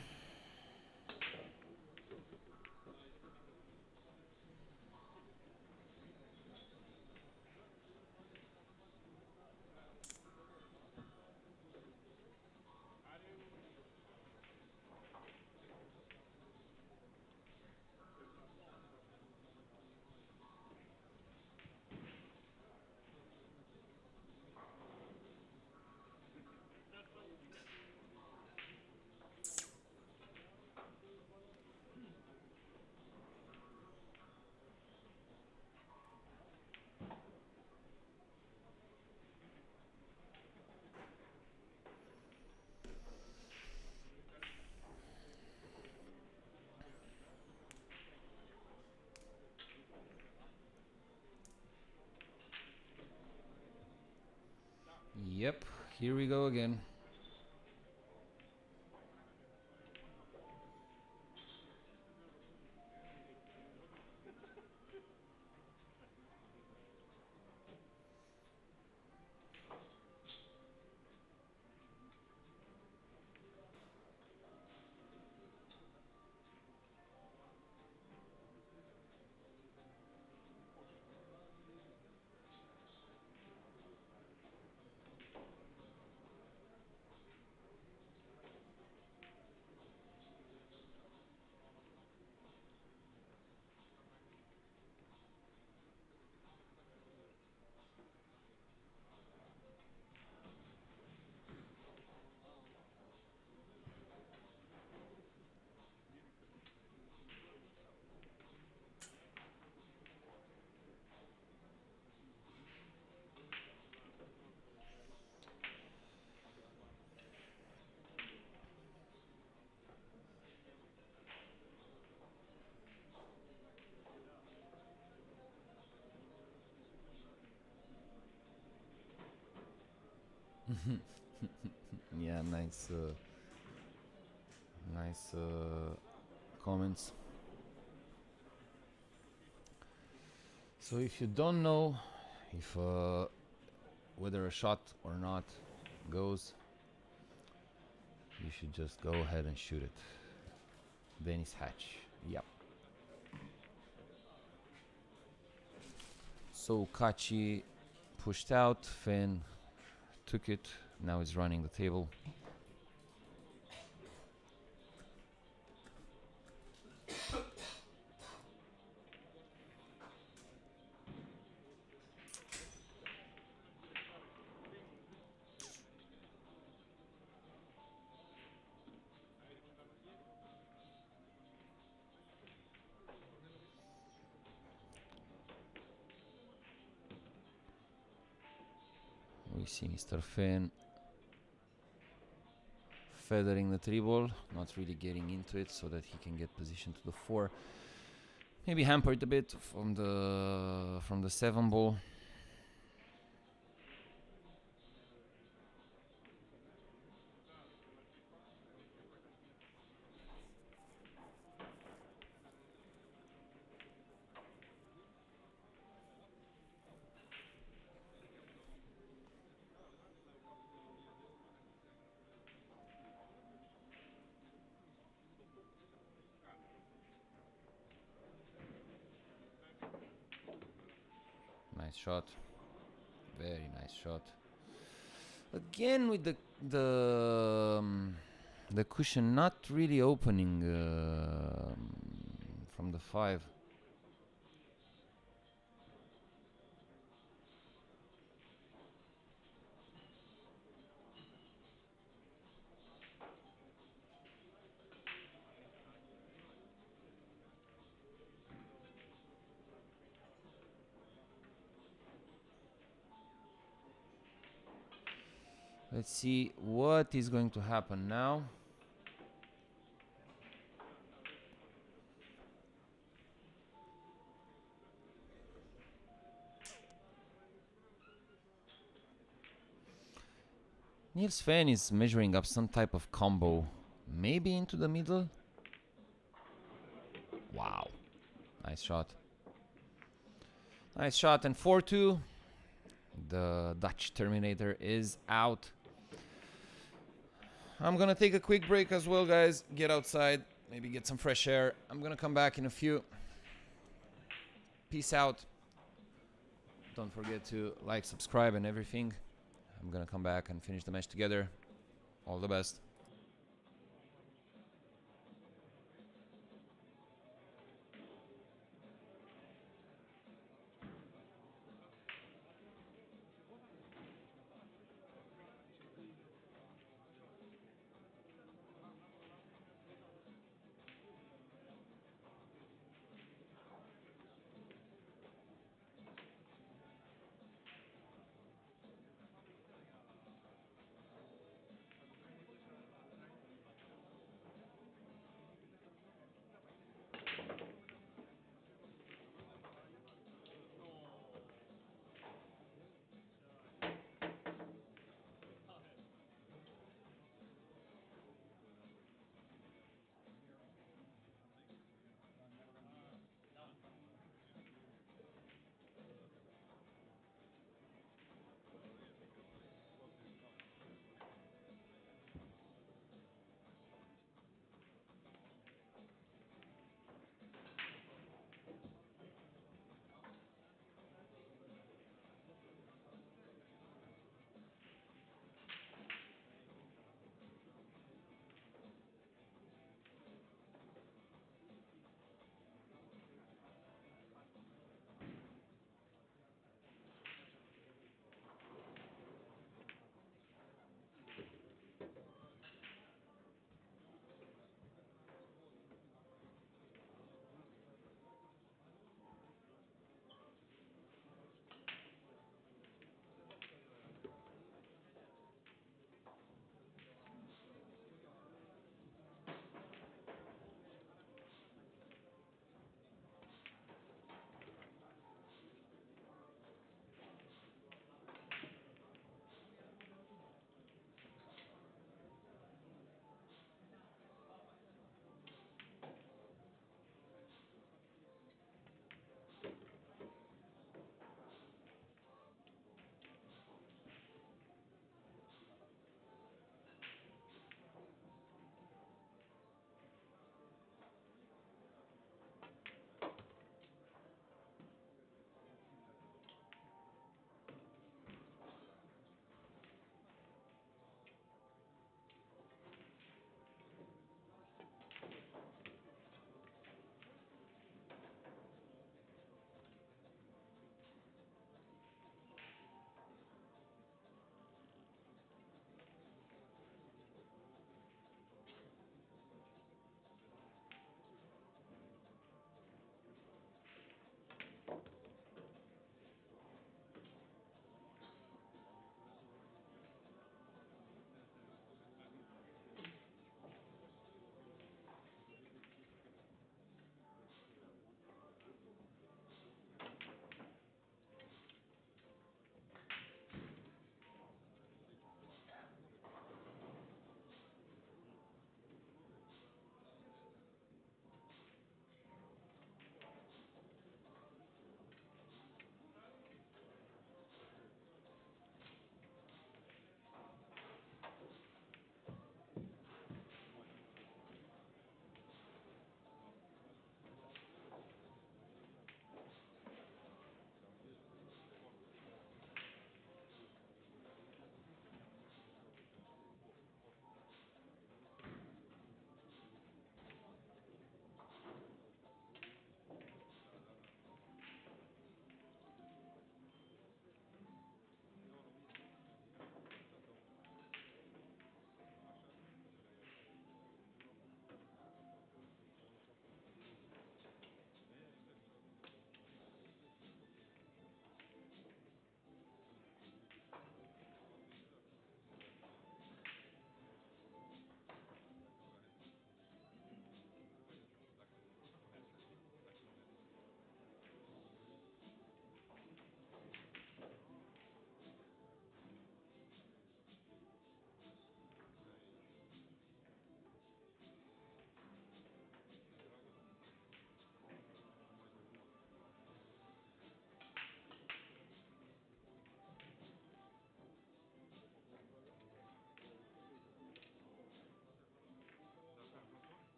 Yep, here we go again. Yeah, nice, nice comments. So if you don't know if whether a shot or not goes, you should just go ahead and shoot it. Dennis Hatch. Yep. So Kachi pushed out, Finn took it, now he's running the table. We see Mr. Finn feathering the 3-ball, not really getting into it so that he can get position to the 4. Maybe hampered a bit from the 7-ball. Nice shot. Very nice shot. Again with the cushion not really opening from the 5. Let's see what is going to happen now. Niels Fan is measuring up some type of combo, maybe into the middle. Wow, nice shot. Nice shot, and 4-2. The Dutch Terminator is out. I'm gonna take a quick break as well, guys. Get outside, maybe get some fresh air. I'm gonna come back in a few. Peace out. Don't forget to like, subscribe, and everything. I'm gonna come back and finish the match together. All the best.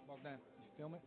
Bogdan, you film it?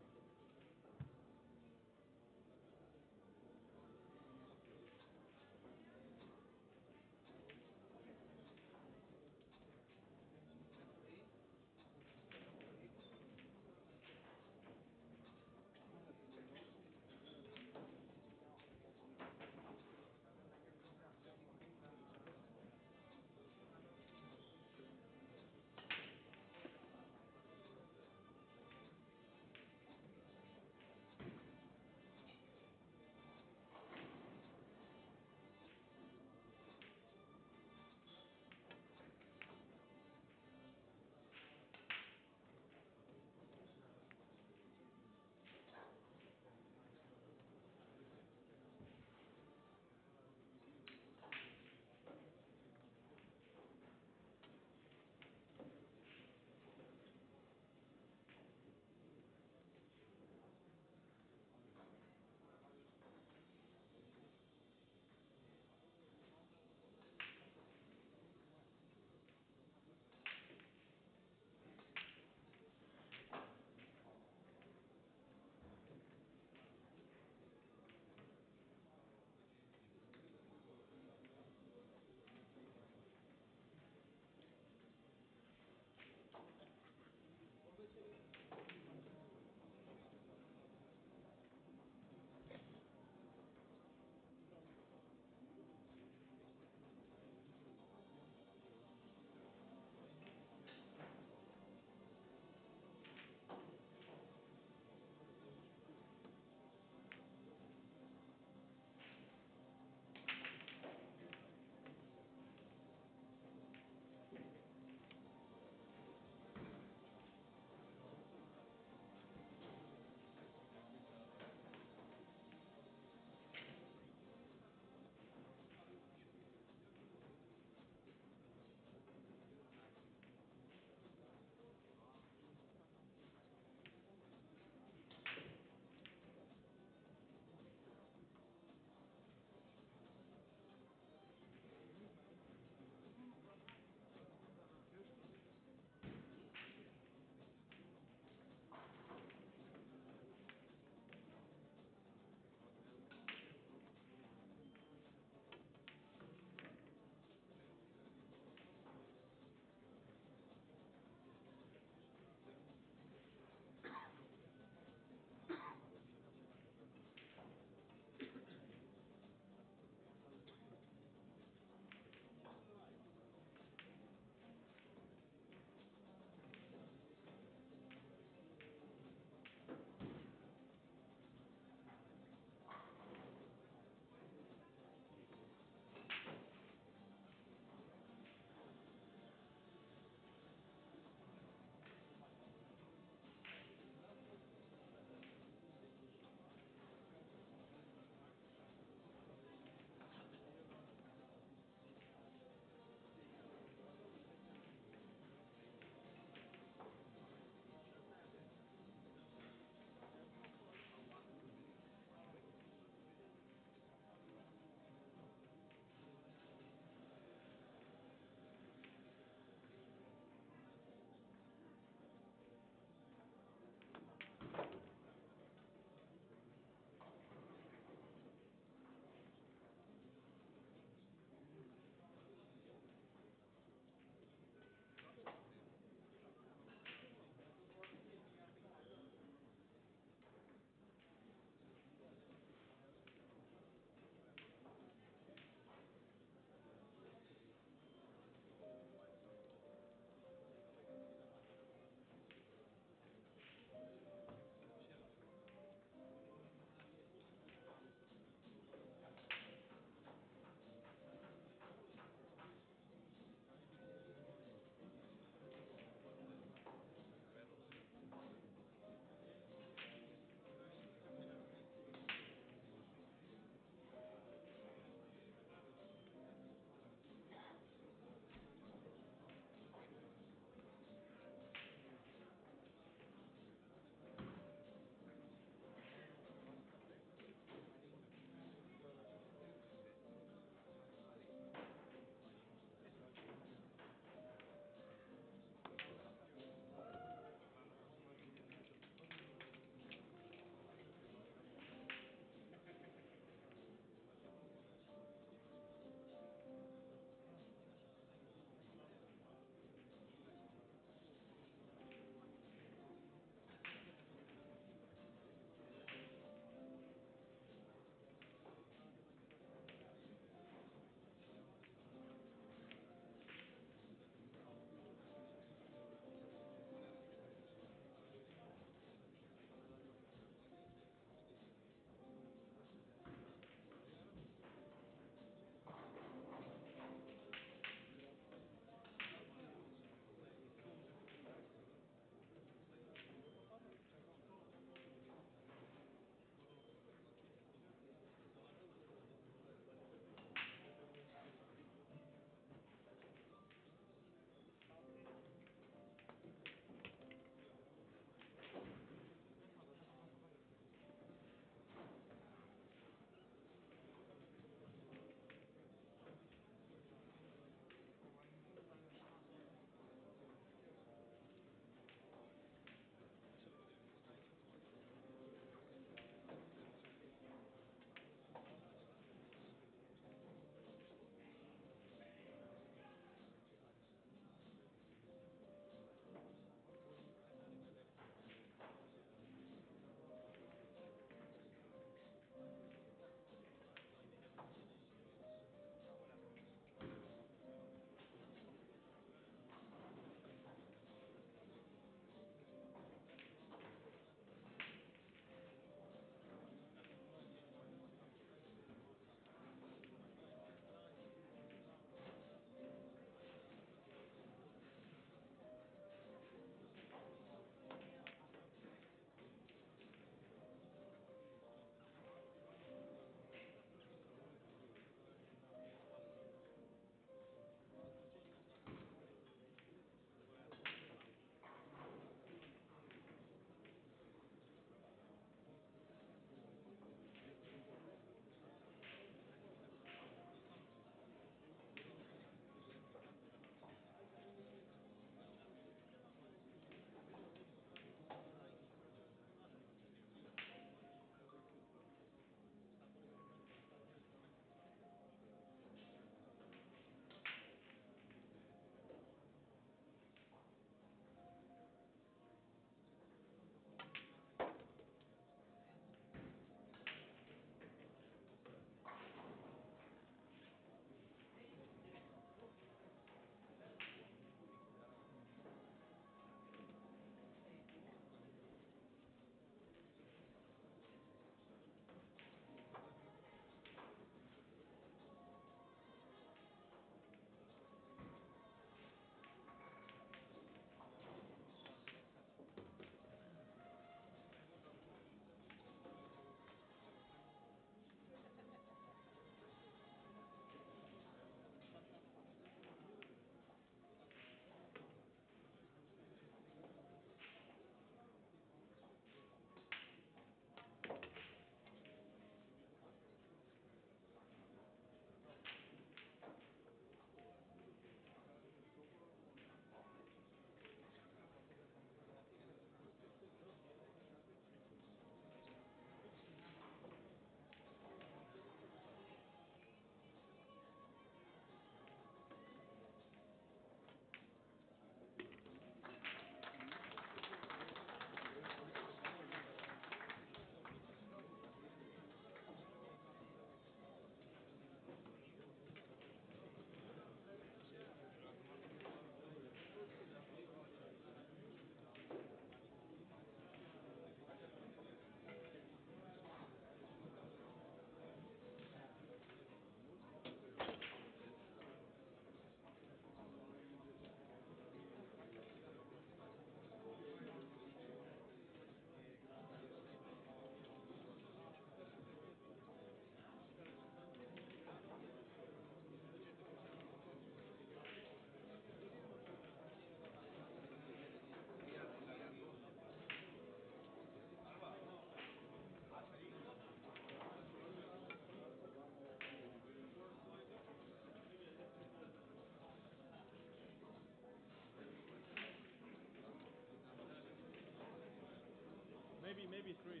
maybe 3.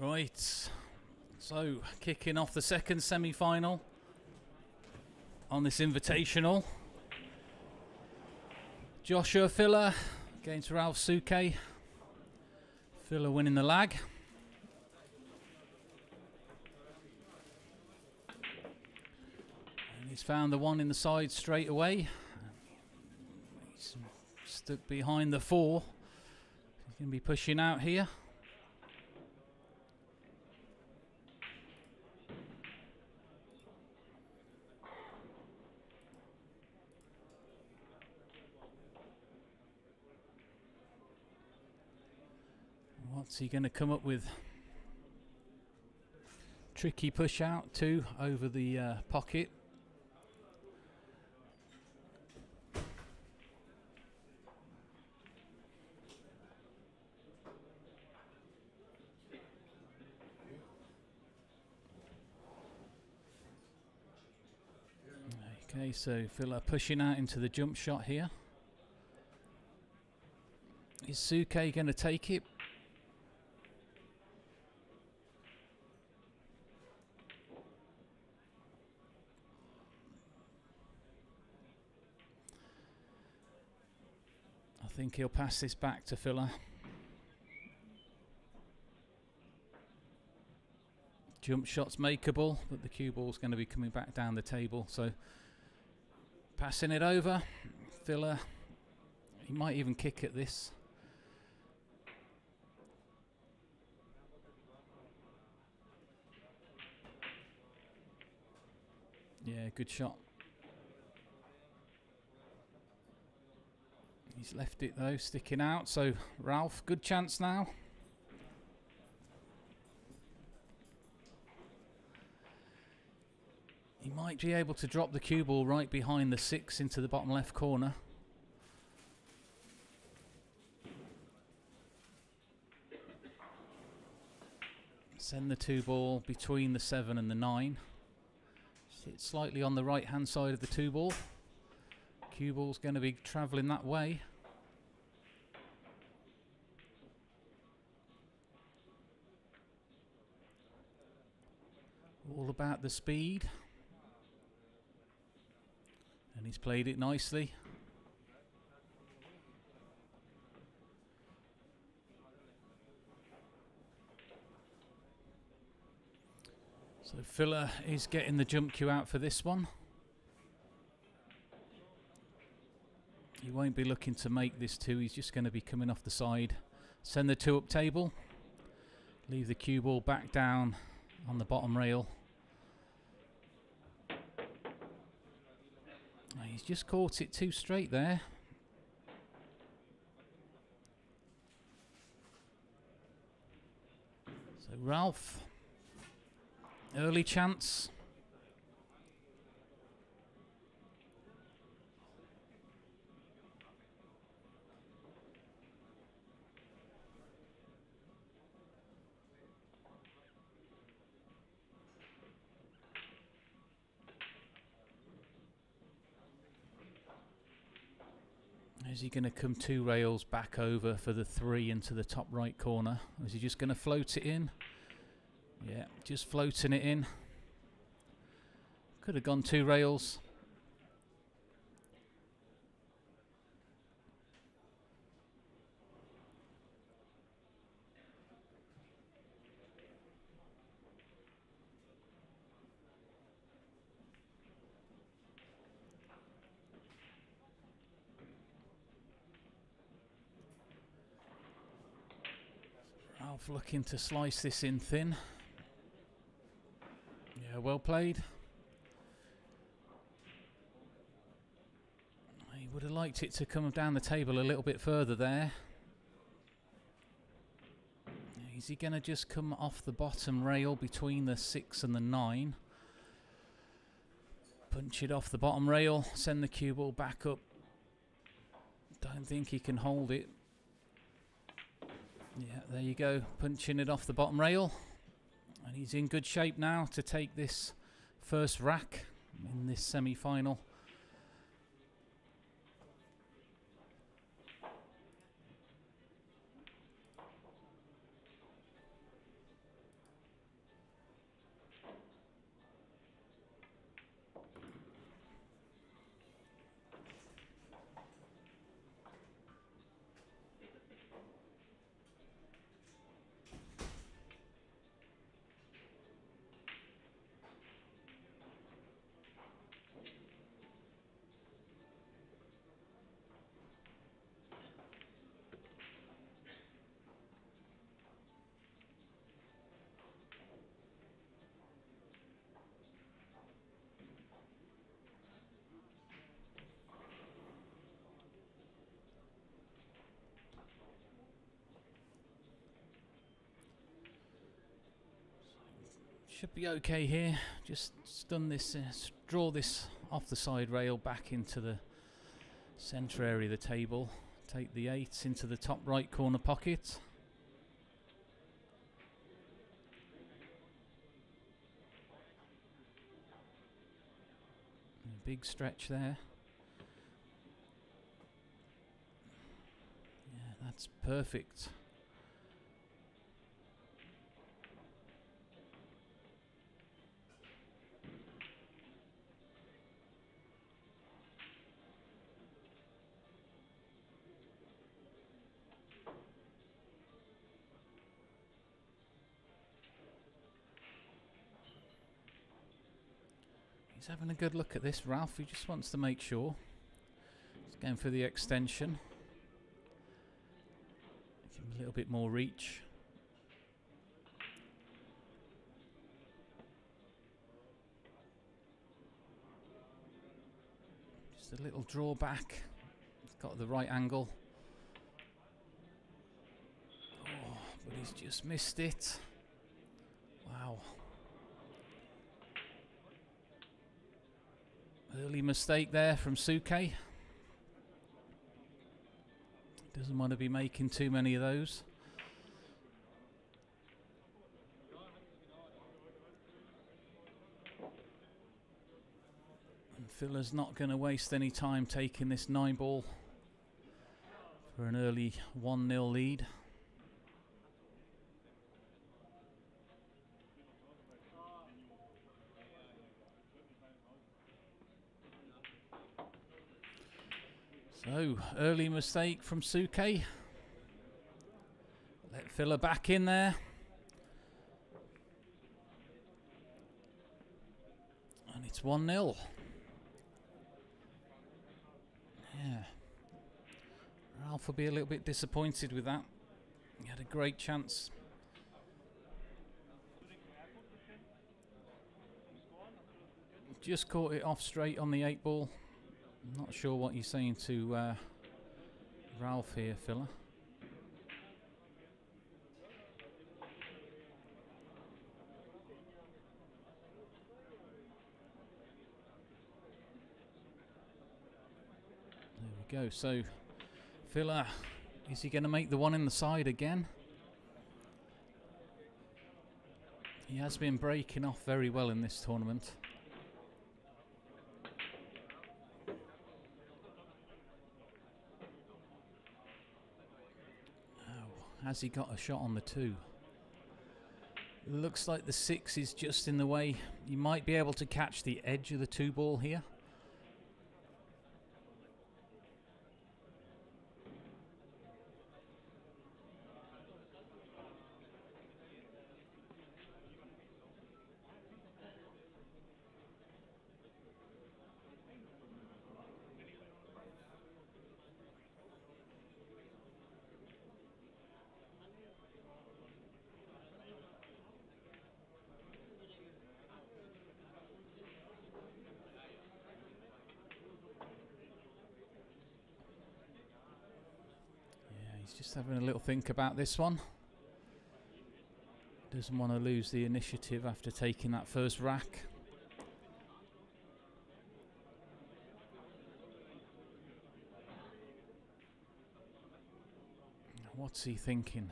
Right, so kicking off the second semi-final on this Invitational. Joshua Filler against Ralph Suke. Filler winning the lag. And he's found the one in the side straight away. He's stuck behind the 4. He's going to be pushing out here. What's he going to come up with? Tricky push out, 2 over the pocket. Okay, so Filler pushing out into the jump shot here. Is Suke going to take it? I think he'll pass this back to Filler. Jump shot's makeable, but the cue ball's going to be coming back down the table, so passing it over. Filler, he might even kick at this. Yeah, good shot. He's left it though, sticking out. So Ralph, good chance now. He might be able to drop the cue ball right behind the 6 into the bottom left corner. Send the 2 ball between the 7 and the 9. Sit slightly on the right hand side of the 2 ball. Cue ball's going to be travelling that way. All about the speed. And he's played it nicely. So Filler is getting the jump cue out for this one. He won't be looking to make this 2, he's just going to be coming off the side. Send the 2 up table. Leave the cue ball back down on the bottom rail. He's just caught it too straight there. So Ralph, early chance. Is he going to come 2 rails back over for the 3 into the top right corner? Or is he just going to float it in? Yeah, just floating it in. Could have gone 2 rails. Ralph looking to slice this in thin. Yeah, well played. He would have liked it to come down the table a little bit further there. Is he going to just come off the bottom rail between the 6 and the 9? Punch it off the bottom rail, send the cue ball back up. Don't think he can hold it. Yeah, there you go, punching it off the bottom rail. And he's in good shape now to take this first rack in this semi-final. Should be okay here. Just stun this, draw this off the side rail back into the centre area of the table. Take the 8 into the top right corner pocket. A big stretch there. Yeah, that's perfect. He's having a good look at this, Ralph. He just wants to make sure. He's going for the extension. Give him a little bit more reach. Just a little draw back. He's got the right angle. Oh, but he's just missed it. Wow. Early mistake there from Suke. Doesn't want to be making too many of those. And Filla's not going to waste any time taking this 9 ball for an early 1-0 lead. So, early mistake from Suke. Let Filla back in there. And it's 1-0. Yeah. Ralph will be a little bit disappointed with that. He had a great chance. Just caught it off straight on the 8 ball. I'm not sure what you're saying to Ralph here, Filla. There we go. So, Filla, is he going to make the one in the side again? He has been breaking off very well in this tournament. Has he got a shot on the 2? Looks like the 6 is just in the way. You might be able to catch the edge of the 2 ball here. Just having a little think about this one. Doesn't want to lose the initiative after taking that first rack. What's he thinking?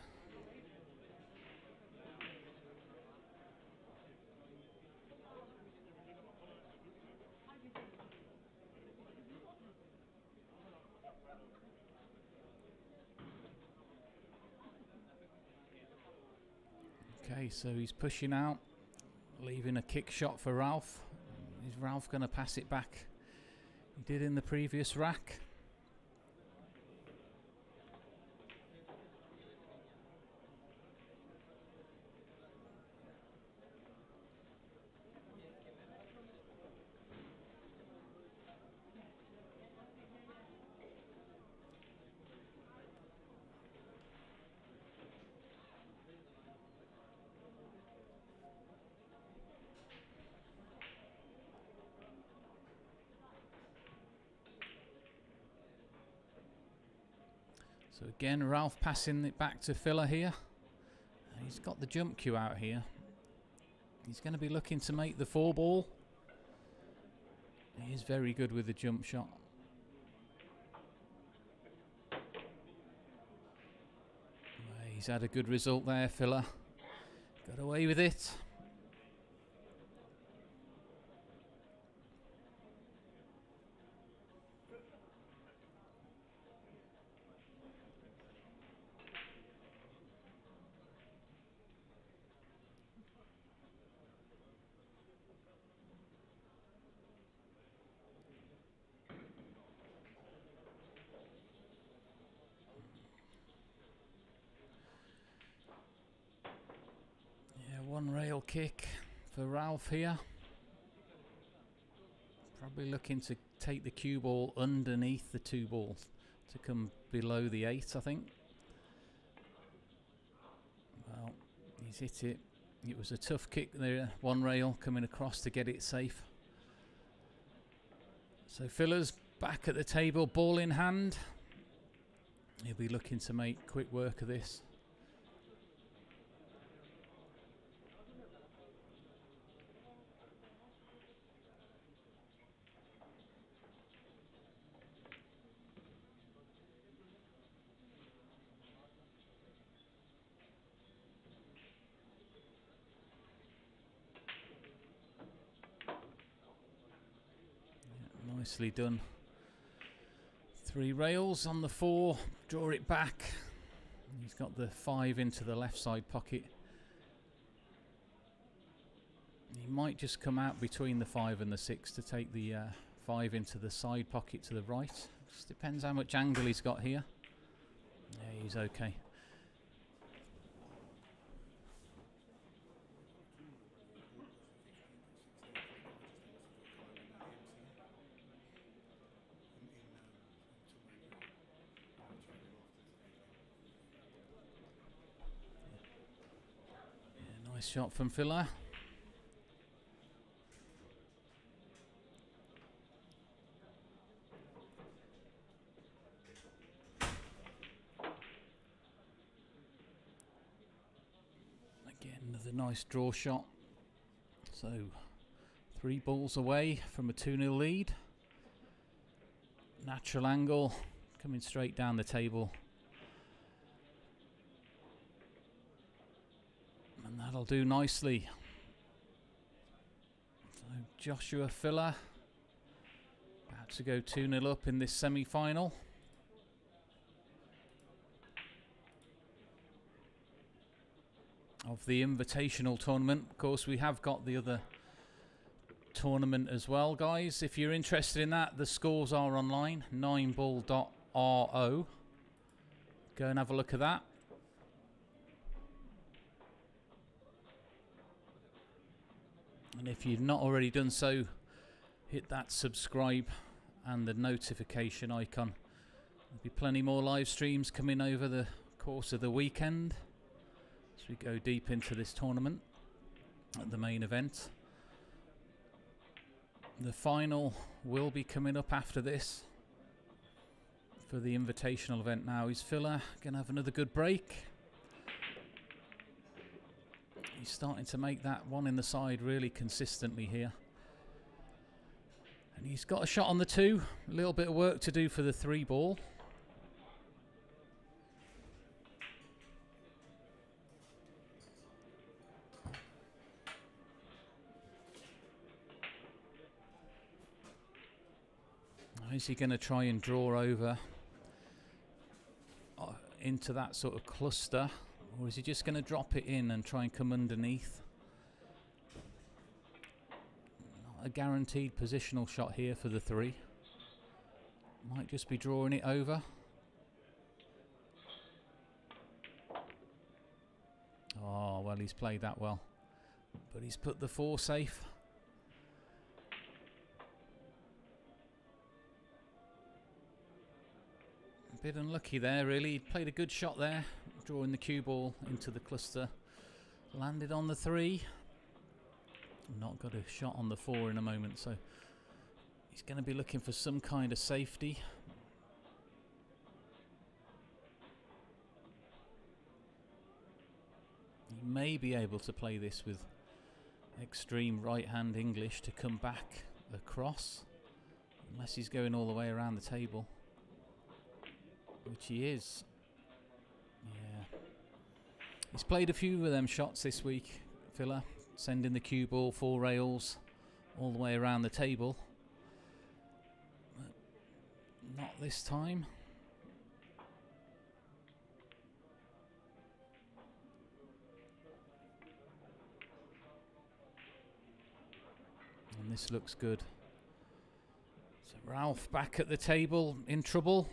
Okay, so he's pushing out, leaving a kick shot for Ralph. Is Ralph going to pass it back? He did in the previous rack. So again, Ralph passing it back to Filla here. He's got the jump cue out here. He's going to be looking to make the 4 ball. He is very good with the jump shot. He's had a good result there, Filler. Got away with it. One rail kick for Ralph here. Probably looking to take the cue ball underneath the 2 balls to come below the 8, I think. Well, he's hit it. It was a tough kick there. 1 rail coming across to get it safe. So Filler's back at the table, ball in hand. He'll be looking to make quick work of this. Nicely done. 3 rails on the 4, draw it back. He's got the 5 into the left side pocket. He might just come out between the 5 and the 6 to take the 5 into the side pocket to the right. Just depends how much angle he's got here. Yeah, he's okay. Nice shot from Filler. Again, another nice draw shot. So 3 balls away from a 2-0 lead. Natural angle, coming straight down the table. And that'll do nicely. So Joshua Filler about to go 2-0 up in this semi-final. Of the Invitational tournament. Of course, we have got the other tournament as well, guys. If you're interested in that, the scores are online, 9ball.ro. Go and have a look at that. And if you've not already done so, hit that subscribe and the notification icon. There'll be plenty more live streams coming over the course of the weekend as we go deep into this tournament at the main event. The final will be coming up after this for the Invitational event now. Is Filler going to have another good break? He's starting to make that one in the side really consistently here. And he's got a shot on the 2. A little bit of work to do for the 3 ball. Now is he going to try and draw over into that sort of cluster? Or is he just going to drop it in and try and come underneath? Not a guaranteed positional shot here for the 3. Might just be drawing it over. Oh, well, he's played that well. But he's put the 4 safe. A bit unlucky there, really. He played a good shot there, drawing the cue ball into the cluster. Landed on the 3. Not got a shot on the 4 in a moment, so he's going to be looking for some kind of safety. He may be able to play this with extreme right-hand English to come back across, unless he's going all the way around the table, which he is. Yeah, he's played a few of them shots this week, Filler, sending the cue ball 4 rails all the way around the table, but not this time. And this looks good. So Ralph back at the table, in trouble.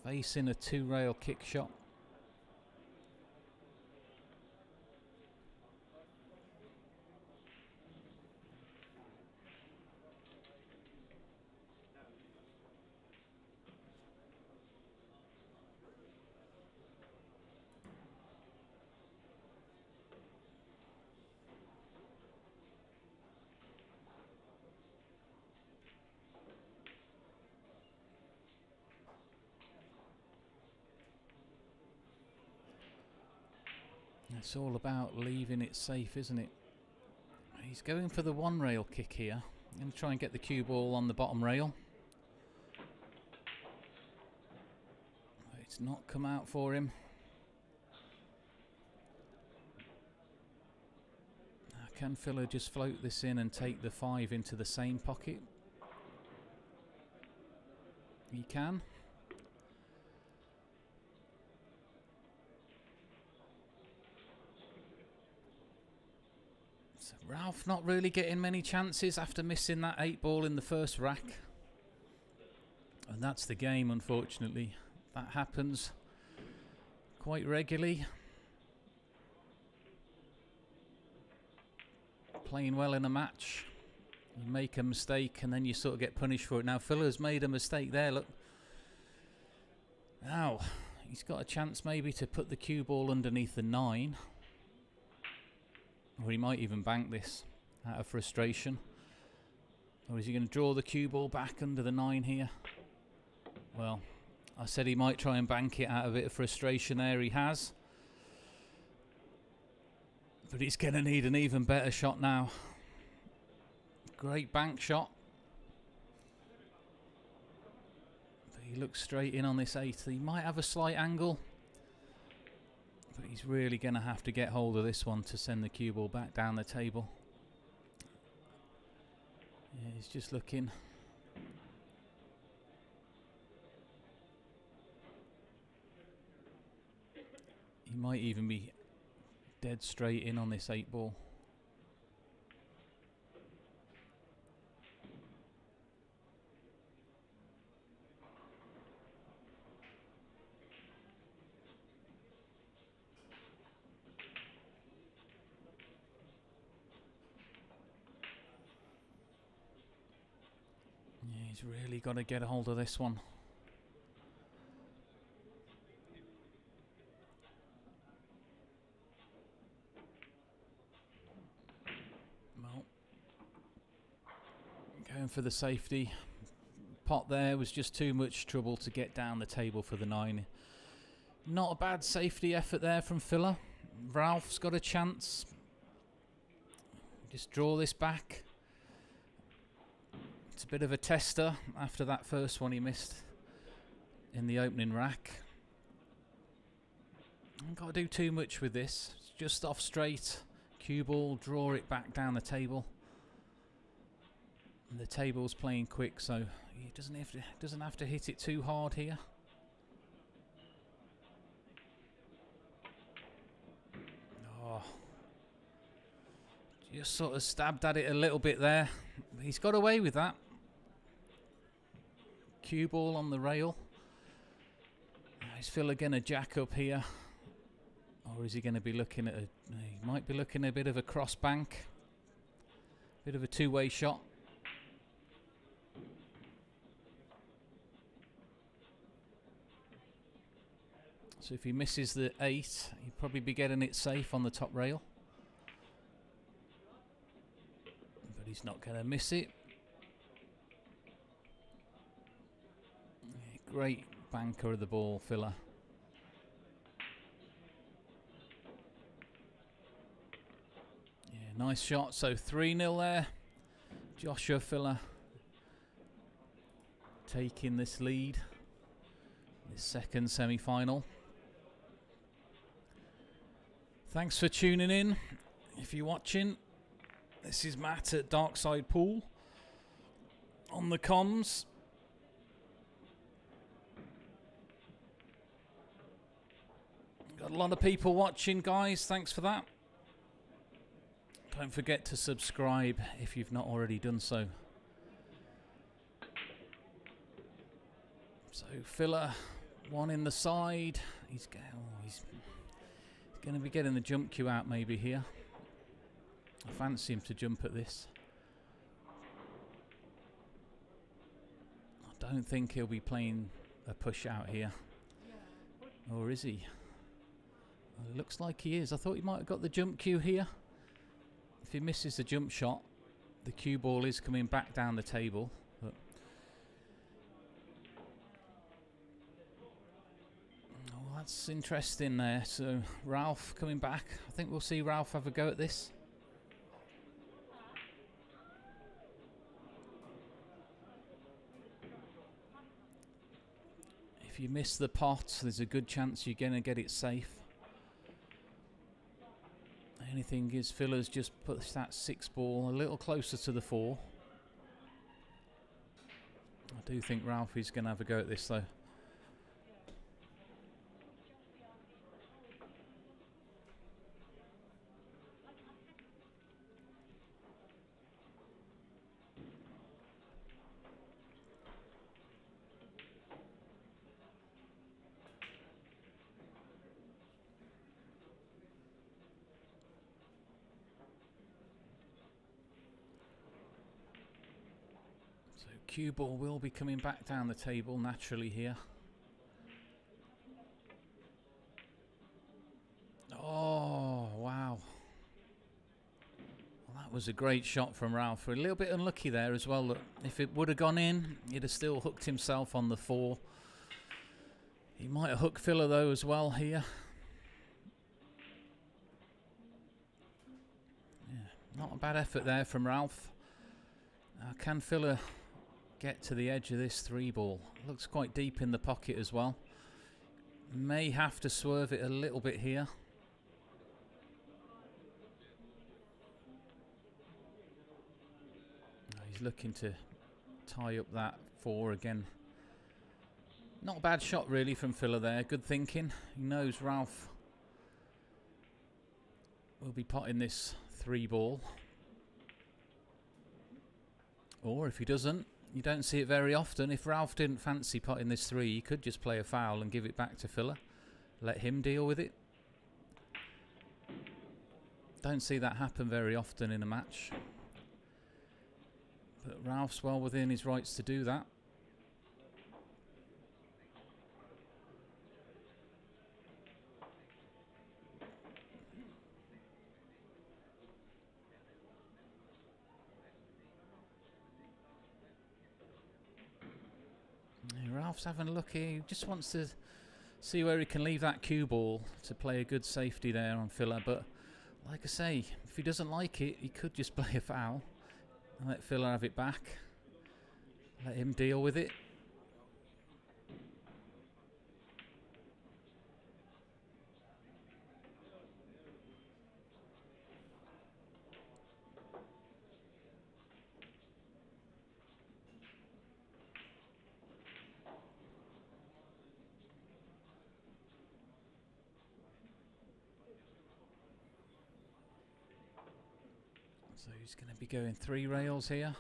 Facing a 2-rail kick shot. It's all about leaving it safe, isn't it? He's going for the 1-rail kick here. Going to try and get the cue ball on the bottom rail. It's not come out for him. Now, can Filler just float this in and take the 5 into the same pocket? He can. So Ralph not really getting many chances after missing that 8 ball in the first rack. And that's the game, unfortunately. That happens quite regularly. Playing well in a match, you make a mistake and then you sort of get punished for it. Now Filler's made a mistake there, look. Now, he's got a chance maybe to put the cue ball underneath the 9. Or he might even bank this out of frustration. Or is he going to draw the cue ball back under the 9 here? Well, I said he might try and bank it out of a bit of frustration there. He has. But he's going to need an even better shot now. Great bank shot. But he looks straight in on this 8. He might have a slight angle. But he's really going to have to get hold of this one to send the cue ball back down the table. Yeah, he's just looking. He might even be dead straight in on this 8 ball. He's really got to get a hold of this one. Well, going for the safety. Pot there was just too much trouble to get down the table for the 9. Not a bad safety effort there from Filler. Ralph's got a chance. Just draw this back. It's a bit of a tester after that first one he missed in the opening rack. I've got to do too much with this. It's just off straight. Cue ball, draw it back down the table. And the table's playing quick, so he doesn't have to hit it too hard here. Oh. Just sort of stabbed at it a little bit there. He's got away with that. Cue ball on the rail. Is Filler going to jack up here? Or is he going to be looking at he might be looking at a bit of a cross bank. Bit of a 2-way shot. So if he misses the 8, he'd probably be getting it safe on the top rail. But he's not going to miss it. Yeah, great banker of the ball, Filler. Nice shot. So 3-0 there. Joshua Filler taking this lead. This second semi-final. Thanks for tuning in. If you're watching, this is Matt at Darkside Pool on the comms. Got a lot of people watching, guys. Thanks for that. Don't forget to subscribe if you've not already done so. So Filler, one in the side. He's going to be getting the jump cue out maybe here. I fancy him to jump at this. I don't think he'll be playing a push out here. Or is he? Well, it looks like he is. I thought he might have got the jump cue here. If he misses the jump shot, the cue ball is coming back down the table. But oh, that's interesting there. So Ralph coming back. I think we'll see Ralph have a go at this. If you miss the pot, there's a good chance you're going to get it safe. Anything is Filler's just puts that 6 ball a little closer to the 4. I do think Ralph is going to have a go at this though. Cue ball will be coming back down the table naturally here. Oh, wow. Well, that was a great shot from Ralph. A little bit unlucky there as well. That if it would have gone in, he'd have still hooked himself on the 4. He might have hooked Filler though as well here. Yeah, not a bad effort there from Ralph. Can Filler get to the edge of this 3 ball? Looks quite deep in the pocket as well. May have to swerve it a little bit here. He's looking to tie up that 4 again. Not a bad shot really from Filler there. Good thinking. He knows Ralph will be potting this 3 ball. Or if he doesn't, you don't see it very often. If Ralph didn't fancy potting this 3, he could just play a foul and give it back to Filler. Let him deal with it. Don't see that happen very often in a match. But Ralph's well within his rights to do that. Ralph's having a look here. He just wants to see where he can leave that cue ball to play a good safety there on Filler. But like I say, if he doesn't like it, he could just play a foul and let Filler have it back. Let him deal with it. So he's going to be going 3 rails here.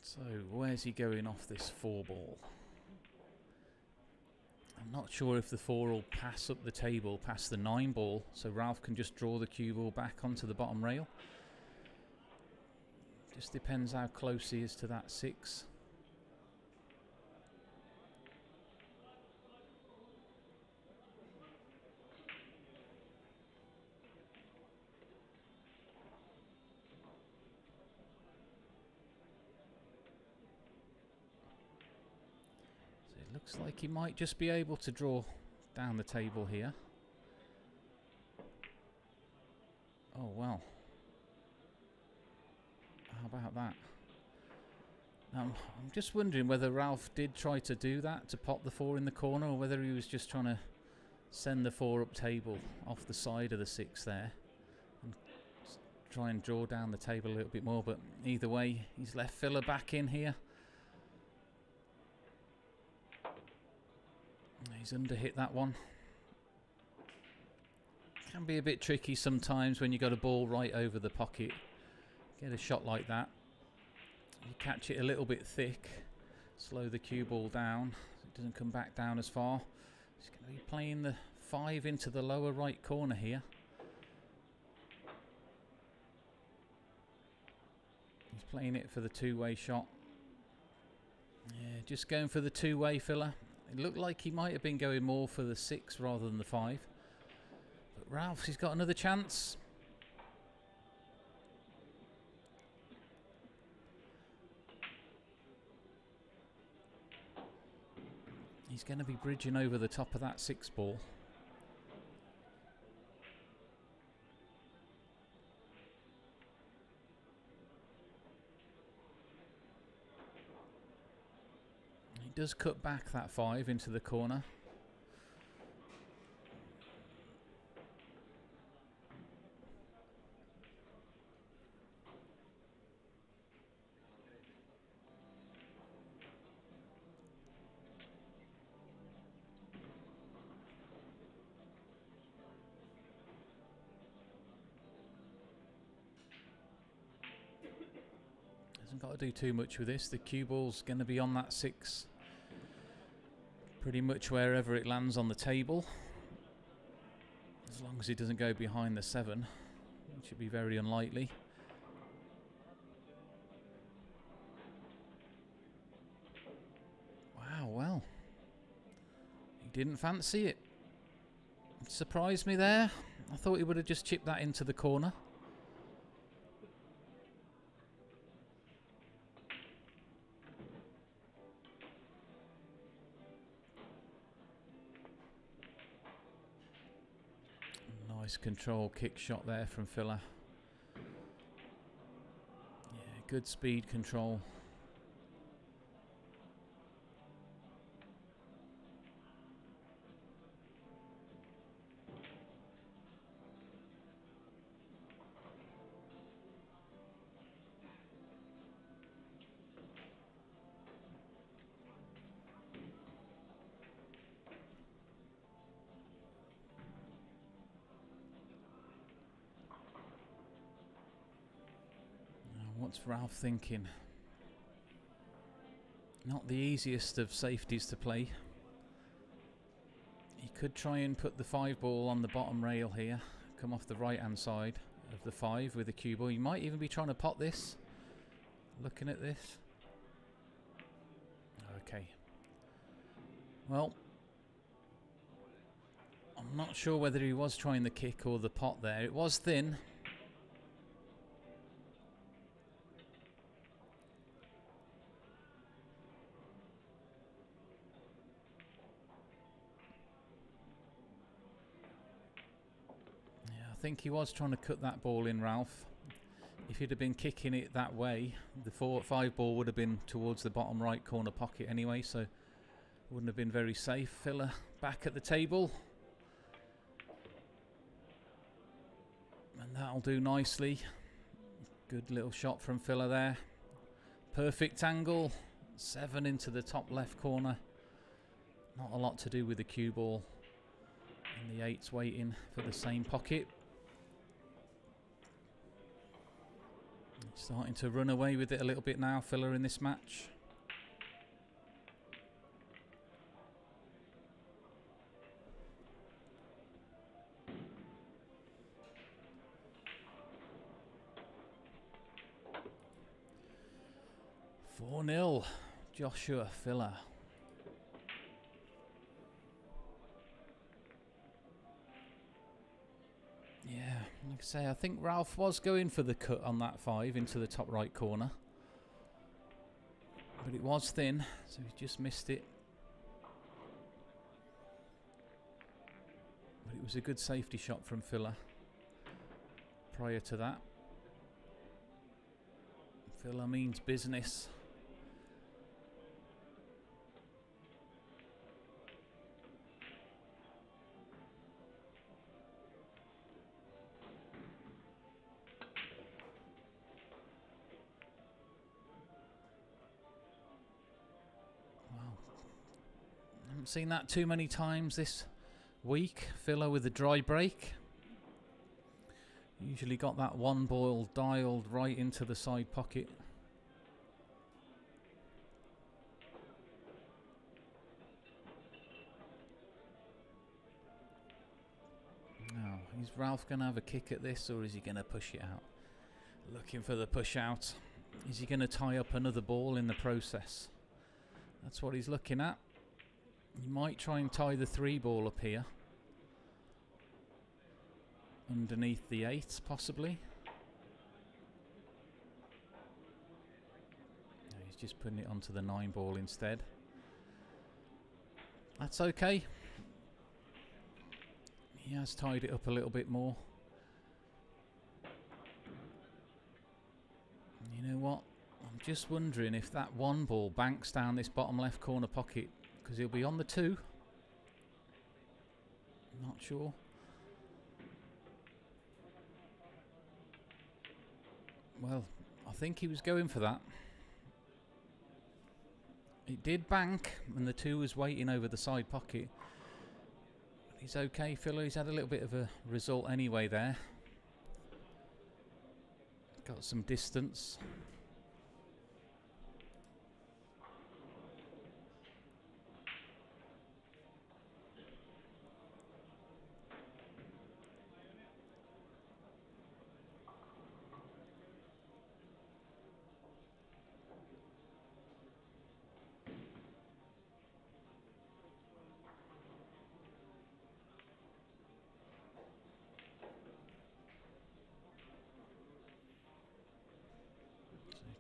So where's he going off this 4 ball? I'm not sure if the 4 will pass up the table past the 9 ball, so Ralph can just draw the cue ball back onto the bottom rail. Just depends how close he is to that 6. Looks like he might just be able to draw down the table here. Oh well. How about that? I'm just wondering whether Ralph did try to do that, to pop the 4 in the corner, or whether he was just trying to send the 4 up table off the side of the 6 there and try and draw down the table a little bit more. But either way, he's left Filler back in here. He's underhit that one. Can be a bit tricky sometimes when you got a ball right over the pocket. Get a shot like that. You catch it a little bit thick, slow the cue ball down so it doesn't come back down as far. He's going to be playing the 5 into the lower right corner here. He's playing it for the two-way shot. Yeah, just going for the two-way filler. It looked like he might have been going more for the 6 rather than the 5. But Ralph, he's got another chance. He's going to be bridging over the top of that 6 ball. He does cut back that 5 into the corner. Hasn't got to do too much with this. The cue ball's going to be on that 6 pretty much wherever it lands on the table, as long as it doesn't go behind the 7, which should be very unlikely. Wow, well, he didn't fancy it. It surprised me there. I thought he would have just chipped that into the corner. Nice control kick shot there from Filler. Yeah, good speed control. What's Ralph thinking? Not the easiest of safeties to play. He could try and put the 5 ball on the bottom rail here, come off the right hand side of the 5 with the cue ball. He might even be trying to pot this. Looking at this. Okay. Well, I'm not sure whether he was trying the kick or the pot there. It was thin. I think he was trying to cut that ball in, Ralph. If he'd have been kicking it that way, the 4-5 ball would have been towards the bottom right corner pocket anyway, so wouldn't have been very safe. Filler back at the table. And that'll do nicely. Good little shot from Filler there. Perfect angle. 7 into the top left corner. Not a lot to do with the cue ball. And the 8's waiting for the same pocket. Starting to run away with it a little bit now, Filler, in this match. (4-0) Joshua Filler. Yeah, like I say, I think Ralph was going for the cut on that 5 into the top right corner. But it was thin, so he just missed it. it was a good safety shot from Filler. Prior to that, Filler means business. Haven't seen that too many times this week. Filler with a dry break. Usually got that one ball dialed right into the side pocket. Now, is Ralph going to have a kick at this, or is he going to push it out? Looking for the push out. Is he going to tie up another ball in the process? That's what he's looking at. He might try and tie the 3 ball up here. Underneath the 8, possibly. No, he's just putting it onto the 9 ball instead. That's okay. He has tied it up a little bit more. You know what? I'm just wondering if that 1 ball banks down this bottom left corner pocket, because he'll be on the 2. Not sure. Well, I think he was going for that. It did bank, and the 2 was waiting over the side pocket. He's okay, Filler. He's had a little bit of a result anyway there. Got some distance.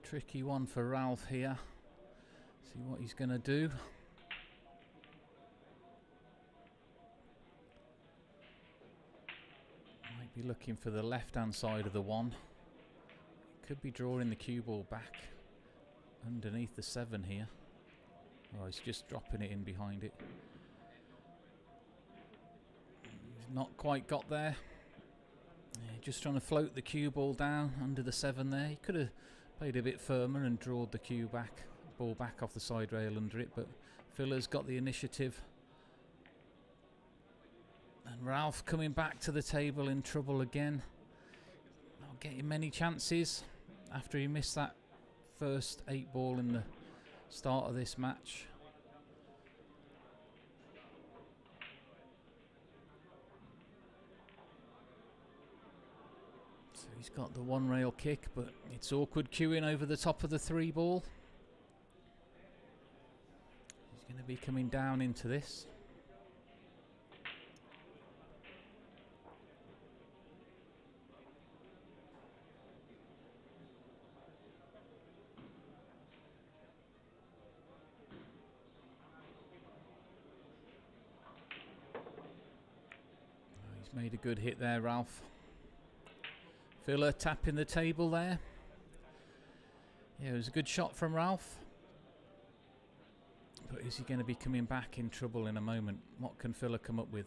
Tricky one for Ralph here. See what he's going to do. Might be looking for the left-hand side of the 1. Could be drawing the cue ball back underneath the 7 here. Oh, he's just dropping it in behind it. He's not quite got there. Yeah, just trying to float the cue ball down under the 7 there. He could have played a bit firmer and drawed the cue ball back off the side rail under it, but Filler's got the initiative. And Ralph coming back to the table in trouble again. Not getting many chances after he missed that first 8 ball in the start of this match. So he's got the 1 rail kick, but it's awkward cueing over the top of the 3 ball. He's going to be coming down into this. He's made a good hit there, Ralph. Filler tapping the table there. Yeah, it was a good shot from Ralph. But is he going to be coming back in trouble in a moment? What can Filler come up with?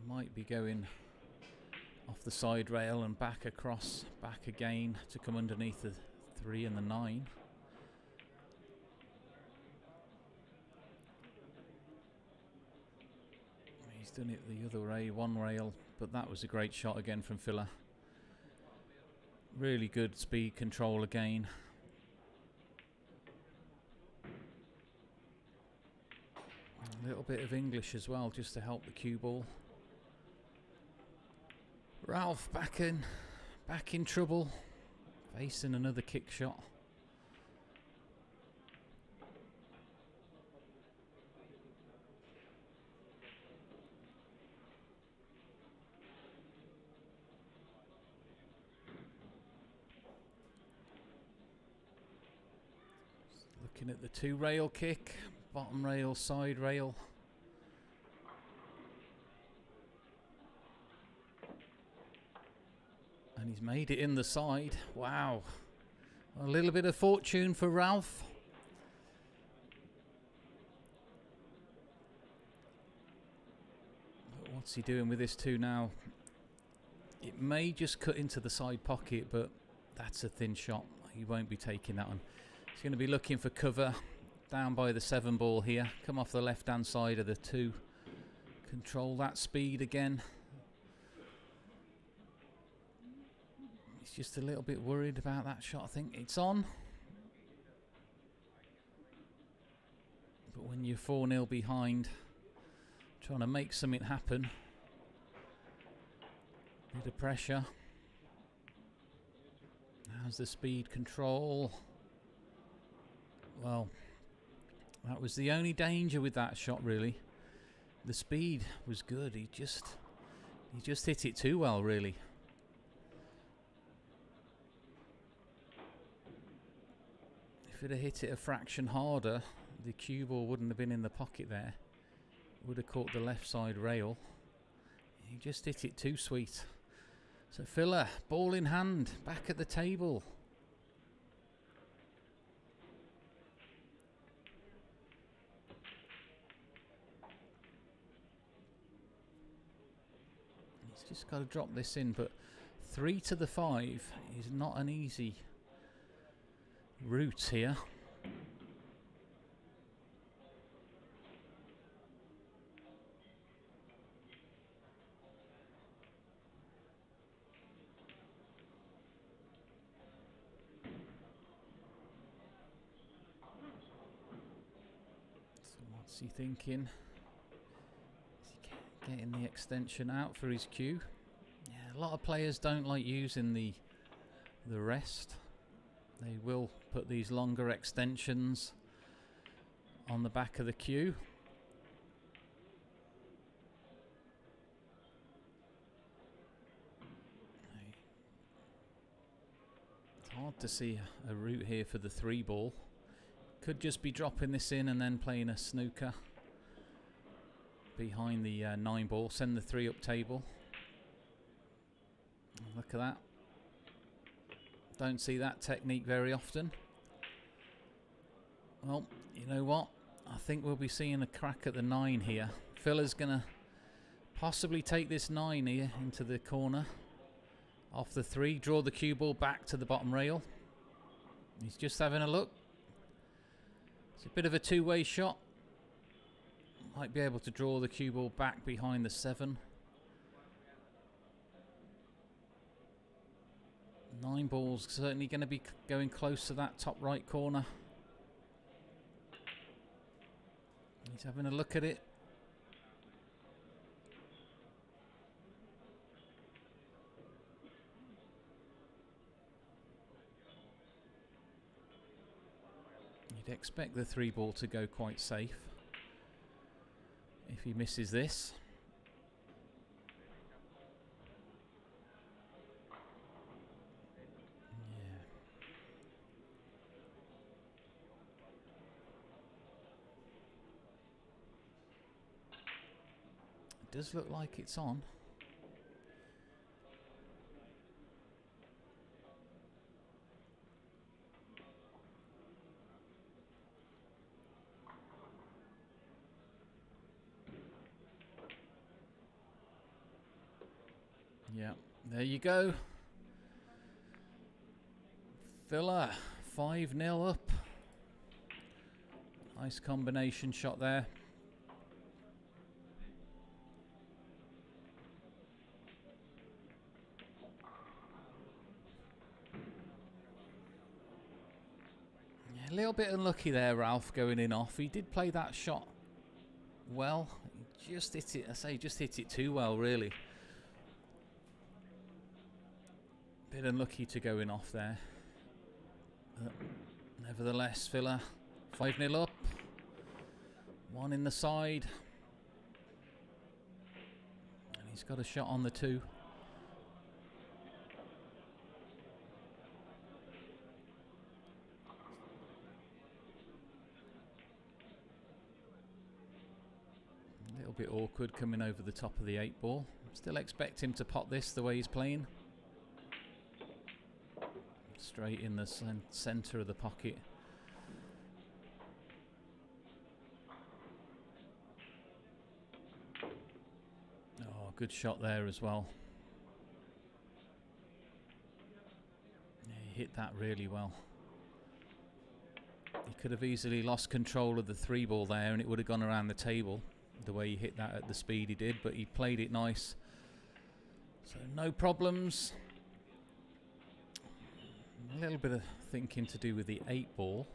Might be going off the side rail and back across, back again to come underneath the 3 and the 9. He's done it the other way, 1 rail, but that was a great shot again from Filler. Really good speed control again. A little bit of English as well, just to help the cue ball. Ralph back in trouble, facing another kick shot. Looking at the 2-rail kick, bottom rail, side rail. And he's made it in the side. Wow. A little bit of fortune for Ralph. But what's he doing with this 2 now? It may just cut into the side pocket, but that's a thin shot. He won't be taking that one. He's going to be looking for cover down by the 7 ball here. Come off the left-hand side of the 2. Control that speed again. He's just a little bit worried about that shot. I think it's on. But when you're 4-0 behind, trying to make something happen. Bit of pressure. How's the speed control? Well, that was the only danger with that shot, really. The speed was good. He just hit it too well, really. If it had hit it a fraction harder, the cue ball wouldn't have been in the pocket there. It would have caught the left side rail. He just hit it too sweet. So Filler, ball in hand, back at the table. He's just got to drop this in, but 3 to the 5 is not an easy route here. So what's he thinking? Is he getting the extension out for his cue? Yeah, a lot of players don't like using the rest. They will put these longer extensions on the back of the cue. It's hard to see a route here for the 3 ball. Could just be dropping this in and then playing a snooker behind the 9 ball. Send the 3 up table. Look at that. Don't see that technique very often. Well, you know what? I think we'll be seeing a crack at the 9 here. Filler's going to possibly take this 9 here into the corner. Off the 3, draw the cue ball back to the bottom rail. He's just having a look. It's a bit of a 2-way shot. Might be able to draw the cue ball back behind the 7. 9 ball's certainly going to be going close to that top right corner. He's having a look at it. You'd expect the 3 ball to go quite safe if he misses this. Does look like it's on. Yeah, there you go. Filler 5-0 up. Nice combination shot there. A little bit unlucky there, Ralph, going in off. He did play that shot well. He just hit it, I say, just hit it too well, really. Bit unlucky to go in off there. But nevertheless, Filler 5-0 up. 1 in the side. And he's got a shot on the 2. bit awkward coming over the top of the 8 ball. Still expect him to pot this the way he's playing. Straight in the centre of the pocket. Oh, good shot there as well. Yeah, he hit that really well. He could have easily lost control of the 3 ball there and it would have gone around the table the way he hit that at the speed he did, but he played it nice. So no problems. A little bit of thinking to do with the 8 ball.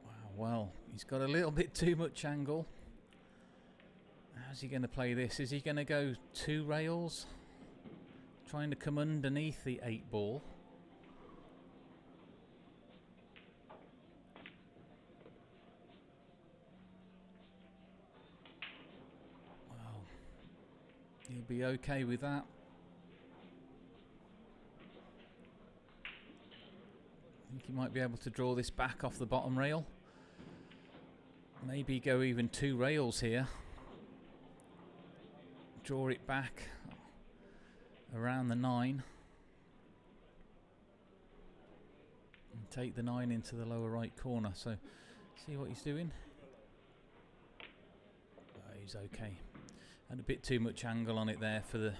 Wow, well, he's got a little bit too much angle. How's he going to play this? Is he going to go 2 rails? Trying to come underneath the 8 ball. Wow. He'll be okay with that. I think he might be able to draw this back off the bottom rail. Maybe go even 2 rails here. Draw it back around the 9 and take the 9 into the lower right corner. So see what he's doing. Oh, he's okay. And a bit too much angle on it there for the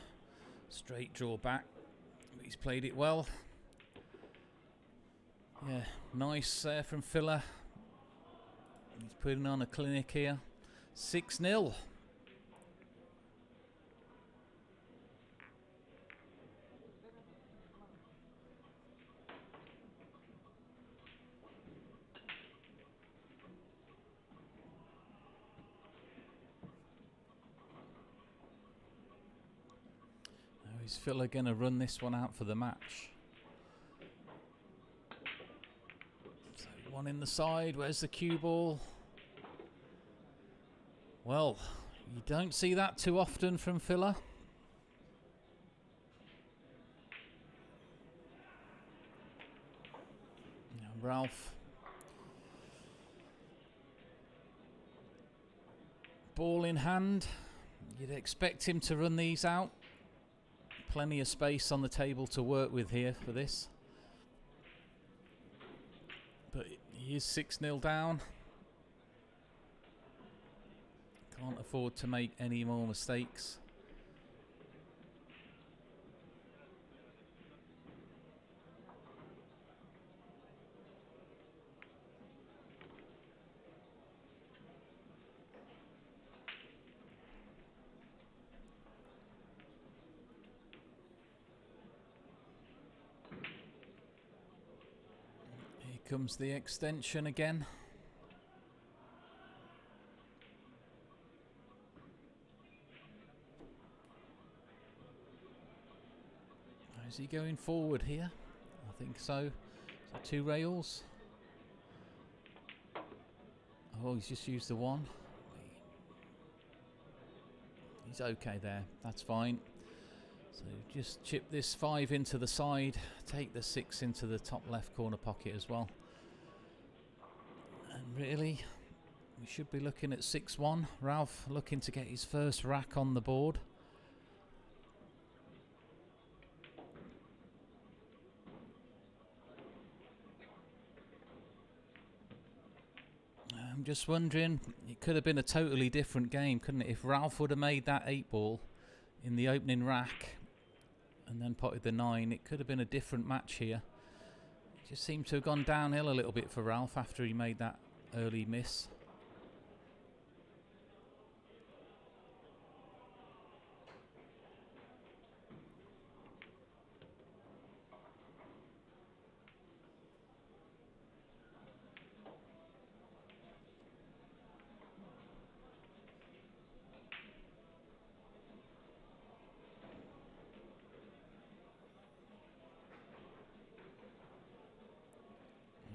straight draw back. But he's played it well. Yeah, nice there from Filler. He's putting on a clinic here. 6-0. Is Filler going to run this one out for the match? So 1 in the side. Where's the cue ball? Well, you don't see that too often from Filler. Now Ralph. Ball in hand. You'd expect him to run these out. Plenty of space on the table to work with here for this. But he is 6-0 down. Can't afford to make any more mistakes. Comes the extension again. Is he going forward here? I think so. So 2 rails. Oh, he's just used the 1. He's okay there. That's fine. So just chip this 5 into the side. Take the 6 into the top left corner pocket as well. And really, we should be looking at 6-1. Ralph looking to get his first rack on the board. I'm just wondering, it could have been a totally different game, couldn't it? If Ralph would have made that 8 ball in the opening rack and then potted the 9, it could have been a different match here. It just seemed to have gone downhill a little bit for Ralph after he made that early miss.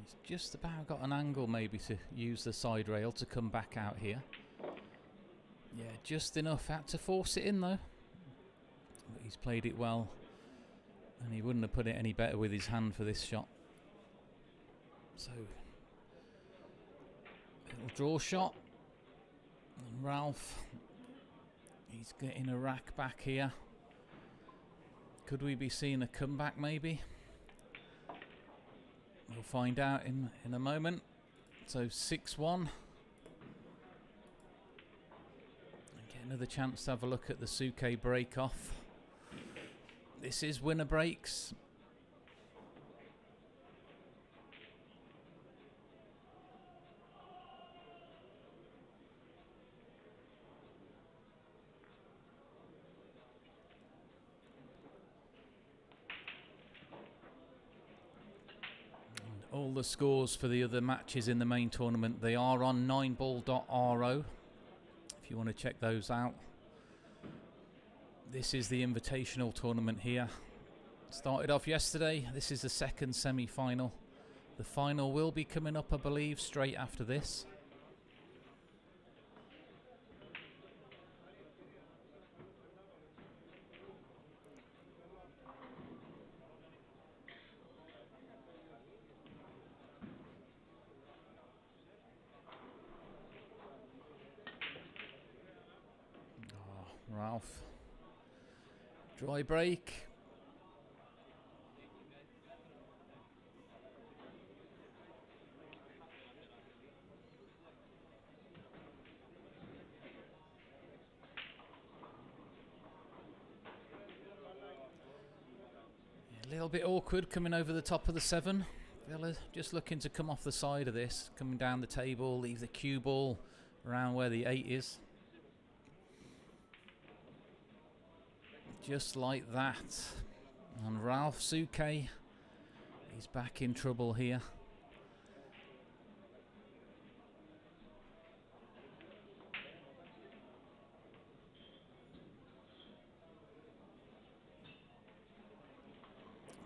He's just about got an angle maybe to use the side rail to come back out here. Yeah, just enough. Had to force it in though. he's played it well, and he wouldn't have put it any better with his hand for this shot. So, little draw shot, and Ralph, he's getting a rack back here. Could we be seeing a comeback maybe? We'll find out in a moment. So 6-1. Get another chance to have a look at the Suke break off. This is winner breaks. All the scores for the other matches in the main tournament, they are on 9ball.ro if you want to check those out. This is the Invitational tournament here. Started off yesterday. This is the second semi-final. The final will be coming up, I believe, straight after this. Ralph. Dry break. A little bit awkward coming over the top of the 7. Villa just looking to come off the side of this, coming down the table, leave the cue ball around where the 8 is. Just like that. And Ralph Suke, he's back in trouble here.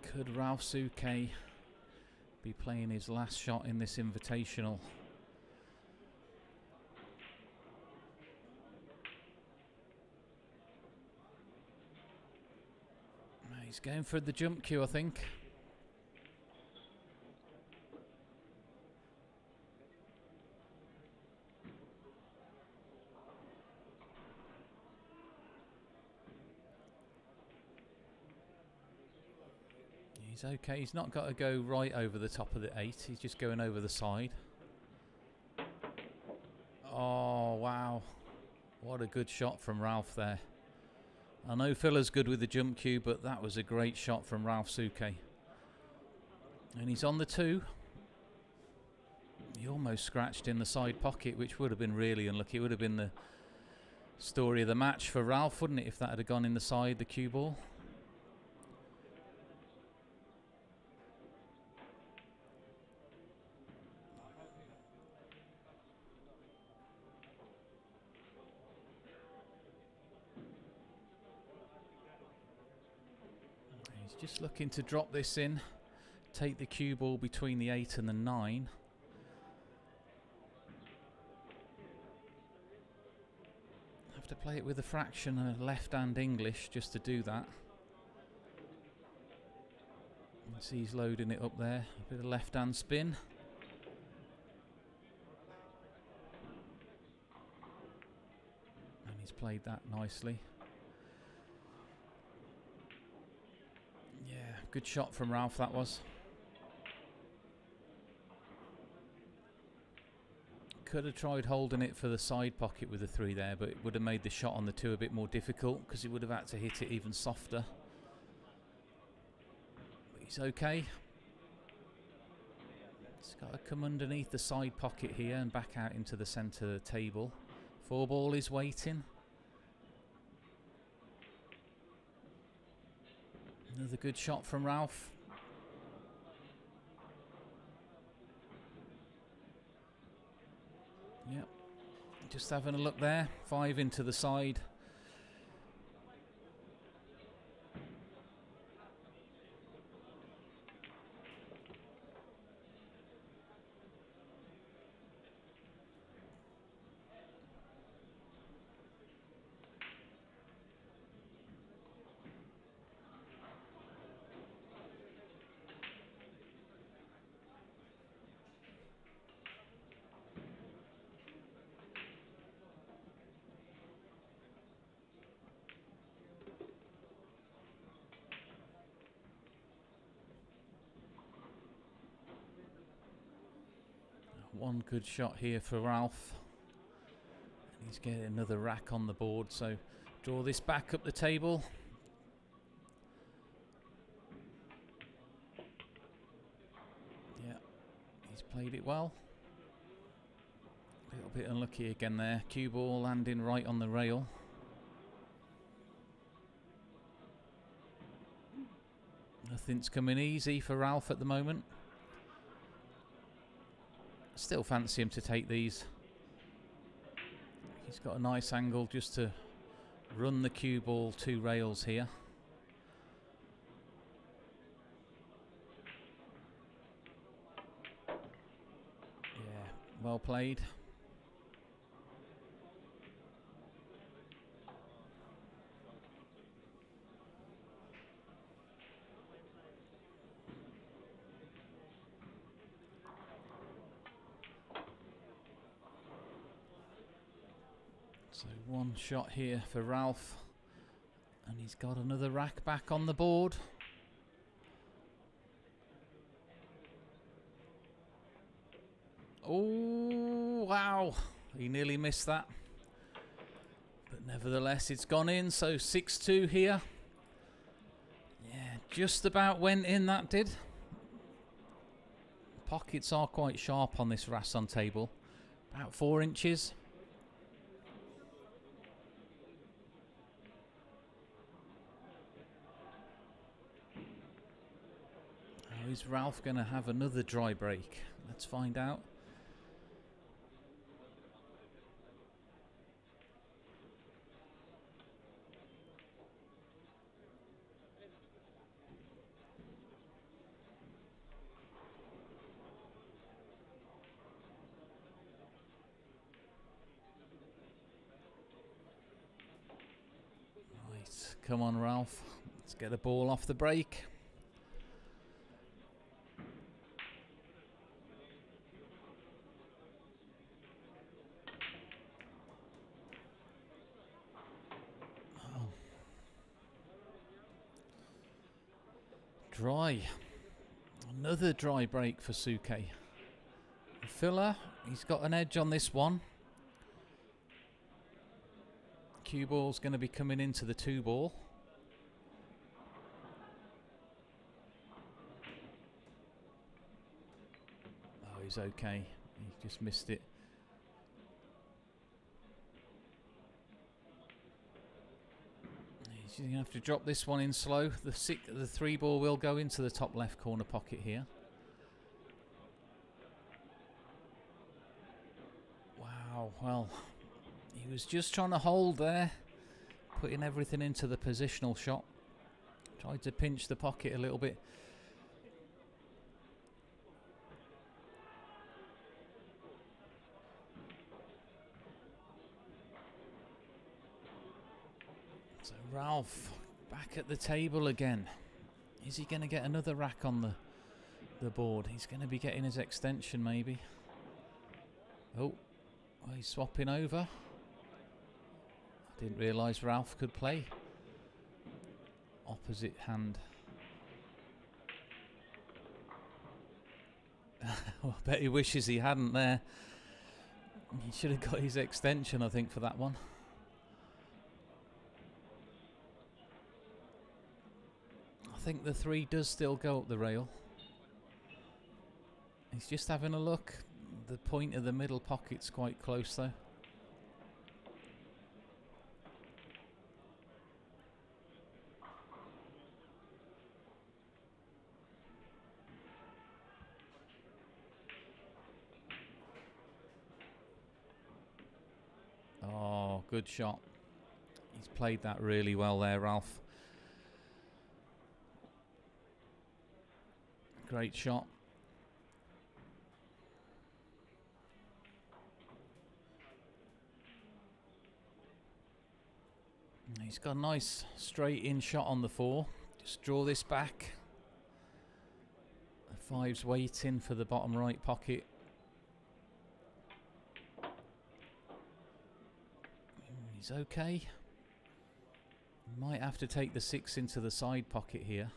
Could Ralph Suke be playing his last shot in this Invitational? He's going for the jump cue, I think. He's okay. He's not got to go right over the top of the 8. He's just going over the side. Oh, wow. What a good shot from Ralph there. I know Phila's good with the jump cue, but that was a great shot from Ralph Suke. And he's on the 2. He almost scratched in the side pocket, which would have been really unlucky. It would have been the story of the match for Ralph, wouldn't it, if that had gone in the side, the cue ball. Just looking to drop this in, take the cue ball between the 8 and the 9. Have to play it with a fraction of left hand English just to do that. You see he's loading it up there, a bit of left hand spin. And he's played that nicely. Good shot from Ralph, that was. Could have tried holding it for the side pocket with the 3 there, but it would have made the shot on the 2 a bit more difficult because he would have had to hit it even softer. But he's okay. It's got to come underneath the side pocket here and back out into the centre of the table. 4 ball is waiting. Another good shot from Ralph. Yep. Just having a look there. 5 into the side. One good shot here for Ralph. And he's getting another rack on the board, so draw this back up the table. Yeah, he's played it well. A little bit unlucky again there. Cue ball landing right on the rail. Nothing's coming easy for Ralph at the moment. Still fancy him to take these. He's got a nice angle just to run the cue ball 2 rails here. Yeah, well played. So one shot here for Ralph, and he's got another rack back on the board. Oh, wow. He nearly missed that. But nevertheless, it's gone in, so 6-2 here. Yeah, just about went in, that did. Pockets are quite sharp on this Rasson table. About 4 inches. Is Ralph going to have another dry break? Let's find out. Right, come on Ralph. Let's get the ball off the break. Dry. Another dry break for Suke. The filler, he's got an edge on this one. Cue ball's going to be coming into the 2 ball. Oh, he's okay. He just missed it. He's going to have to drop this one in slow. The 3 ball will go into the top left corner pocket here. Wow, well, he was just trying to hold there, putting everything into the positional shot. Tried to pinch the pocket a little bit. So Ralph back at the table again. Is he going to get another rack on the board? He's going to be getting his extension maybe. Oh, he's swapping over. I didn't realise Ralph could play opposite hand. Well, I bet he wishes he hadn't there. He should have got his extension, I think, for that one. I think the 3 does still go up the rail. He's just having a look. The point of the middle pocket's quite close though. Oh, good shot. He's played that really well there, Ralph. Great shot. He's got a nice straight in shot on the 4. Just draw this back. The 5's waiting for the bottom right pocket. He's okay. Might have to take the 6 into the side pocket here.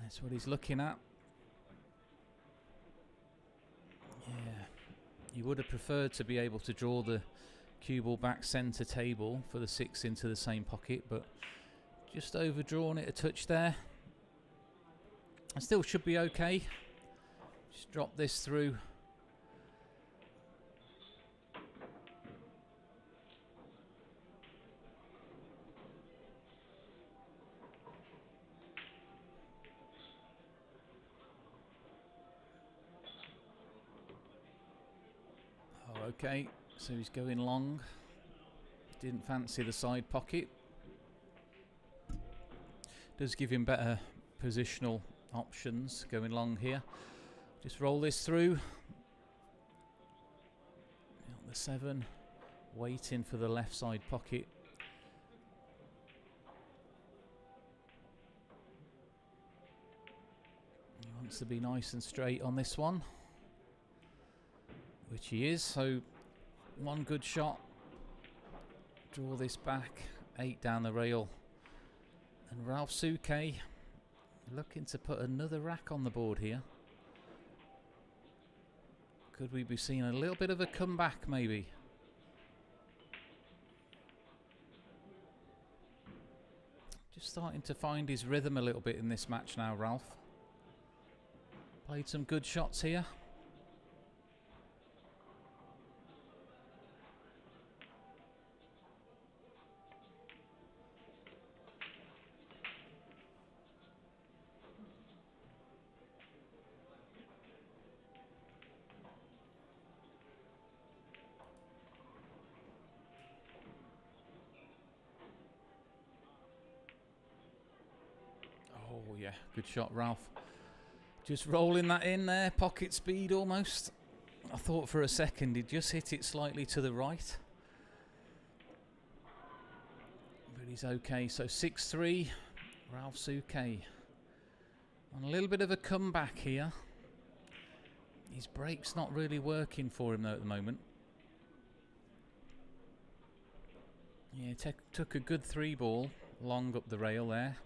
That's what he's looking at. You would have preferred to be able to draw the cue ball back centre table for the 6 into the same pocket, but just overdrawn it a touch there. I still should be okay. Just drop this through. Oh, okay, so he's going long. Didn't fancy the side pocket. Does give him better positional options going long here. Just roll this through. The 7, waiting for the left side pocket. He wants to be nice and straight on this one, which he is. So 1 good shot. Draw this back, 8 down the rail. And Ralph Suke looking to put another rack on the board here. Could we be seeing a little bit of a comeback maybe? Just starting to find his rhythm a little bit in this match now, Ralph. Played some good shots here. Oh yeah, good shot, Ralph. Just rolling that in there, pocket speed almost. I thought for a second he'd just hit it slightly to the right. But he's okay, so 6-3, Ralph Suke. On a little bit of a comeback here. His break's not really working for him though at the moment. Yeah, took a good 3 ball, long up the rail there.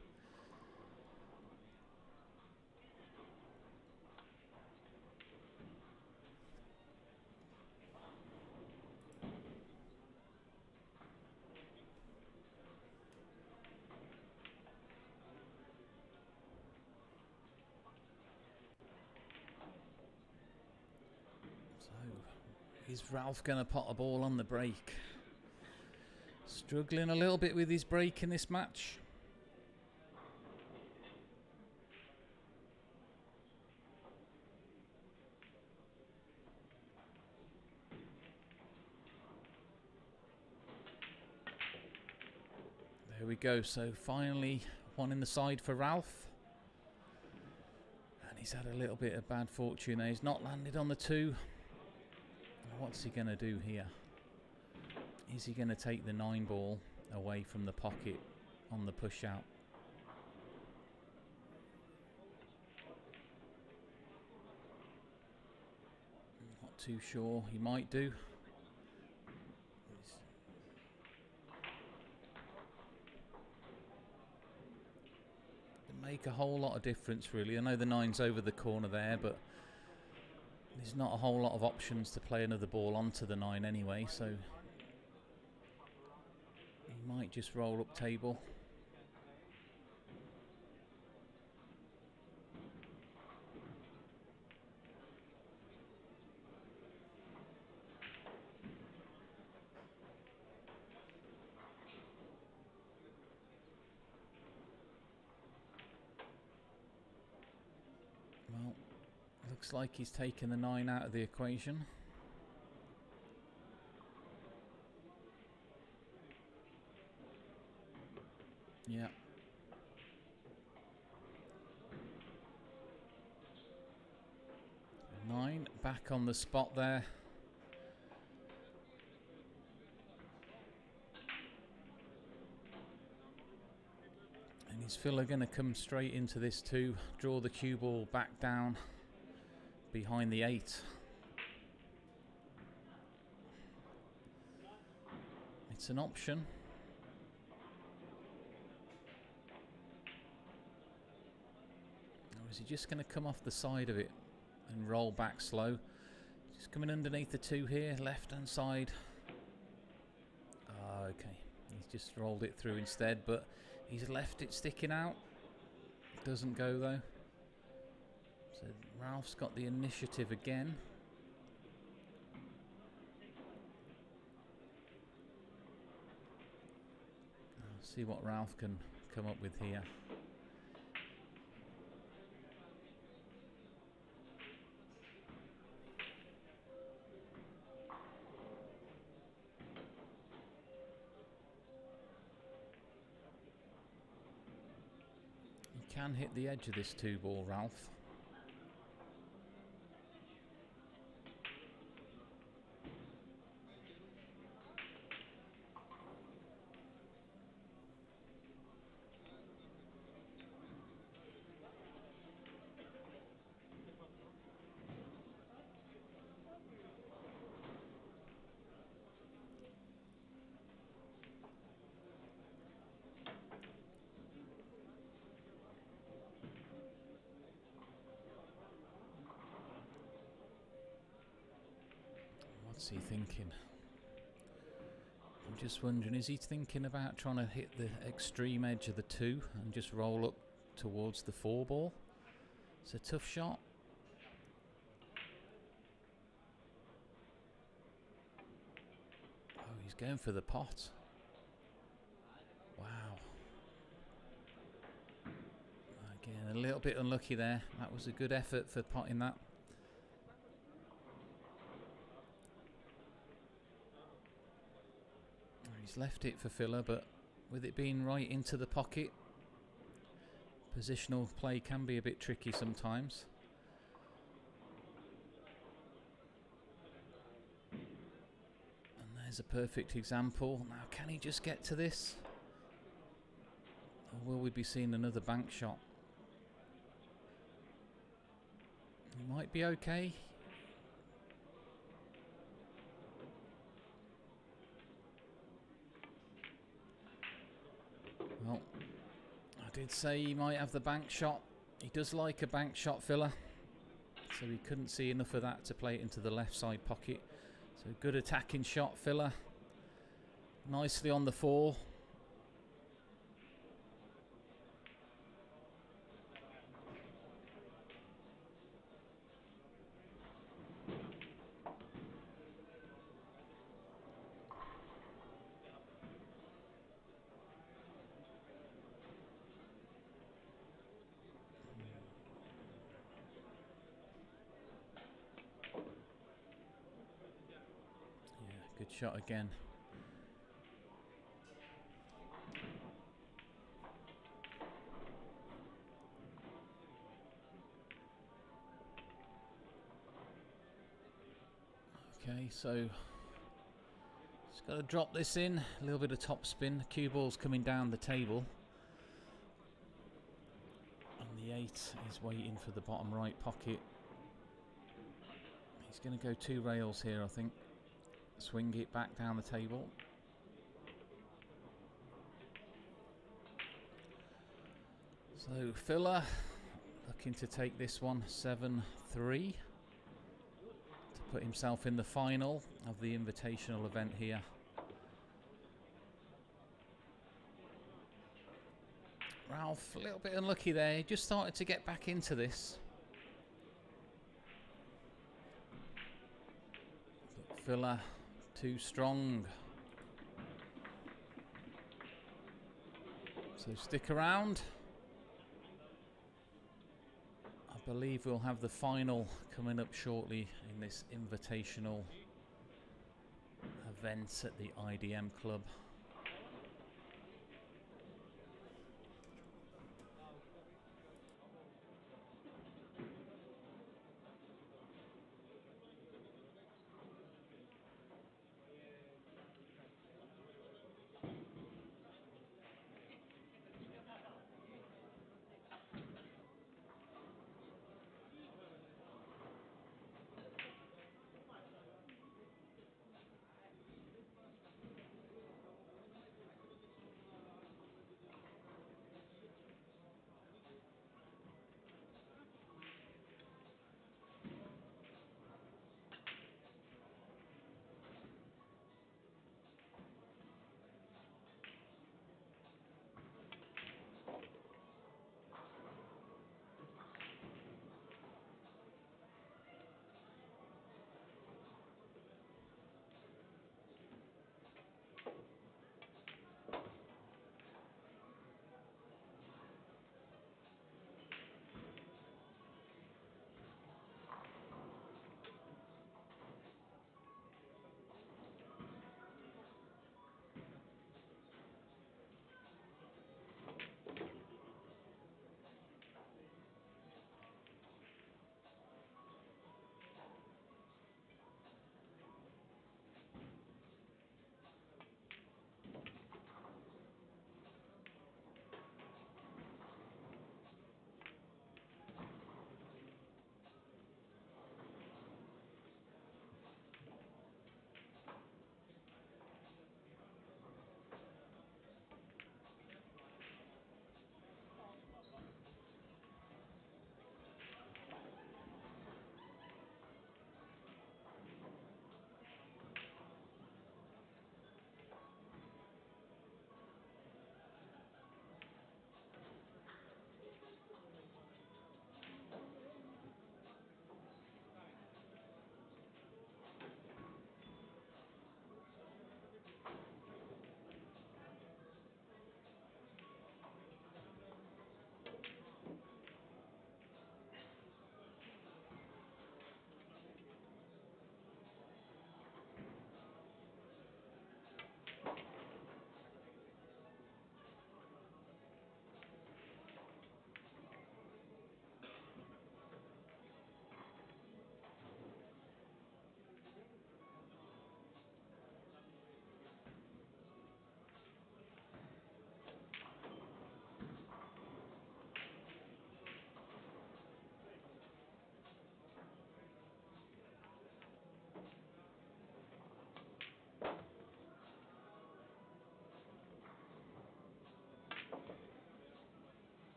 Is Ralph going to pot a ball on the break? Struggling a little bit with his break in this match. There we go. So finally one in the side for Ralph. And he's had a little bit of bad fortune there. He's not landed on the 2. What's he going to do here? Is he going to take the 9 ball away from the pocket on the push out? Not too sure. He might do. Doesn't make a whole lot of difference really. I know the 9's over the corner there, but there's not a whole lot of options to play another ball onto the 9 anyway, so he might just roll up table. Well, looks like he's taken the 9 out of the equation. Yeah. Nine back on the spot there. And is Filler going to come straight into this too? Draw the cue ball back down behind the 8. It's an option. Or is he just going to come off the side of it and roll back slow? Just coming underneath the 2 here, left hand side. Ah, okay. He's just rolled it through instead, but he's left it sticking out. Doesn't go though. So Ralph's got the initiative again. I'll see what Ralph can come up with here. He can hit the edge of this 2-ball, Ralph. What's he thinking? I'm just wondering, is he thinking about trying to hit the extreme edge of the 2 and just roll up towards the 4-ball? It's a tough shot. Oh, he's going for the pot. Wow. Again, a little bit unlucky there. That was a good effort for potting that. He's left it for filler, but with it being right into the pocket, positional play can be a bit tricky sometimes. And there's a perfect example. Now, can he just get to this? Or will we be seeing another bank shot? He might be okay. Well, I did say he might have the bank shot. He does like a bank shot filler, so he couldn't see enough of that to play it into the left side pocket. So good attacking shot filler. Nicely on the 4. Good shot again. Okay, so just got to drop this in. A little bit of top spin. Cue ball's coming down the table. And the 8 is waiting for the bottom right pocket. He's going to go 2 rails here, I think. Swing it back down the table. So filler looking to take this one 7-3 to put himself in the final of the invitational event here. Ralph a little bit unlucky there. He just started to get back into this. But filler too strong. So stick around. I believe we'll have the final coming up shortly in this invitational event at the IDM Club.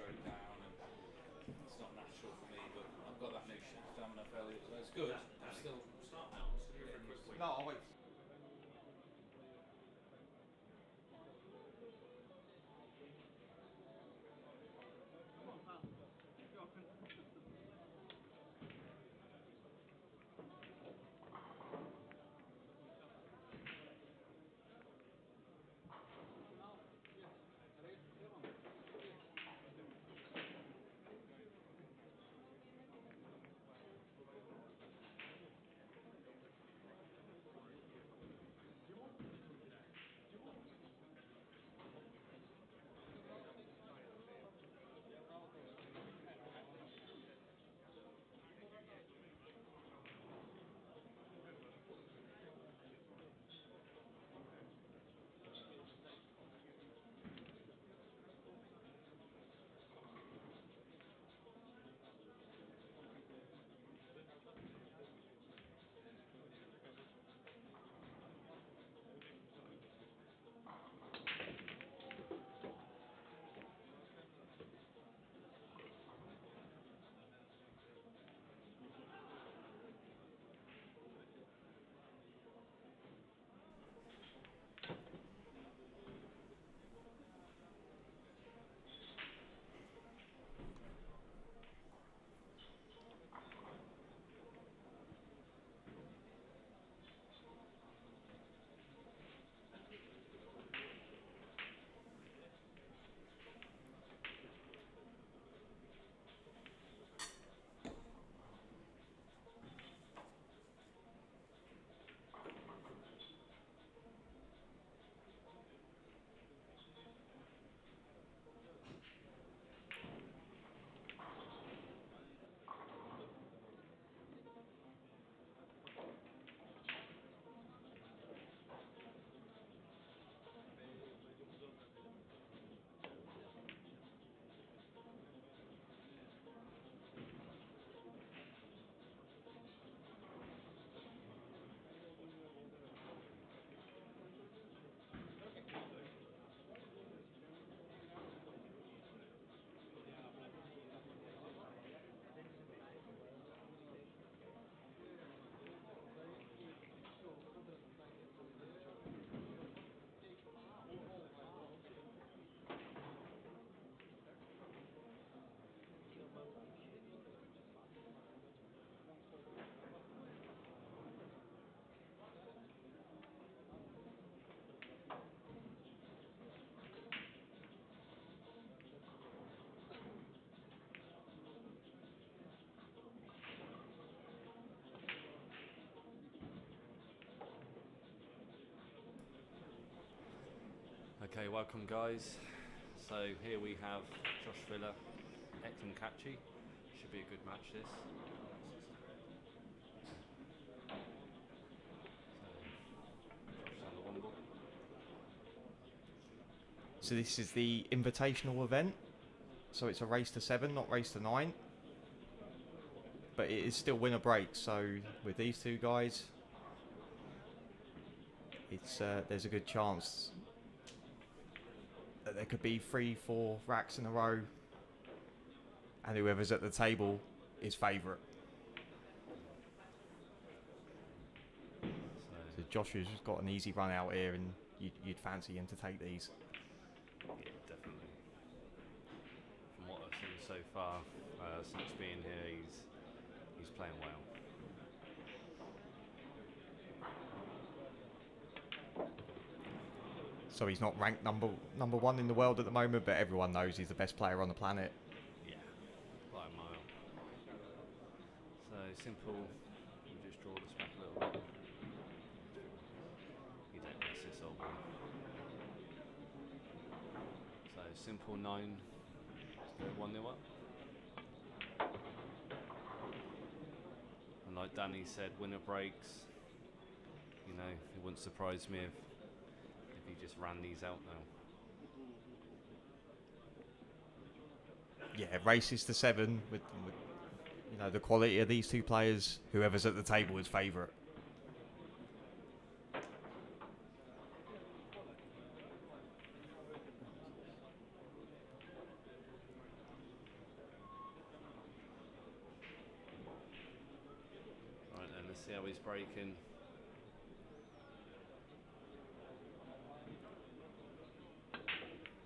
stroke down, and it's not natural for me. But I've got that new stamina fairly, so it's good. I'm still getting used to it. No, I'll wait. Okay, welcome guys. So here we have Josh Villa, Eklan Kachi. Should be a good match this. So, Josh on the one ball. So this is the Invitational event. So it's a race to 7, not race to 9. But it is still winner break. So with these two guys, it's there's a good chance that there could be 3-4 racks in a row, and whoever's at the table is favourite. So Joshua's got an easy run out here, and you'd fancy him to take these. Yeah, definitely. From what I've seen so far, since being here, he's playing well. So he's not ranked number 1 in the world at the moment, but everyone knows he's the best player on the planet. Yeah, by a mile. So simple. You just draw this back a little bit. You don't miss this old one. So simple 9. 1-0 up. And like Danny said, winner breaks. You know, it wouldn't surprise me if he just ran these out now. Yeah, races to 7 with you know, the quality of these two players. Whoever's at the table is favourite. See how he's breaking.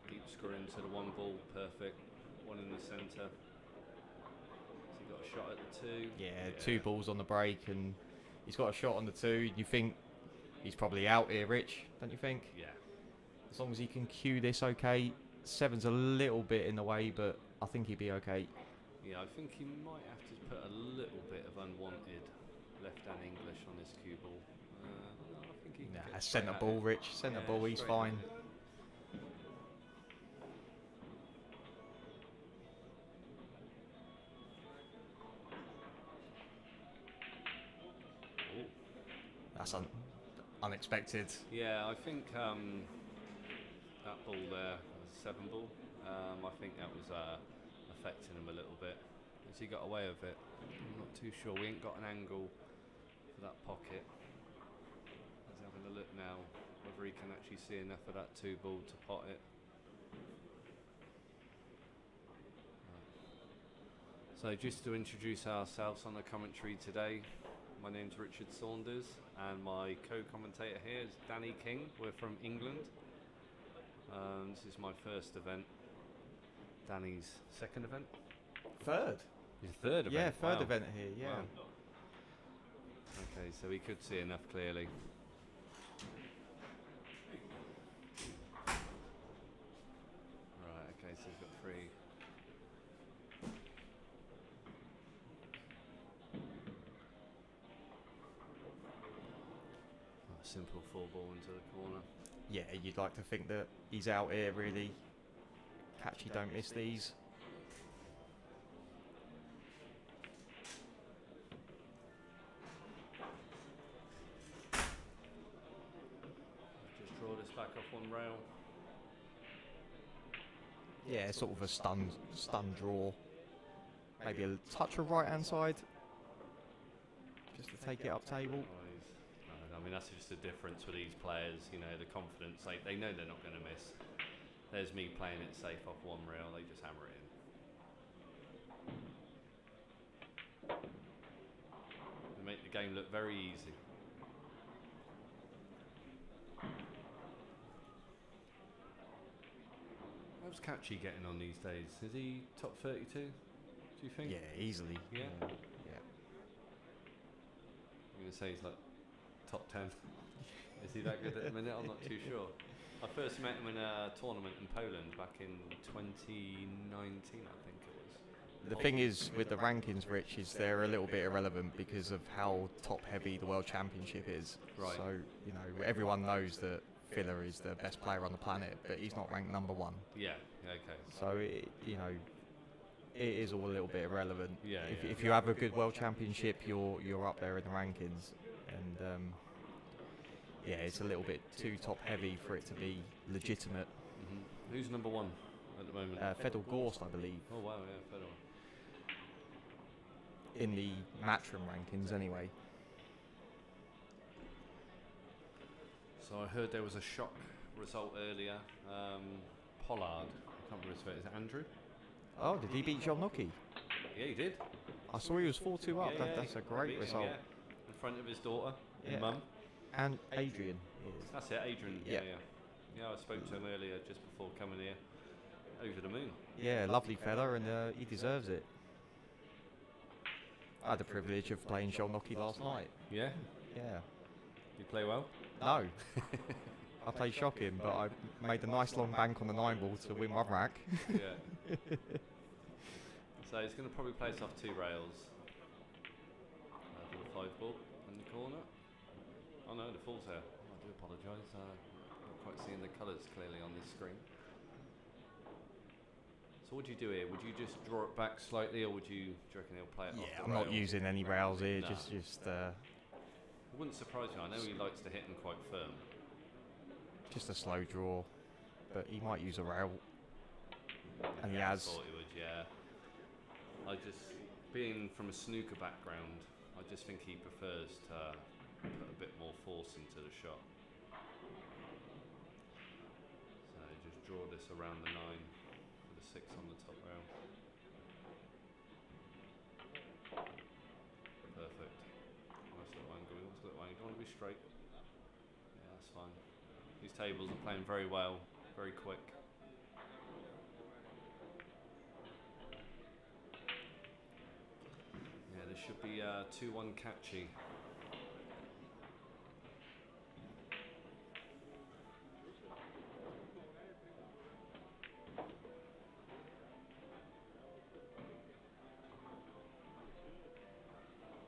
Keep screwing to the one ball, perfect. One in the centre. So he got a shot at the two. Yeah, 2 balls on the break, and he's got a shot on the 2. You think he's probably out here, Rich, don't you think? Yeah. As long as he can cue this okay. 7's a little bit in the way, but I think he'd be okay. Yeah, I think he might have to put a little bit of unwanted left-hand English on this cue ball. I think he can get straight Centre at ball, it. Rich. Centre Yeah, ball, he's straight fine. at it. Ooh. That's unexpected. Yeah, I think that ball there was a 7 ball. I think that was affecting him a little bit. Has he got away with it? I'm not too sure. We ain't got an angle for that pocket. He's having a look now whether he can actually see enough of that 2 ball to pot it. Right. So just to introduce ourselves on the commentary today, my name's Richard Saunders and my co-commentator here is Danny King. We're from England. This is my first event. Danny's second event? Third. His third event? Yeah, third Wow. event here, yeah. Wow. Okay, so he could see enough clearly. Right, okay, so he's got 3. Simple 4 ball into the corner. Yeah, you'd like to think that he's out here really. Catchy, don't miss these. Just draw this back off one rail. Yeah, sort of a stun draw. Maybe a touch of right hand side. Just to take it up table. I mean, that's just the difference with these players, you know, the confidence. They know they're not going to miss. There's me playing it safe off one rail, they just hammer it in. They make the game look very easy. How's Catchy getting on these days? Is he top 32, do you think? Yeah, easily. Yeah? Yeah. I'm going to say he's like top 10. Is he that good at the minute? I'm not too sure. I first met him in a tournament in Poland back in 2019, I think it was. The thing is, with the rankings, Rich, is they're a little bit irrelevant because of how top-heavy the World Championship is. Right. So, you know, everyone knows that Filler is the best player on the planet, but he's not ranked number 1. Yeah, okay. So, you know, it is all a little bit irrelevant. Yeah, If you have a good World Championship, you're up there in the rankings. And, yeah, it's a little bit too top-heavy for it to be legitimate. Mm-hmm. Who's number 1 at the moment? Fedor Gorst, I believe. Oh wow, yeah, Fedor. In the Matchroom rankings, anyway. So I heard there was a shock result earlier. Pollard, I can't remember his name. Is it Andrew? Oh, did he beat Zholnoki? Yeah, he did. I saw he was 4-2 up. That's a great beat him, result. yeah. In front of his daughter Yeah. and mum. And Adrian is. That's it, Adrian. Yeah. Yeah, I spoke to him earlier just before coming here. Over the moon. Yeah, lovely fella, and he deserves it. I had the privilege of playing Zholnoki last night. Yeah? Yeah. You play well? No. I played shocking, but I made a nice long bank on the 9 ball to win 1 rack. Yeah. So he's going to probably place off 2 rails. For the 5 ball in the corner. Oh no, the full's there. I do apologise. Not quite seeing the colours clearly on this screen. So what do you do here? Would you just draw it back slightly, or would you? Do you reckon he'll play it off Yeah, the I'm not rail? using any rails here. No. Just. It wouldn't surprise me. I know he likes to hit them quite firm. Just a slow draw, but he might use a rail. And he Yeah, has. I thought he would, yeah. I just, being from a snooker background, I just think he prefers to put a bit more force into the shot. So just draw this around the 9 with the 6 on the top rail. Perfect. Nice little want to be straight. Yeah, that's fine. These tables are playing very well, very quick. Yeah, there should be 2-1 catchy.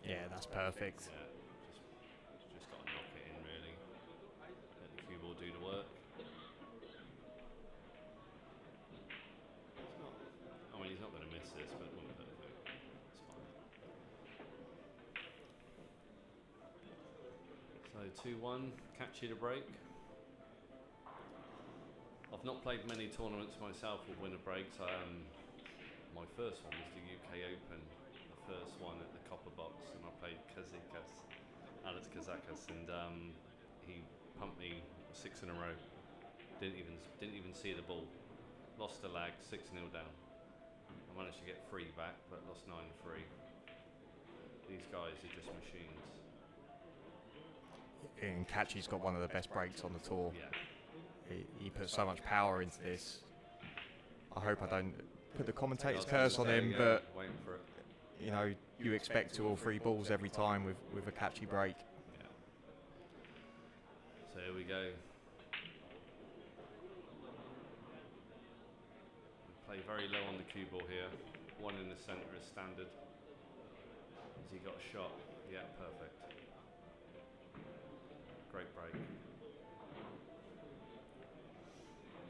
Yeah, that's perfect. Yeah, just got to knock it in really. Let the cue ball do the work. It's not, I mean, he's not going to miss this, but it wasn't perfect. It's fine. So 2-1, catchy to break. I've not played many tournaments myself with winner breaks. My first one was the UK Open. First one at the Copper Box, and I played Alex Kazakas, and he pumped me 6 in a row. Didn't even see the ball. Lost a lag, 6-0 down. I managed to get 3 back, but lost 9-3. These guys are just machines. And Catchy's got one of the best breaks on the tour. Yeah. He puts so much power into this. I hope I don't put the commentator's curse on him, but waiting for it. you know, you expect 2 or 3 balls every time with a catchy break. Yeah. So here we go. Play very low on the cue ball here. 1 in the centre is standard. Has he got a shot? Yeah, perfect. Great break.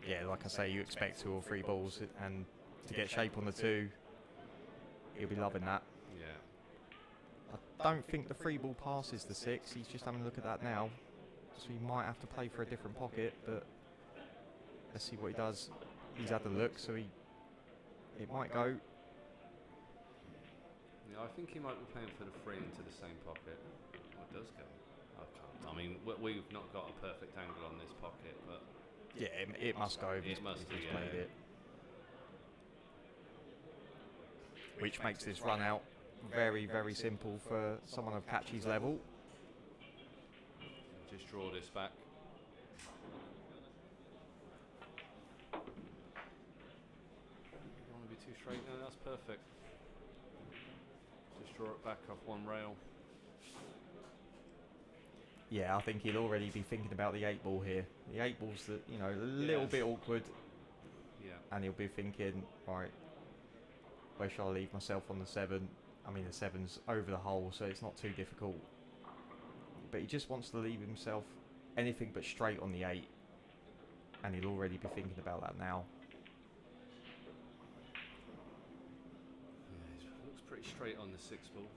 Yeah, like I say, you expect 2 or 3 balls, and to get shape on the 2, he'll be loving that. Yeah. I don't think the 3 ball passes the 6. He's just having a look at that now, so he might have to play for a different pocket. But let's see what he does. He's had the look, so it might go. Yeah, I think he might be playing for the 3 into the same pocket. Oh, it does go. I can't. I mean, we've not got a perfect angle on this pocket, but Yeah, it must go if he's must, played yeah. it. Which makes this run out very, very simple for someone of Catchy's level. Just draw this back. Don't want to be too straight. No, that's perfect. Just draw it back off 1 rail. Yeah, I think he'll already be thinking about the 8 ball here. The 8 ball's that, you know, a little bit awkward, Yeah. and he'll be thinking, right, where shall I leave myself on the 7? I mean, the 7's over the hole, so it's not too difficult. But he just wants to leave himself anything but straight on the 8, and he'll already be thinking about that now. Yeah, he looks pretty straight on the 6 ball.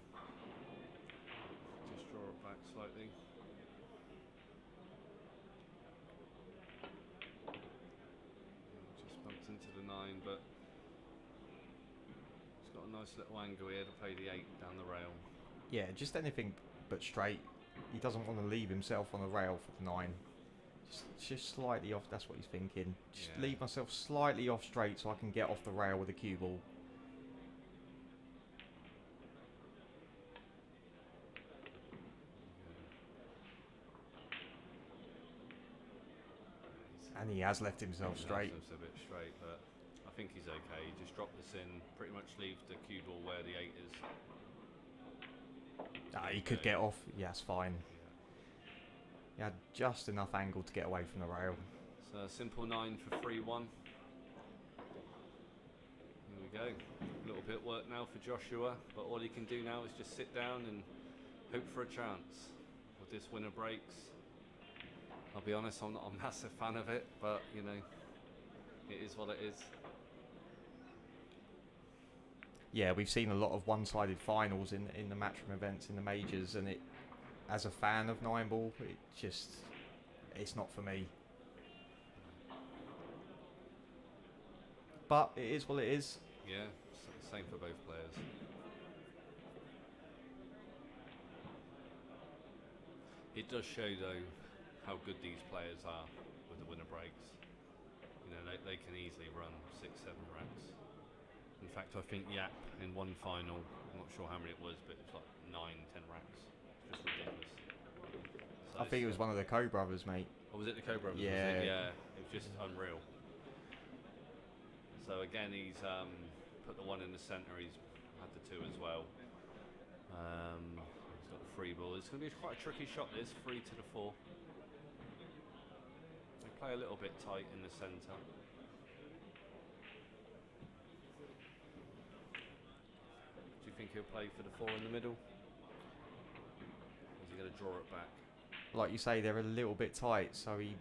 Just draw it back slightly. Just bumped into the 9, but he's got a nice little angle here to play the 8 down the rail. Yeah, just anything but straight. He doesn't want to leave himself on the rail for the 9. Just slightly off, that's what he's thinking. Just Yeah. leave myself slightly off straight so I can get off the rail with a cue ball. And he has left himself straight. It's a bit straight, but I think he's okay. He just dropped this in, pretty much leave the cue ball where the 8 is. He could get off. Yeah, that's fine. He had just enough angle to get away from the rail. So a simple 9 for 3-1. Here we go. A little bit of work now for Joshua, but all he can do now is just sit down and hope for a chance. With this winner breaks. I'll be honest, I'm not a massive fan of it, but you know, it is what it is. Yeah, we've seen a lot of one-sided finals in the matchroom events in the majors, and it, as a fan of 9 ball, it's not for me. But it is what it is. Yeah, same for both players. It does show though how good these players are with the winner breaks. You know, they can easily run 6-7 racks. In fact, I think Yap in one final, I'm not sure how many it was, but it was like 9-10 racks. Just ridiculous. I think it was one of the co-brothers, mate. Or was it the Cobra? Yeah. Yeah, it was just unreal. So again, he's put the one in the centre. He's had the two as well. He's got the free ball. It's going to be quite a tricky shot. This 3 to the 4. They play a little bit tight in the centre. Do you think he'll play for the 4 in the middle? Or is he going to draw it back? Like you say, they're a little bit tight, so he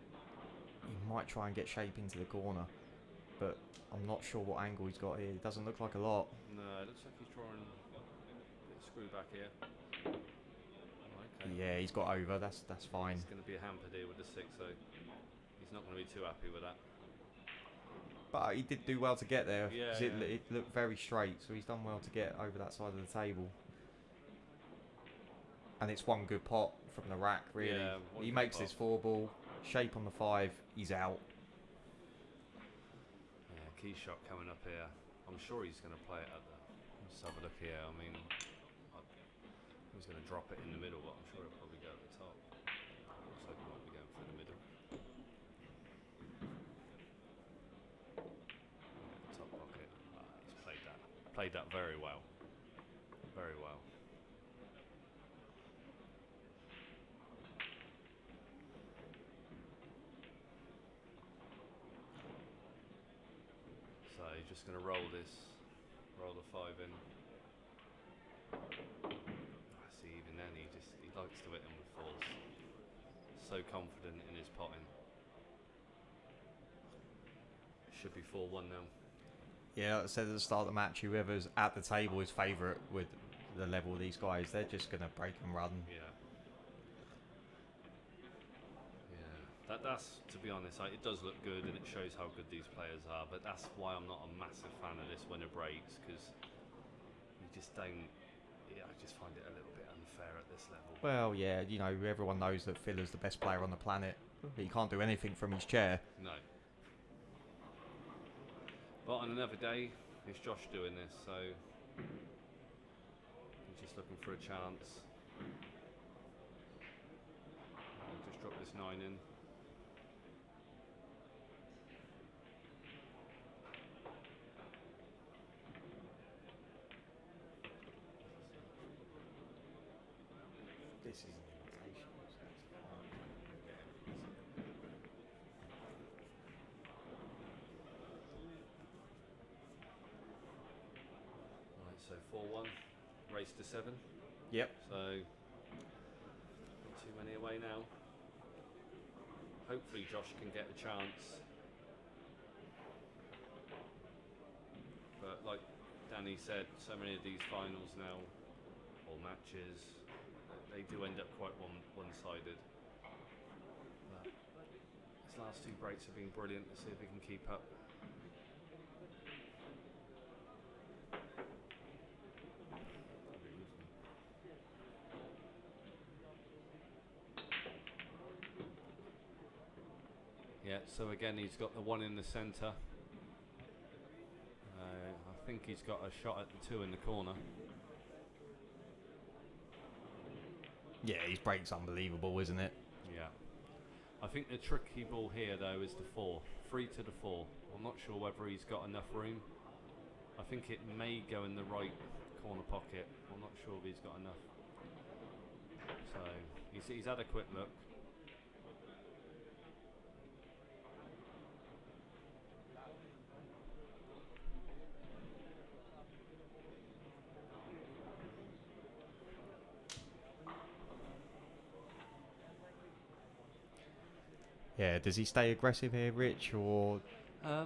might try and get shape into the corner. But I'm not sure what angle he's got here. It doesn't look like a lot. No, it looks like he's drawing a bit of screw back here. Okay. Yeah, he's got over. That's fine. It's going to be a hampered here with the 6, so he's not going to be too happy with that. But he did do well to get there. Yeah, 'cause yeah. It looked very straight, so he's done well to get over that side of the table. And it's one good pot from the rack, really. Yeah, one He good makes pot. this 4 ball, shape on the 5, he's out. Yeah, key shot coming up here. I'm sure he's going to play it at the... Let's have a look here. I mean, he's going to drop it in the middle, but I'm sure he'll probably go at the top. Looks like he might be going for the middle. Yeah, top pocket. He's played that. Played that very well. Very well. So he's just going to roll the 5 in. I see, even then he likes to hit him with 4s. So confident in his potting. Should be 4-1 now. Yeah, like I said at the start of the match, whoever's at the table is favourite with the level of these guys. They're just going to break and run. Yeah. Yeah. That's, to be honest, it does look good and it shows how good these players are, but that's why I'm not a massive fan of this when it breaks, because you just don't... Yeah, I just find it a little bit unfair at this level. Well, yeah, you know, everyone knows that Filler's the best player on the planet. He can't do anything from his chair. No. But on another day, it's Josh doing this, so he's just looking for a chance. I'll just drop this 9 in. This is an invitation. Right, so 4-1, race to 7. Yep. So not too many away now. Hopefully Josh can get a chance. But like Danny said, so many of these finals now, or matches, they do end up quite one-sided. But his last 2 breaks have been brilliant. Let's see if he can keep up. Yeah, so again he's got the 1 in the centre. I think he's got a shot at the 2 in the corner. Yeah, his break's unbelievable, isn't it? Yeah. I think the tricky ball here though is the 4. 3 to the 4. I'm not sure whether he's got enough room. I think it may go in the right corner pocket. I'm not sure if he's got enough. So he's had a quick look. Yeah, does he stay aggressive here, Rich, or... I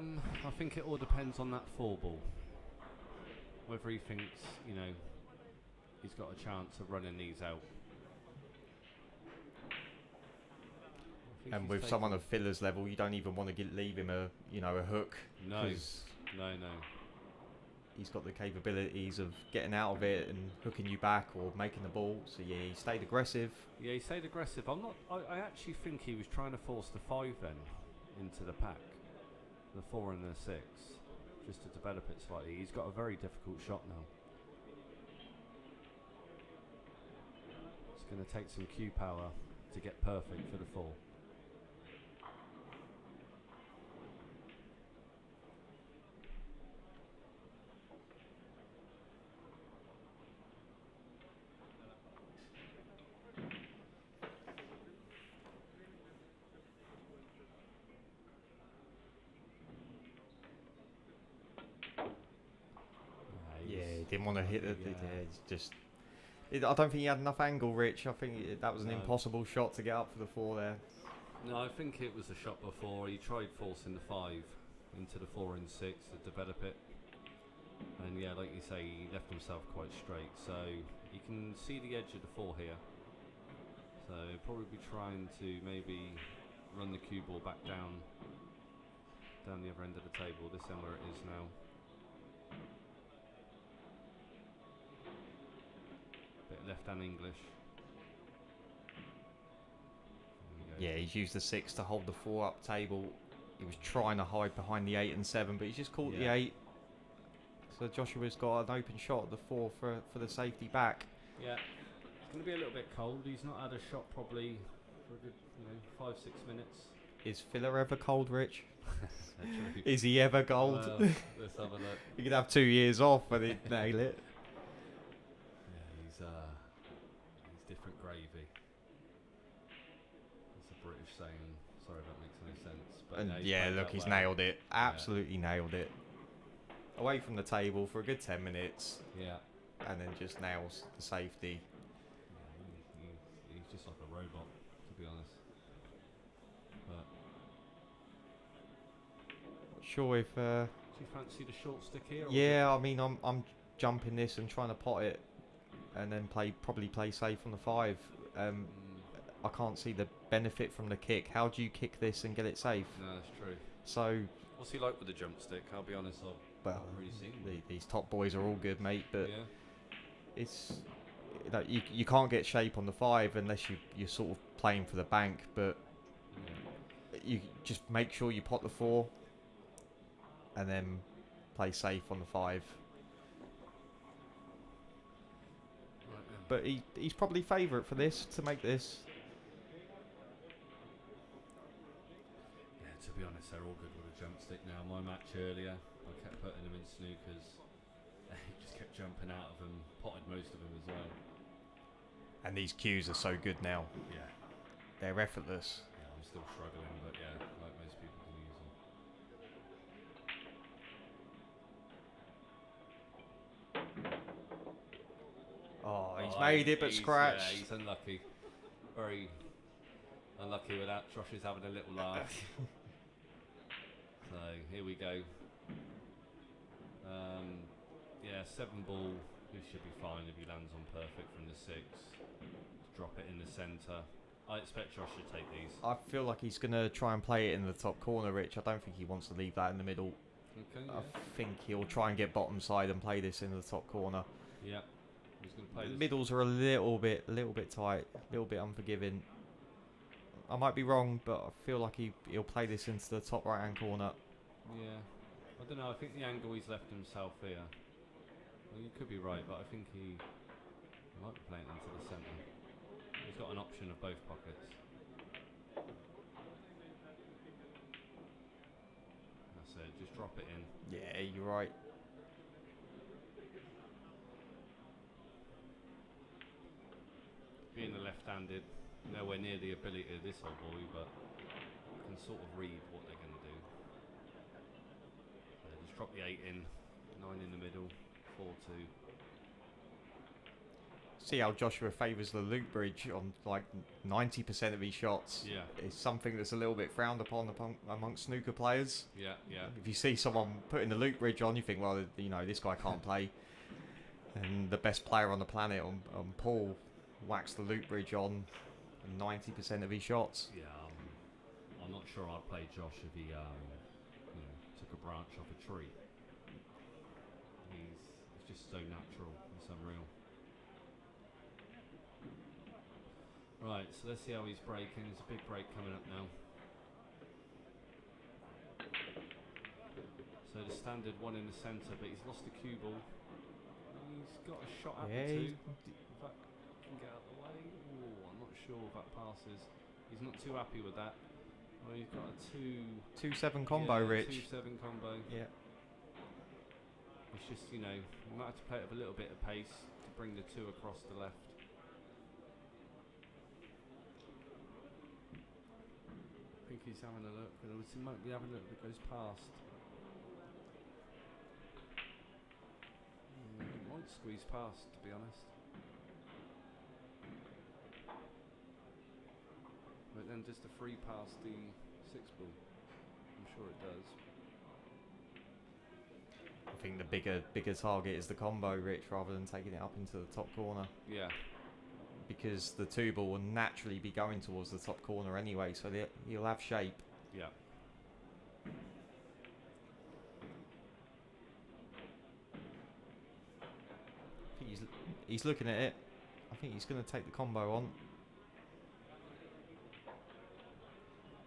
think it all depends on that 4 ball. Whether he thinks, you know, he's got a chance of running these out. I think And he's with taken- someone of Filler's level, you don't even want to leave him a hook. No, 'cause no. he's got the capabilities of getting out of it and hooking you back or making the ball. So yeah, he stayed aggressive. Yeah, he stayed aggressive. I actually think he was trying to force the 5 then into the pack. The 4 and the 6. Just to develop it slightly. He's got a very difficult shot now. It's going to take some cue power to get perfect for the 4. Yeah, he didn't want to hit it. Yeah. It's just. I don't think he had enough angle, Rich. I think that was an No. impossible shot to get up for the 4 there. No, I think it was the shot before. He tried forcing the 5 into the 4 and 6 to develop it. And yeah, like you say, he left himself quite straight. So you can see the edge of the 4 here. So he'll probably be trying to maybe run the cue ball back down the other end of the table, this end where it is now. Bit left hand English. Yeah, he's used the 6 to hold the 4 up table. He was trying to hide behind the 8 and 7, but he's just caught the 8. So Joshua's got an open shot at the 4 for the safety back. Yeah, it's going to be a little bit cold. He's not had a shot probably for a good 5-6 minutes. Is filler ever cold, Rich? True. Is he ever cold? Well, let's have a look. You could have 2 years off and he'd nail it. Yeah, he's different gravy. That's a British saying. Sorry if that makes no sense. But And no, yeah, played look, that he's well. nailed it. Absolutely nailed it. Away from the table for a good 10 minutes. Yeah. And then just nails the safety. Yeah, he's just like a robot, to be honest. But Not sure if. do you fancy the short stick here? or Yeah, I mean, I'm jumping this and trying to pot it, and then probably play safe on the 5. I can't see the benefit from the kick. How do you kick this and get it safe? No, that's true. So, What's he like with the jump stick? I'll be honest, I've well, not really seen him. these top boys are all good, mate. But Yeah. it's you can't get shape on the 5 unless you're sort of playing for the bank. But you just make sure you pot the 4, and then play safe on the 5. Right then. But he's probably favourite for this to make this. Yeah, to be honest, they're all good with a jump stick now. My match earlier, I kept putting them in snookers. He just kept jumping out of them, potted most of them as well. And these cues are so good now. Yeah. They're effortless. Yeah, I'm still struggling, but yeah, like most people can use them. Oh, he's made it, but Yeah, scratched. he's unlucky. Very unlucky with that. Josh is having a little laugh. So here we go. Yeah, 7 ball. He should be fine if he lands on perfect from the 6. Drop it in the centre. I expect Josh to take these. I feel like he's going to try and play it in the top corner, Rich. I don't think he wants to leave that in the middle. Okay. I think he'll try and get bottom side and play this in the top corner. Yeah. He's going to play The this. middles are a little bit tight, a little bit unforgiving. I might be wrong, but I feel like he'll play this into the top right-hand corner. Yeah. I don't know. I think the angle he's left himself here. Well, you could be right, but I think he might be playing into the centre. He's got an option of both pockets. That's it. Just drop it in. Yeah, you're right. Being a left-handed, nowhere near the ability of this old boy, but you can sort of read what they're going to do. So just drop the 8 in, 9 in the middle, 4-2. See how Joshua favours the loop bridge on like 90% of his shots. Yeah. It's something that's a little bit frowned upon amongst snooker players. Yeah, yeah. If you see someone putting the loop bridge on, you think, well, you know, this guy can't play. And the best player on the planet, on Paul, whacks the loop bridge on 90% of his shots. Yeah, I'm not sure I'd play Josh if he took a branch off a tree. It's just so natural. It's unreal. Right, so let's see how he's breaking. There's a big break coming up now. So the standard 1 in the centre, but he's lost the cue ball. He's got a shot at Yeah, the 2. In fact, can get out of the way. Ooh, I'm not sure if that passes. He's not too happy with that. Well, he's got a 2-7 combo, Rich. 2-7 combo. Yeah. It's just, you know, you might have to play it with a little bit of pace to bring the 2 across the left. I think he's having a look. He might be having a look that goes past. He might squeeze past, to be honest. But then just a free past the 6 ball. I'm sure it does. I think the bigger target is the combo, Rich, rather than taking it up into the top corner. Yeah. Because the 2 ball will naturally be going towards the top corner anyway, so he'll have shape. Yeah. I think he's looking at it. I think he's going to take the combo on.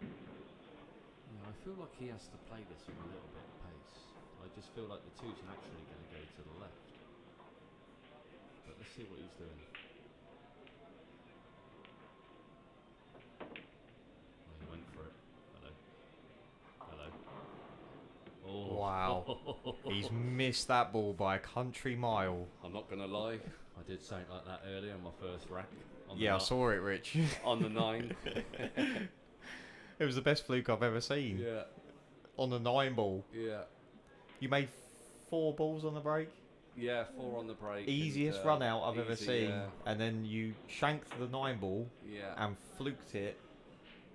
Yeah, I feel like he has to play this with a little bit of pace. I just feel like the 2's naturally going to go to the left. But let's see what he's doing. Oh, he went for it. Hello. Hello. Oh. Wow. He's missed that ball by a country mile. I'm not going to lie. I did something like that earlier on my first rack. Yeah, I saw it, Rich. On the 9. It was the best fluke I've ever seen. Yeah. On the 9 ball. Yeah. You made 4 balls on the break. Yeah, 4 on the break. Easiest and, run out I've ever easy, seen. yeah. And then you shanked the 9 ball Yeah. and fluked it.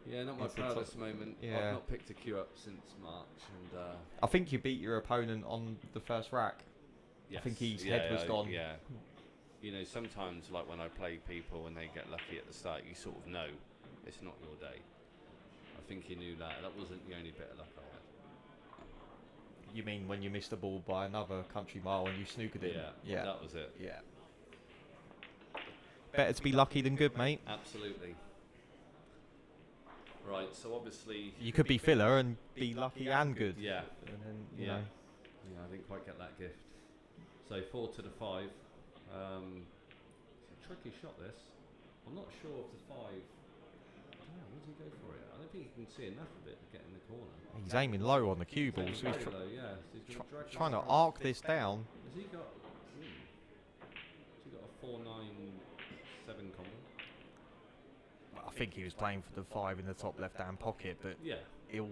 Yeah, not my It's the proudest moment. Yeah. I've not picked a queue up since March, and I think you beat your opponent on the first rack. yes, I think his head was gone. Yeah, you know, sometimes like when I play people and they get lucky at the start, you sort of know it's not your day. I think he knew that. That wasn't the only bit of luck I had. You mean when you missed a ball by another country mile and you snookered it? Yeah, that was it. Yeah. Better to be lucky than good, mate. Absolutely. Right, so obviously You could be filler and be lucky and good. Yeah. And then, you Yeah. know. Yeah, I didn't quite get that gift. So 4 to the 5. It's a tricky shot, this. I'm not sure if the 5. I don't know, where does he go for it? I don't think you can see enough of it to get in the corner. He's aiming low on the cue ball, Aiming so he's very low, yeah. So he's gonna drag trying to this arc around. this down. Has he got? Has he got a 4-9-7 combo? I think he was playing for the 5 in the top left-hand pocket, but Yeah. he'll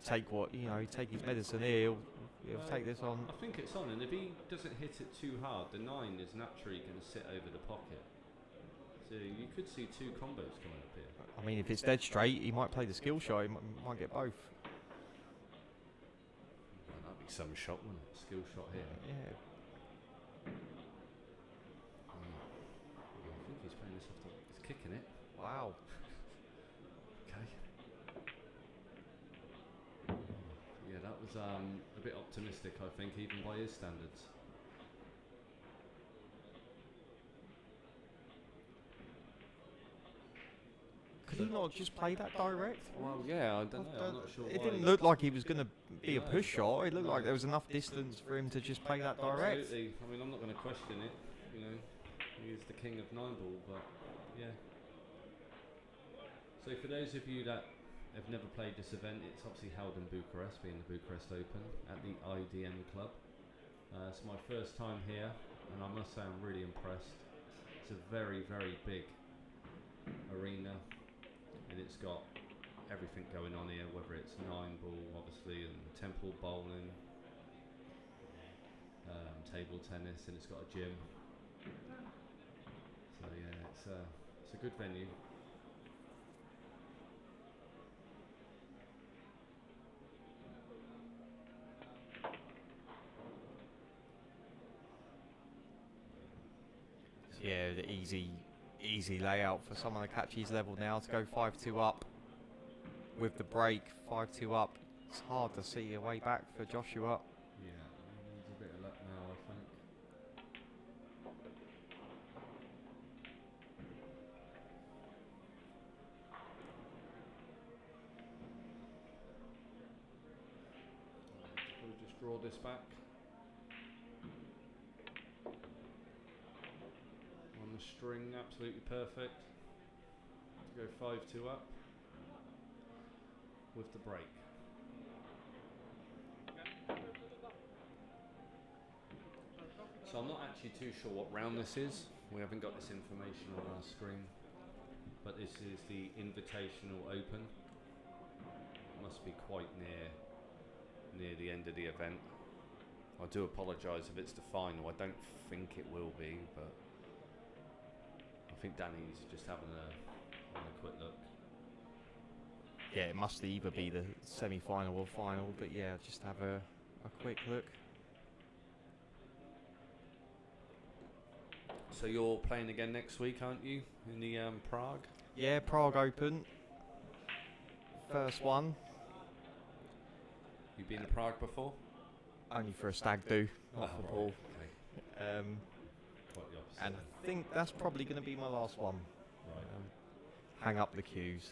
take what, you know, he'll take his medicine here, he'll take this on. I think it's on, and if he doesn't hit it too hard, the 9 is naturally going to sit over the pocket. So you could see 2 combos coming up here. I mean, if it's dead straight, he might play the skill shot, he might get both. Well, that'd be some shot, wouldn't it? Skill shot here. Yeah. I think he's playing this off the... He's kicking it. Wow. Okay. Yeah, that was a bit optimistic, I think, even by his standards. Could he not just play that direct? Well, yeah, I don't know. I'm not sure It why. didn't look like he was going to be a push shot. It looked like there was enough distance for him to just play that direct. Absolutely. I mean, I'm not going to question it. You know, he's the king of 9 ball, but yeah. So for those of you that have never played this event, it's obviously held in Bucharest, being the Bucharest Open at the IDM Club. It's my first time here, and I must say I'm really impressed. It's a very, very big arena, and it's got everything going on here, whether it's 9 ball, obviously, and temple bowling, table tennis, and it's got a gym. So yeah, it's a good venue. Yeah, the easy layout for someone to catch his level now, to go 5-2 up with the break, 5-2 up. It's hard to see a way back for Joshua. Yeah, he needs a bit of luck now, I think. We'll just draw this back on the the string, absolutely perfect. To go 5-2 up with the break. So I'm not actually too sure what round this is. We haven't got this information on our screen. But this is the Invitational Open. Must be quite near the end of the event. I do apologise if it's the final. I don't think it will be, but I think Danny's just having a quick look. Yeah, it must either be the semi-final or final, but yeah, just have a quick look. So you're playing again next week, aren't you, in the Prague? Yeah, Prague Open. First one. You've been to Prague before? Only for a stag do, not for ball. Okay. Quite the opposite. And I think that's probably going to be my last one. Right. Hang up the cues.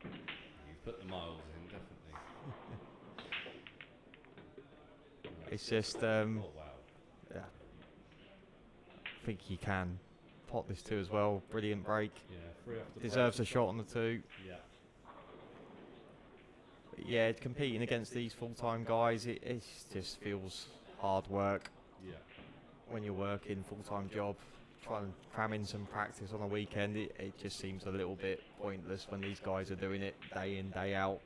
You've put the miles in, definitely. It's just, oh wow. yeah. I think he can pot this two as well. Brilliant break. Yeah, 3 off the Deserves break. a shot on the two. Yeah. But yeah, competing against these full-time guys, it just feels hard work Yeah. when you're working full-time job. Trying to cram in some practice on a weekend, it just seems a little bit pointless when these guys are doing it day in, day out.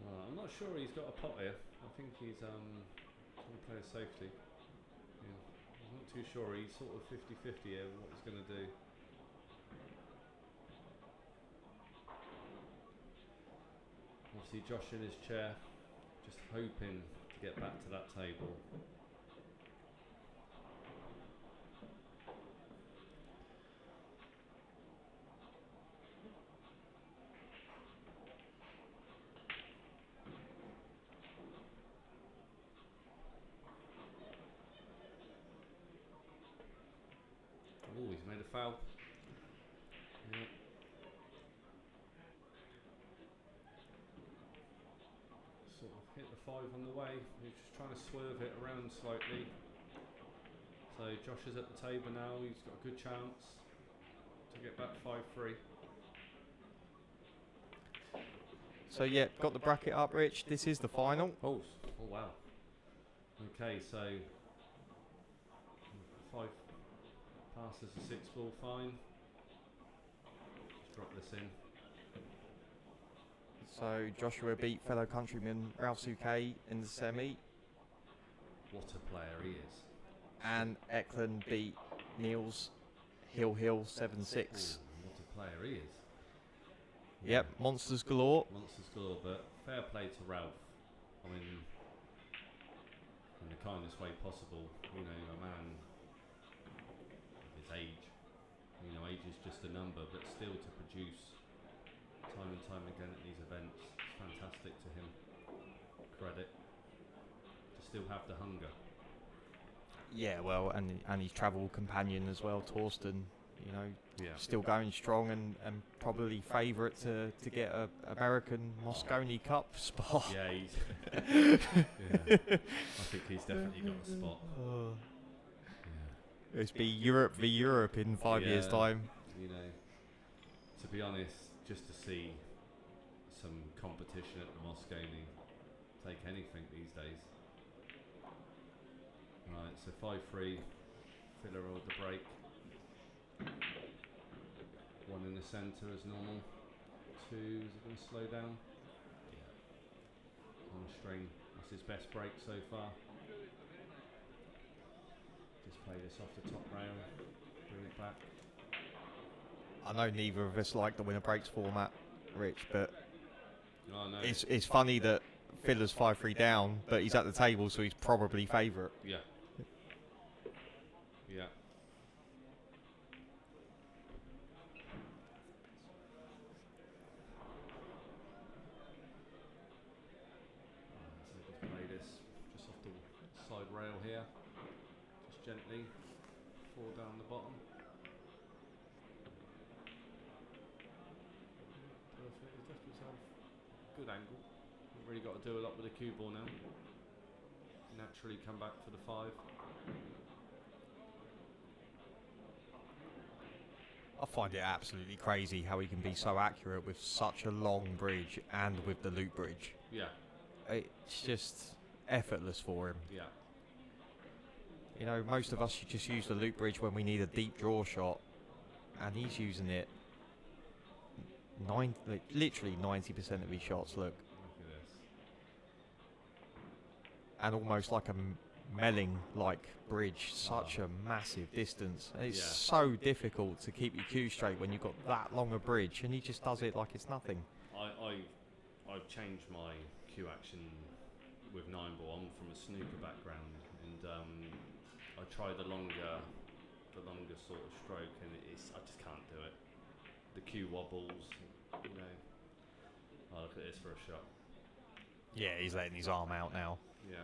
I'm not sure he's got a pot here. I think he's trying to play a safety. Yeah. I'm not too sure. He's sort of 50-50 here what he's going to do. Obviously Josh in his chair, just hoping to get back to that table. Oh, he's made a foul. Yeah. Sort of hit the 5 on the way. He's just trying to swerve it around slightly. So Josh is at the table now. He's got a good chance to get back 5-3. So yeah, got the bracket up, Rich. This is the final. Oh wow. Okay, so 5 passes a 6 ball, fine. Just drop this in. So Joshua beat fellow countryman Ralph Souquet in the semi, What a player he is. and Eklund beat Niels Hill 7-6. What a player he is. Yep, monsters galore. Monsters galore, but fair play to Ralph. I mean, in the kindest way possible. You know, a man of his age. You know, age is just a number, but still to produce time and time again at these events, it's fantastic to him. Credit. To still have the hunger. Yeah, well, and his travel companion as well, Torsten. You know, Yeah. still going strong and probably favourite to get a American Moscone Cup spot. Yeah, he's yeah. I think he's definitely got a spot. Yeah. It's be Europe v Europe in 5 years' Yeah. time. You know, to be honest, just to see some competition at the Moscone, take anything these days. Right, so 5-3, Filler rolled the break. 1 in the centre as normal. 2, is it going to slow down? Yeah. On a string, that's his best break so far. Just play this off the top rail, bring it back. I know neither of us like the winner breaks format, Rich, but Oh, no. it's funny that Filler's 5-3 down, but he's at the table, so he's probably favourite. Yeah. Yeah. So just play this just off the side rail here. Just gently fall down the bottom. Perfect. He's left himself good angle. Not really got to do a lot with the cue ball now. naturally come back for the 5? I find it absolutely crazy how he can be so accurate with such a long bridge and with the loop bridge. Yeah, It's just effortless for him. yeah. You know, most of us just use the loop bridge when we need a deep draw shot, and he's using it literally 90% of his shots. Look, Look at this. and almost like a Melling-like bridge, such a massive distance. And it's Yeah. so difficult to keep your cue straight when you've got that long a bridge, and he just does it like it's nothing. I've changed my cue action with 9-ball. I'm from a snooker background, and I try the longer sort of stroke, and I just can't do it. The cue wobbles, you know. Oh, look at this for a shot. Yeah, he's letting his arm out now. Yeah.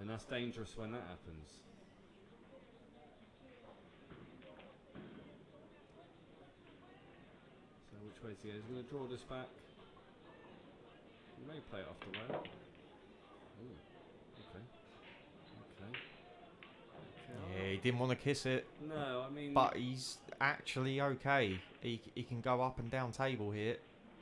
And that's dangerous when that happens. So which way is he going? He's going to draw this back. He may play it off the rail. Ooh. Okay. Yeah, he didn't want to kiss it, No, I mean... but he's actually okay. He can go up and down table here.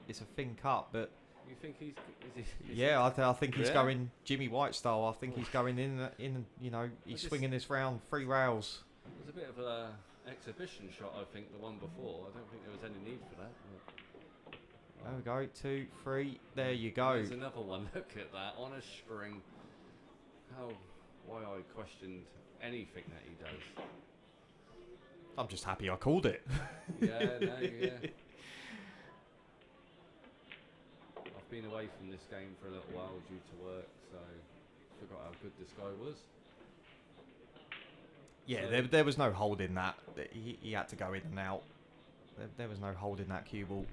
It's a thin cut, but You think he's... Is yeah, I think he's Yeah? going Jimmy White style. I think he's going in. You know, he's just- swinging this round 3 rails. It was a bit of an exhibition shot, I think, the one before. I don't think there was any need for that. There we go, 2, 3. There you go. There's another one. Look at that. On a string. Why I questioned anything that he does. I'm just happy I called it. Yeah, no, yeah. I've been away from this game for a little while due to work, so forgot how good this guy was. Yeah, So- there was no holding that. He had to go in and out. There was no holding that cue ball.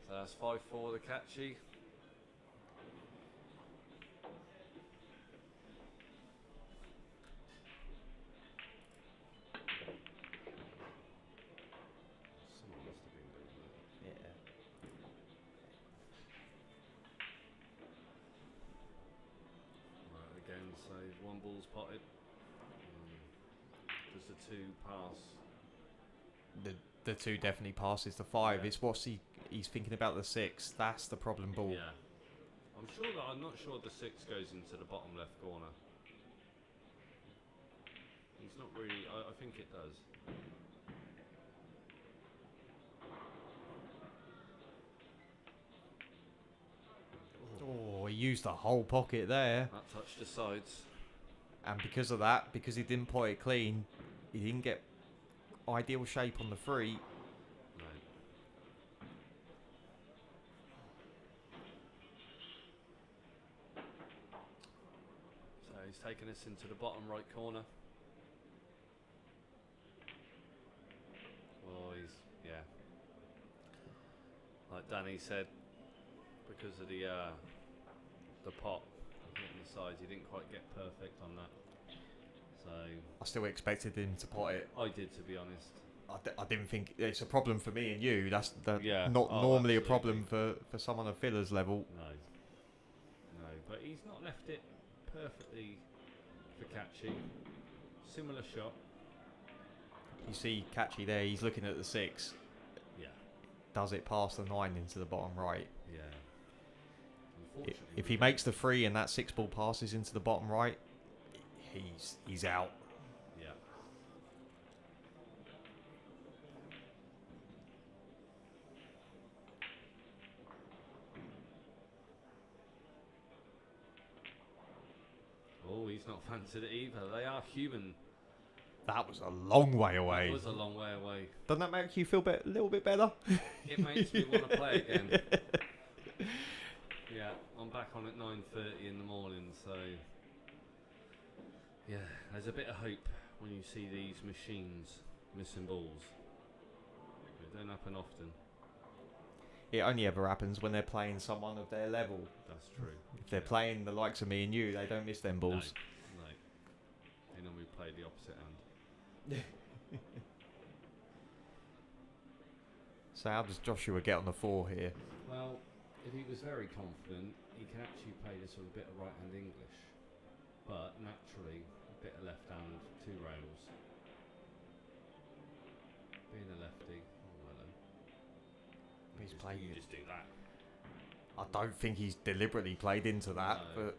So that's 5-4 the catchy. Someone must have been doing that. Yeah. Right, again, so 1-ball's potted. Does the 2 pass? The 2 definitely passes the 5. Yeah. It's he's thinking about the 6. That's the problem ball. Yeah. I'm not sure the 6 goes into the bottom left corner. He's not really. I think it does. Oh, he used the whole pocket there. That touched the sides. And because of that, because he didn't pot it clean, he didn't get ideal shape on the 3. No. So he's taken us into the bottom right corner. Well, yeah. Like Danny said, because of the pot hitting the sides, he didn't quite get perfect on that. So I still expected him to pot it. I did, to be honest. I didn't think it's a problem for me and you. That's Yeah. not Oh, normally a absolutely. problem for someone of Filler's level. No, but he's not left it perfectly for catchy. Similar shot. You see Catchy there, he's looking at the 6. Yeah, Does it past the 9 into the bottom right? yeah. If he makes the 3 and that 6 ball passes into the bottom right, he's out. Yeah. Oh, he's not fancied it either. They are human. That was a long way away. That was a long way away. Doesn't that make you feel a little bit better? It makes me want to play again. Yeah, I'm back on at 9:30 in the morning, so yeah, there's a bit of hope when you see these machines missing balls. It don't happen often. It only ever happens when they're playing someone of their level. That's true. If they're playing the likes of me and you, they don't miss them balls. No. They normally play the opposite hand. So how does Joshua get on the 4 here? Well, if he was very confident, he can actually play this with a bit of right-hand English. But naturally, a bit of left-hand, 2 rails. Being a lefty, oh well then. He's You playing it. just do that. I don't think he's deliberately played into that, No. but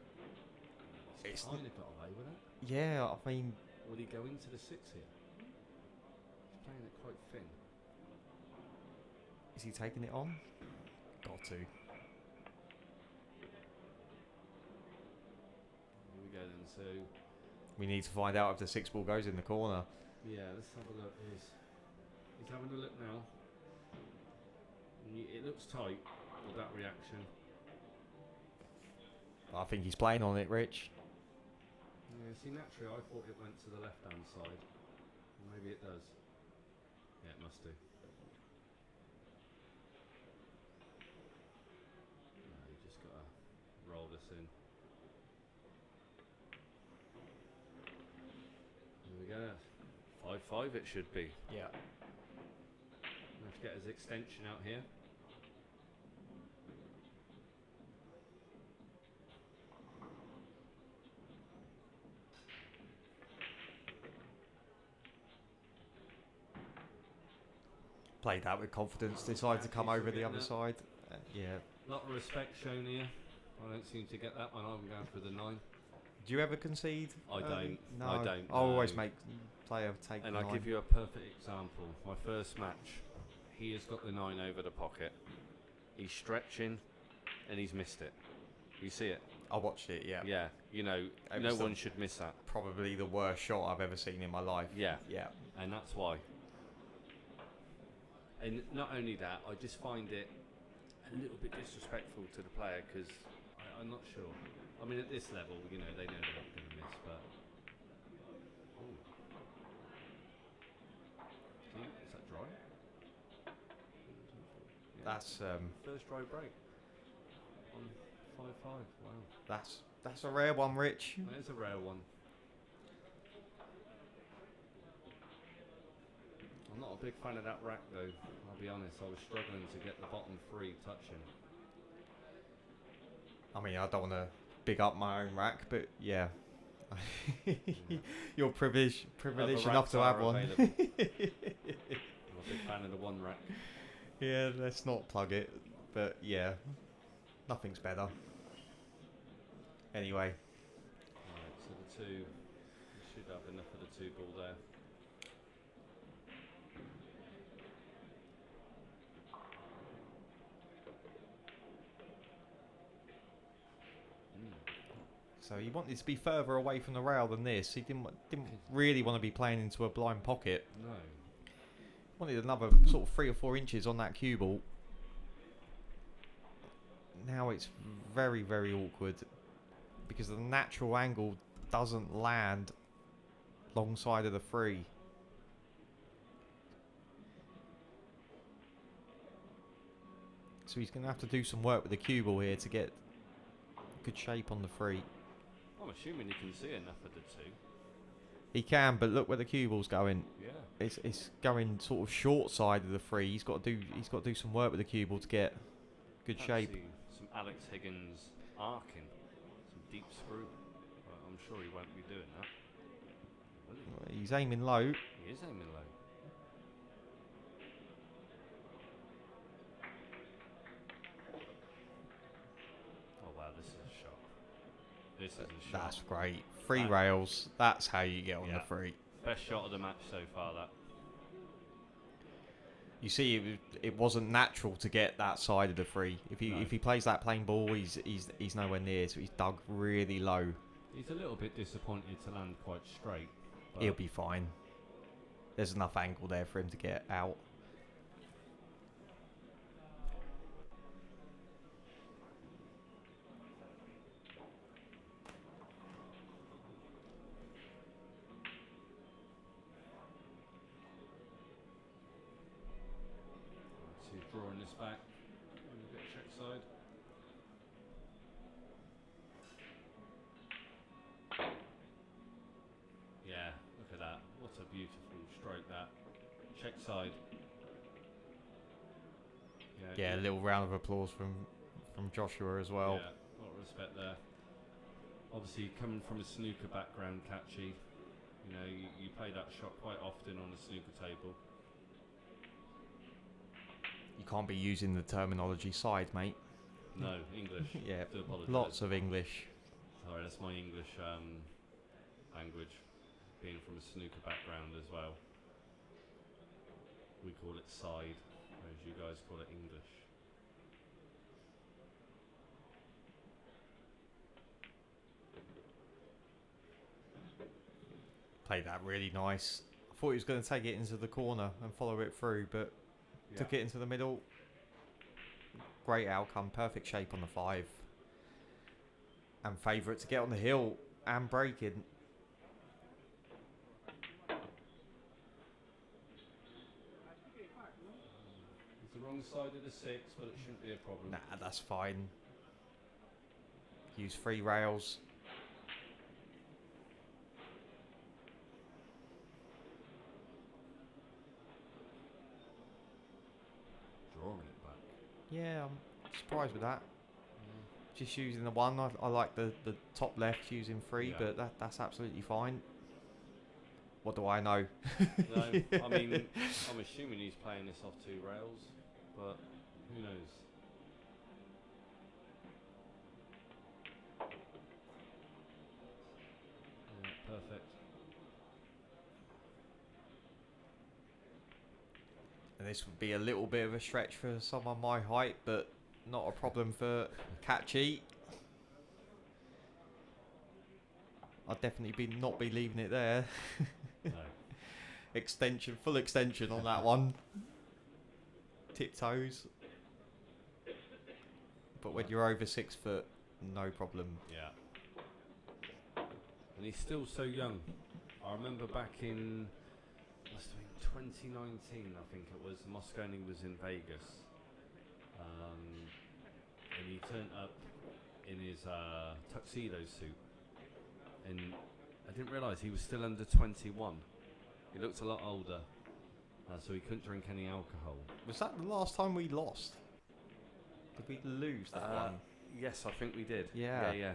He's it's kind of got away with it. yeah, I mean, Would he go into the 6 here? He's playing it quite thin. is he taking it on? Got to. Here we go then. So We need to find out if the 6 ball goes in the corner. yeah, let's have a look. He's having a look now. It looks tight with that reaction. I think he's playing on it, Rich. Yeah, see, naturally I thought it went to the left-hand side. Maybe it does. Yeah, it must do. No, you just gotta roll this in. There we go. 5-5 it should be. Yeah. Let's get his extension out here. Played that with confidence, decided to come over the other side. Yeah. A lot of respect shown here. I don't seem to get that one. I'm going for the 9. Do you ever concede? I don't. No. I don't. I always no. make player take And the I'll 9. give you a perfect example. My first match, he has got the 9 over the pocket. He's stretching, and he's missed it. You see it? I watched it, yeah. Yeah. You know, It no was one should miss that. Probably the worst shot I've ever seen in my life. Yeah. Yeah. And that's why. And not only that, I just find it a little bit disrespectful to the player because I'm not sure. I mean, at this level, you know, they know they're not going to miss, but. Ooh. See, is that dry? Yeah. That's First dry break on 5-5. Wow. that's a rare one, Rich. That is a rare one. I'm not a big fan of that rack though, I'll be honest. I was struggling to get the bottom 3 touching. I mean, I don't want to big up my own rack, but yeah. You're privileged Other enough to racks have are one. available. I'm a big fan of the 1 rack. Yeah, let's not plug it, but yeah, nothing's better. Anyway, Alright, so the 2, we should have enough of the 2 ball there. so he wanted to be further away from the rail than this. He didn't really want to be playing into a blind pocket. No. Wanted another sort of 3 or 4 inches on that cue ball. Now it's very, very awkward because the natural angle doesn't land alongside of the 3. So he's going to have to do some work with the cue ball here to get good shape on the 3. I'm assuming you can see enough of the 2. He can, but look where the cue ball's going. Yeah. It's going sort of short side of the 3. He's got to do some work with the cue ball to get good shape. Fancy some Alex Higgins arcing, some deep screw. Well, I'm sure he won't be doing that. Will he? He's aiming low. He is aiming low. Oh wow, this is a shot. This is a shot. That's great. 3 That- rails. That's how you get on Yeah. the 3. Best shot of the match so far, that. You see, it wasn't natural to get that side of the 3. If No. he plays that plain ball, he's nowhere near. So he's dug really low. He's a little bit disappointed to land quite straight. But He'll be fine. There's enough angle there for him to get out. So he's drawing this back. And a bit check side. Yeah, look at that. What a beautiful stroke that. Check side. Yeah, a little round of applause from Joshua as well. Yeah, a lot of respect there. Obviously, coming from a snooker background, Catchy, you know, you play that shot quite often on a snooker table. You can't be using the terminology side, mate. No, English. Yeah, Do apologise. lots of English. Sorry, that's my English language, being from a snooker background as well. We call it side, whereas you guys call it English. Played that really nice. I thought he was going to take it into the corner and follow it through, but took it into the middle. Great outcome, perfect shape on the 5. And favourite to get on the hill and breaking. It's the wrong side of the 6, but it shouldn't be a problem. Nah, that's fine. Use 3 rails. Drawing it back. Yeah, I'm surprised with that. Just using the 1. I like the top left using 3, Yeah. but that's absolutely fine. What do I know? No, I mean, I'm assuming he's playing this off 2 rails, but who knows? Yeah, perfect. And this would be a little bit of a stretch for someone my height, but not a problem for Catchy. I'd definitely not be leaving it there. No. Full extension on that one. Tiptoes. But when you're over 6 foot, no problem. Yeah. And he's still so young. I remember back in, must have been 2019, I think it was, Moscone was in Vegas. And he turned up in his tuxedo suit. And I didn't realise he was still under 21. He looked a lot older. So he couldn't drink any alcohol. Was that the last time we lost? Did we lose that one? Yes, I think we did. Yeah. Yeah.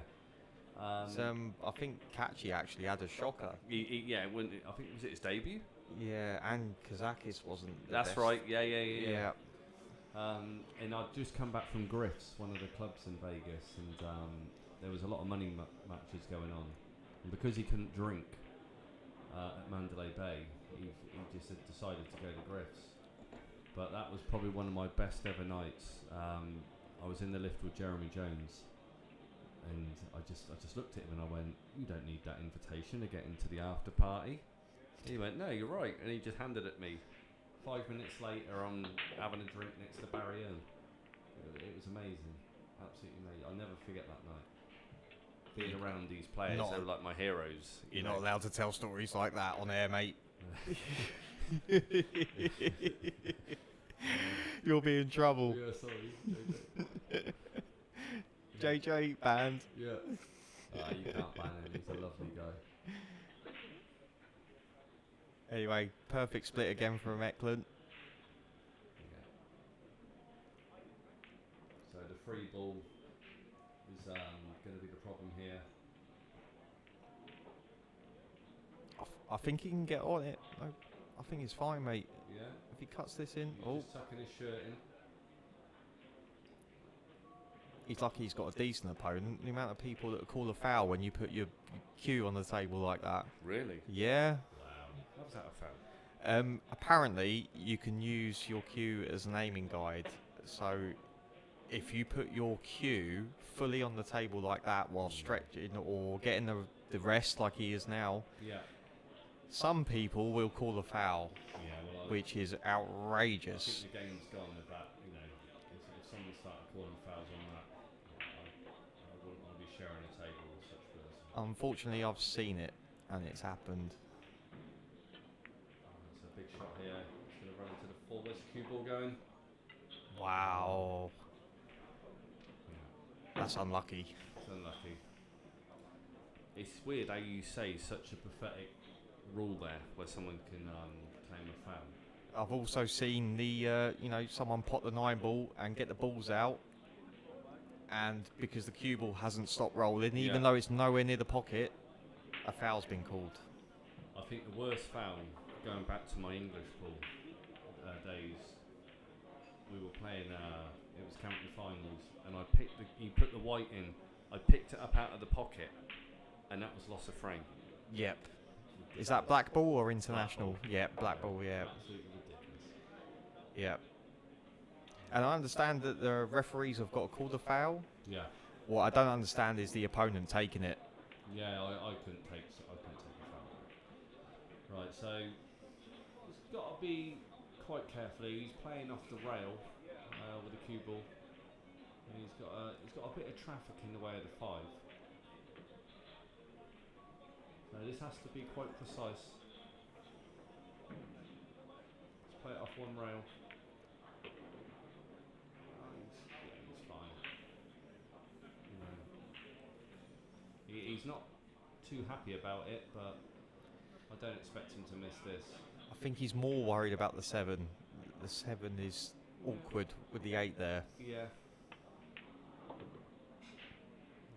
I think Catchy actually had a shocker. Yeah, I think was it his debut? Yeah, and Kazakis wasn't the That's best. right. Yeah. Yeah. And I'd just come back from Griff's, one of the clubs in Vegas, and there was a lot of money matches going on. And because he couldn't drink at Mandalay Bay, he just had decided to go to Griff's. But that was probably one of my best ever nights. I was in the lift with Jeremy Jones, and I just looked at him and I went, "You don't need that invitation to get into the after party." He went, "No, you're right," and he just handed it me. 5 minutes later, I'm having a drink next to Barry Earn. It was amazing, absolutely amazing. I'll never forget that night. Being around these players, they were like my heroes. You're not allowed to tell stories like that on air, mate. You'll be in trouble. Yeah, sorry, JJ banned. Yeah. You can't ban him. He's a lovely guy. Anyway, perfect split again from Eklund. Yeah. So the free ball is going to be the problem here. I think he can get on it. I think he's fine, mate. Yeah. If he cuts this in, He's just tucking his shirt in. he's lucky he's got a decent opponent. The amount of people that call a foul when you put your cue on the table like that. Really? Yeah. Wow. How's that a foul? Apparently, you can use your cue as an aiming guide. So, if you put your cue fully on the table like that while stretching or getting the rest like he is now, Yeah. some people will call a foul, Yeah. Well, which is I outrageous. think the game's gone with that. You know, if someone started calling fouls on that, I wouldn't want to be sharing a table with such a person. Unfortunately, I've seen it, and it's happened. It's a big shot here. It's going to run into the forwards. Cue ball going. Wow. Yeah. That's unlucky. It's unlucky. It's weird how you say such a pathetic rule there, where someone can claim a foul. I've also seen the, someone pot the 9 ball and get the balls out, and because the cue ball hasn't stopped rolling, even though it's nowhere near the pocket, a foul's been called. I think the worst foul, going back to my English pool days, we were playing, it was county finals, and you put the white in, I picked it up out of the pocket, and that was loss of frame. Yep. Is that black ball or international? Yeah, black ball, yeah. Absolutely ridiculous. Yeah. And I understand that the referees have got to call the foul. Yeah. What I don't understand is the opponent taking it. Yeah, I couldn't take a foul. Right, so he's got to be quite carefully. He's playing off the rail with the cue ball, and he's got a bit of traffic in the way of the 5. So this has to be quite precise. Let's play it off one rail. He's fine. He's not too happy about it, but I don't expect him to miss this. I think he's more worried about the 7. The 7 is awkward with the 8 there. Yeah.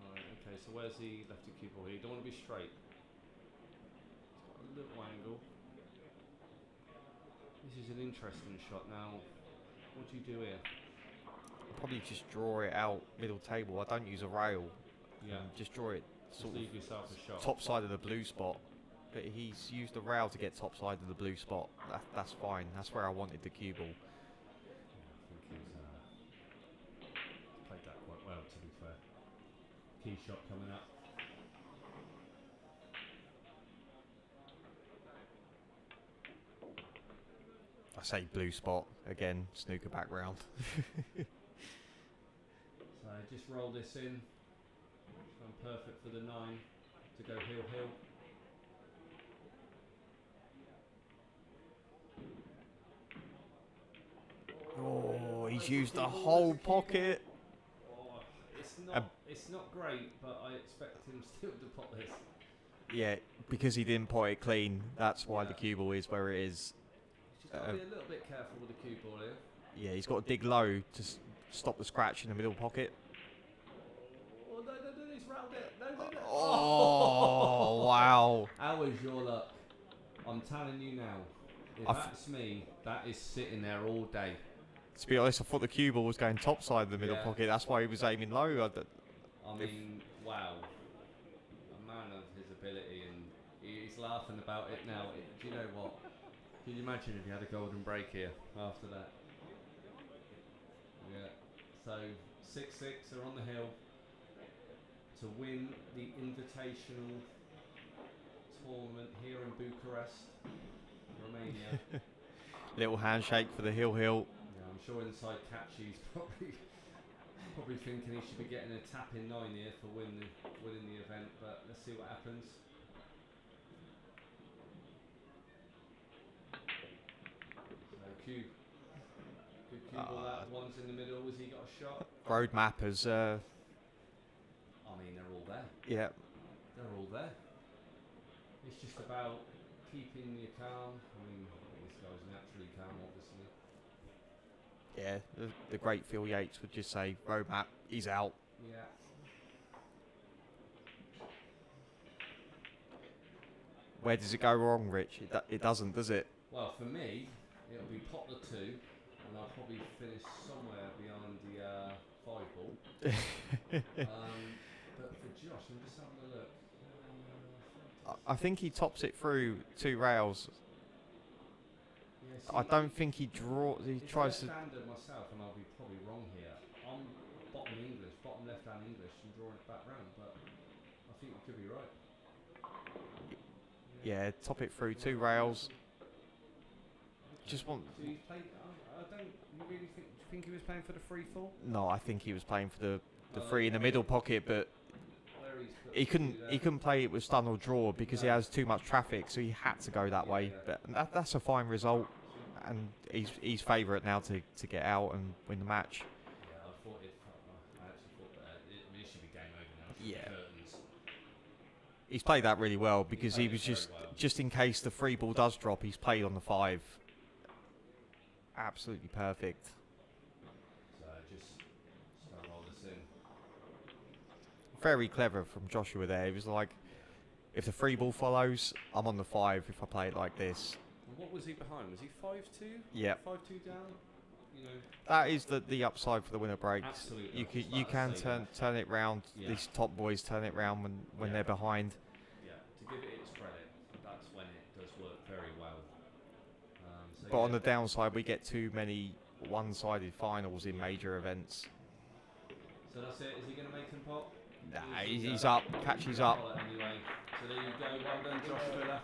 Right, okay, so where's the lefty cue ball here? You don't want to be straight. It's got a little angle. This is an interesting shot now. What do you do here? I'll probably just draw it out middle table. I don't use a rail. Yeah. Just draw it Just sort leave of yourself a shot. top side of the blue spot. But he's used the rail to get top side of the blue spot. That's fine. That's where I wanted the cue ball. I think he's played that quite well, to be fair. Key shot coming up. I say blue spot again. Snooker background. So just roll this in. It's gone perfect for the 9 to go heel. Oh, he's used the whole pocket. Oh, Um, it's not great, but I expect him still to pot this. Yeah, because he didn't pot it clean. That's why the cue ball is where it is. He's just got to be a little bit careful with the cue ball here. Yeah, he's got to dig low to stop the scratch in the middle pocket. Oh, no, he's round it. No. Oh, wow. How is your luck? I'm telling you now, if that's me, that is sitting there all day. To be honest, I thought the cue ball was going top side of the middle pocket. That's why he was aiming low. I mean, wow. A man of his ability, and he's laughing about it now. Do you know what? Can you imagine if he had a golden break here after that? Yeah. So 6-6 are on the hill to win the Invitational tournament here in Bucharest, Romania. Little handshake for the hill. Yeah, I'm sure inside Catchy's probably thinking he should be getting a tap in 9 here for winning the event, but let's see what happens. So good cue ball, that one's in the middle. Has he got a shot? Roadmap has. I mean, they're all there. Yeah. They're all there. It's just about keeping you calm. I mean, this guy's naturally calm, obviously. Yeah, the great Phil Yates would just say, roadmap, he's out. Yeah. Where does it go wrong, Rich? It doesn't, does it? Well, for me, it'll be pot the 2, and I'll probably finish somewhere beyond the 5 ball. But for Josh, I'm just having a look. I think he tops it through 2 rails. Yeah, I don't think he tries to. Standard myself, and I'll be probably wrong here. I'm bottom left-hand English, and drawing it back round, but I think you could be right. Yeah, top it through 2 rails. Just want. So he's played. I don't. You really think? Do you think he was playing for the free fall? No, I think he was playing for the 3 in the middle pocket, but Where he's put he the couldn't. 2 there. He couldn't play it with stun or draw because he has too much traffic, so he had to go that way. Yeah. But that's a fine result, and he's favourite now to get out and win the match. Yeah, I actually thought that it should be game over now. Yeah. Curtains. He's played that really well because he played was it very just well. just in case the free ball does drop, he's played on the 5. absolutely perfect. So just roll this in. Very clever from Joshua there. He was like, if the 3 ball follows, I'm on the 5 if I play it like this. And what was he behind? Was he 5-2? Yep. 5-2 down? You know. That is the upside for the winner breaks. Absolutely. You can turn it round. Yeah. These top boys turn it round when they're behind. Yeah, to give it its credit, that's when it does work very well. So But on the downside, we get too many one-sided finals in major events. So that's it. Is he going to make him pot? Nah, he's up. Catches up. Anyway, so there you go. Well done, Josh Filler.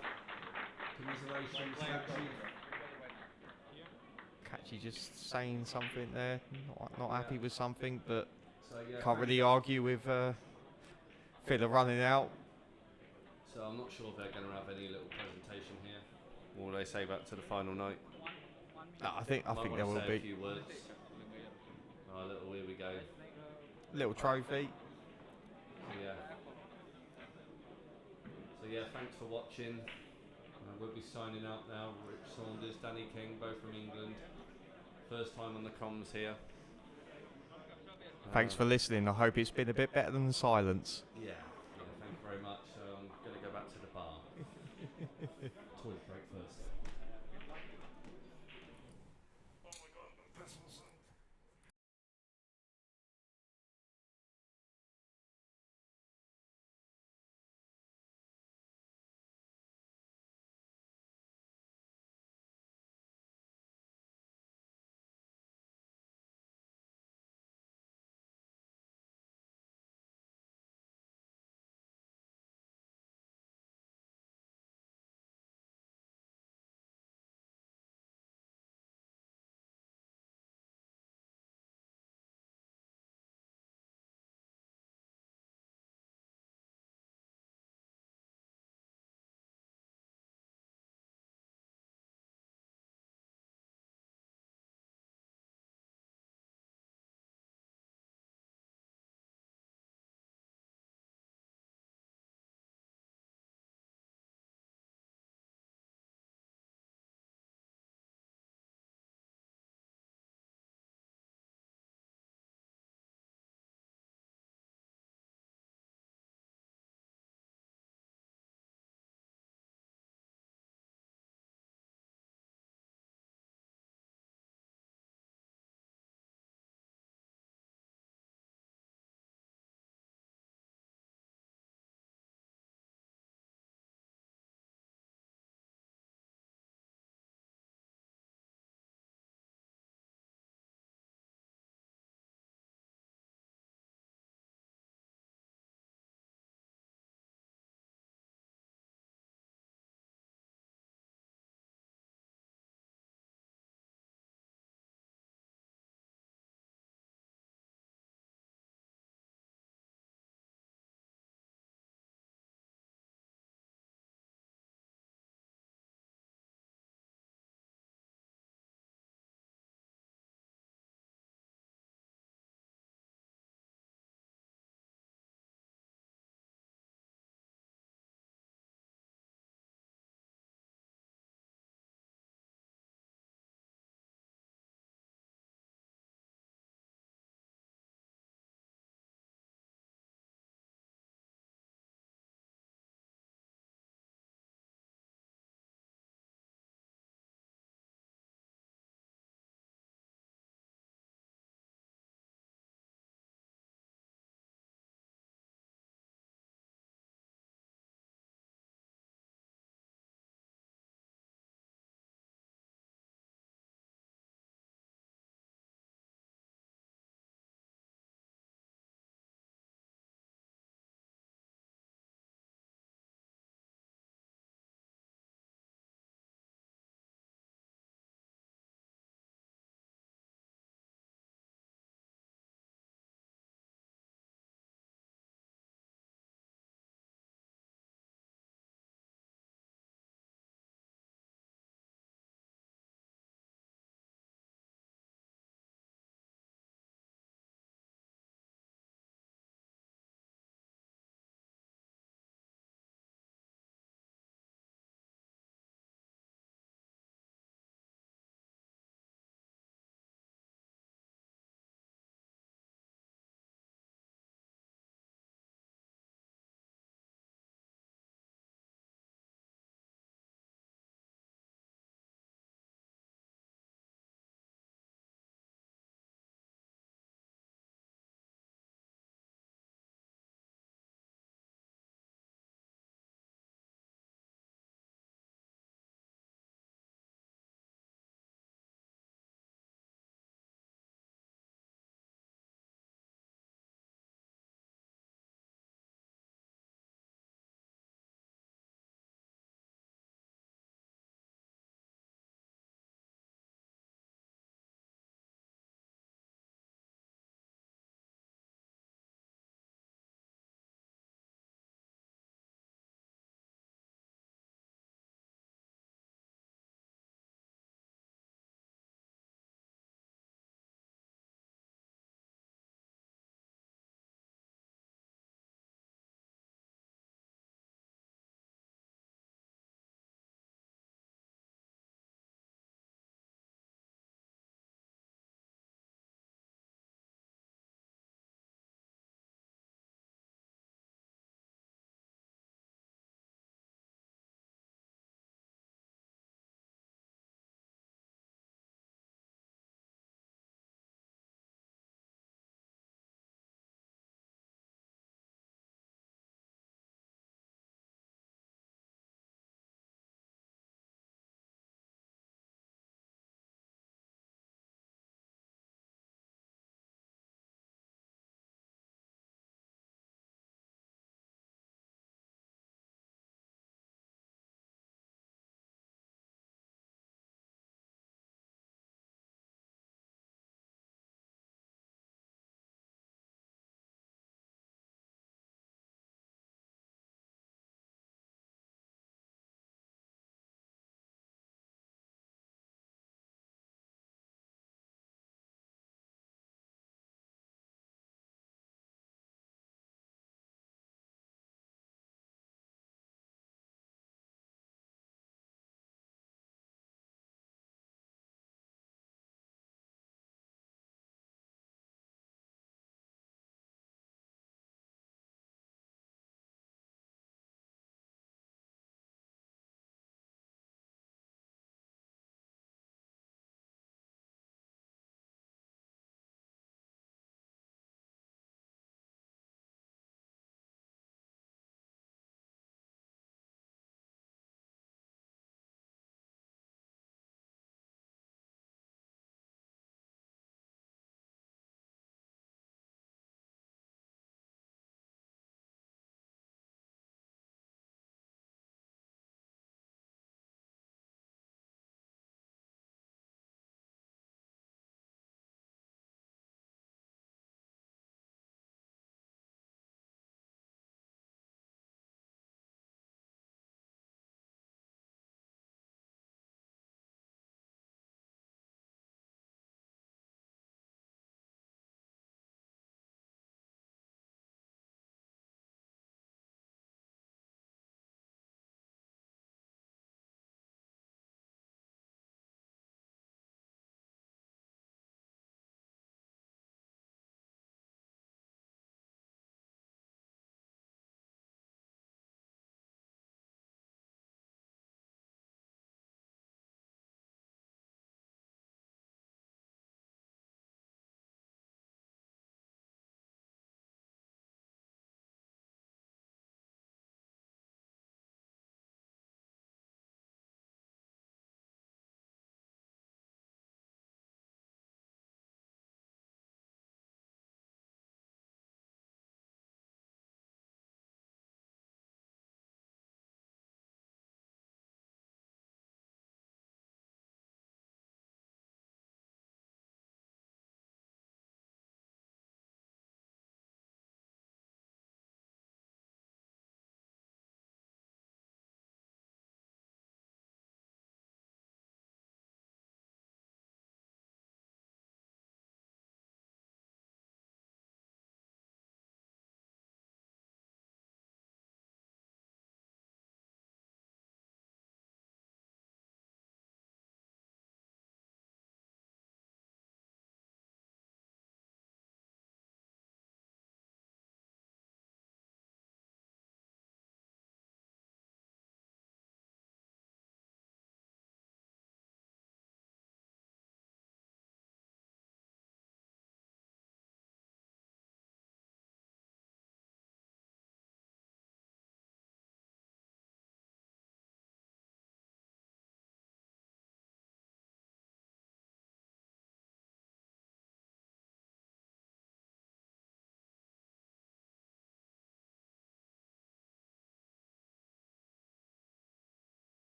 Commiserations. Catchy just saying something there. Not happy with something, but So, yeah, can't really argue with Filler running out. So I'm not sure if they're going to have any little presentation here. What will they say back to the final night? No, I think there will A be few words. Oh, little, here we go. little trophy. So yeah, thanks for watching. We'll be signing out now. Rich Saunders, Danny King, both from England. First time on the comms here. Thanks for listening. I hope it's been a bit better than the silence. Yeah, thank you very much. So I'm going to go back to the bar. Toilet break first.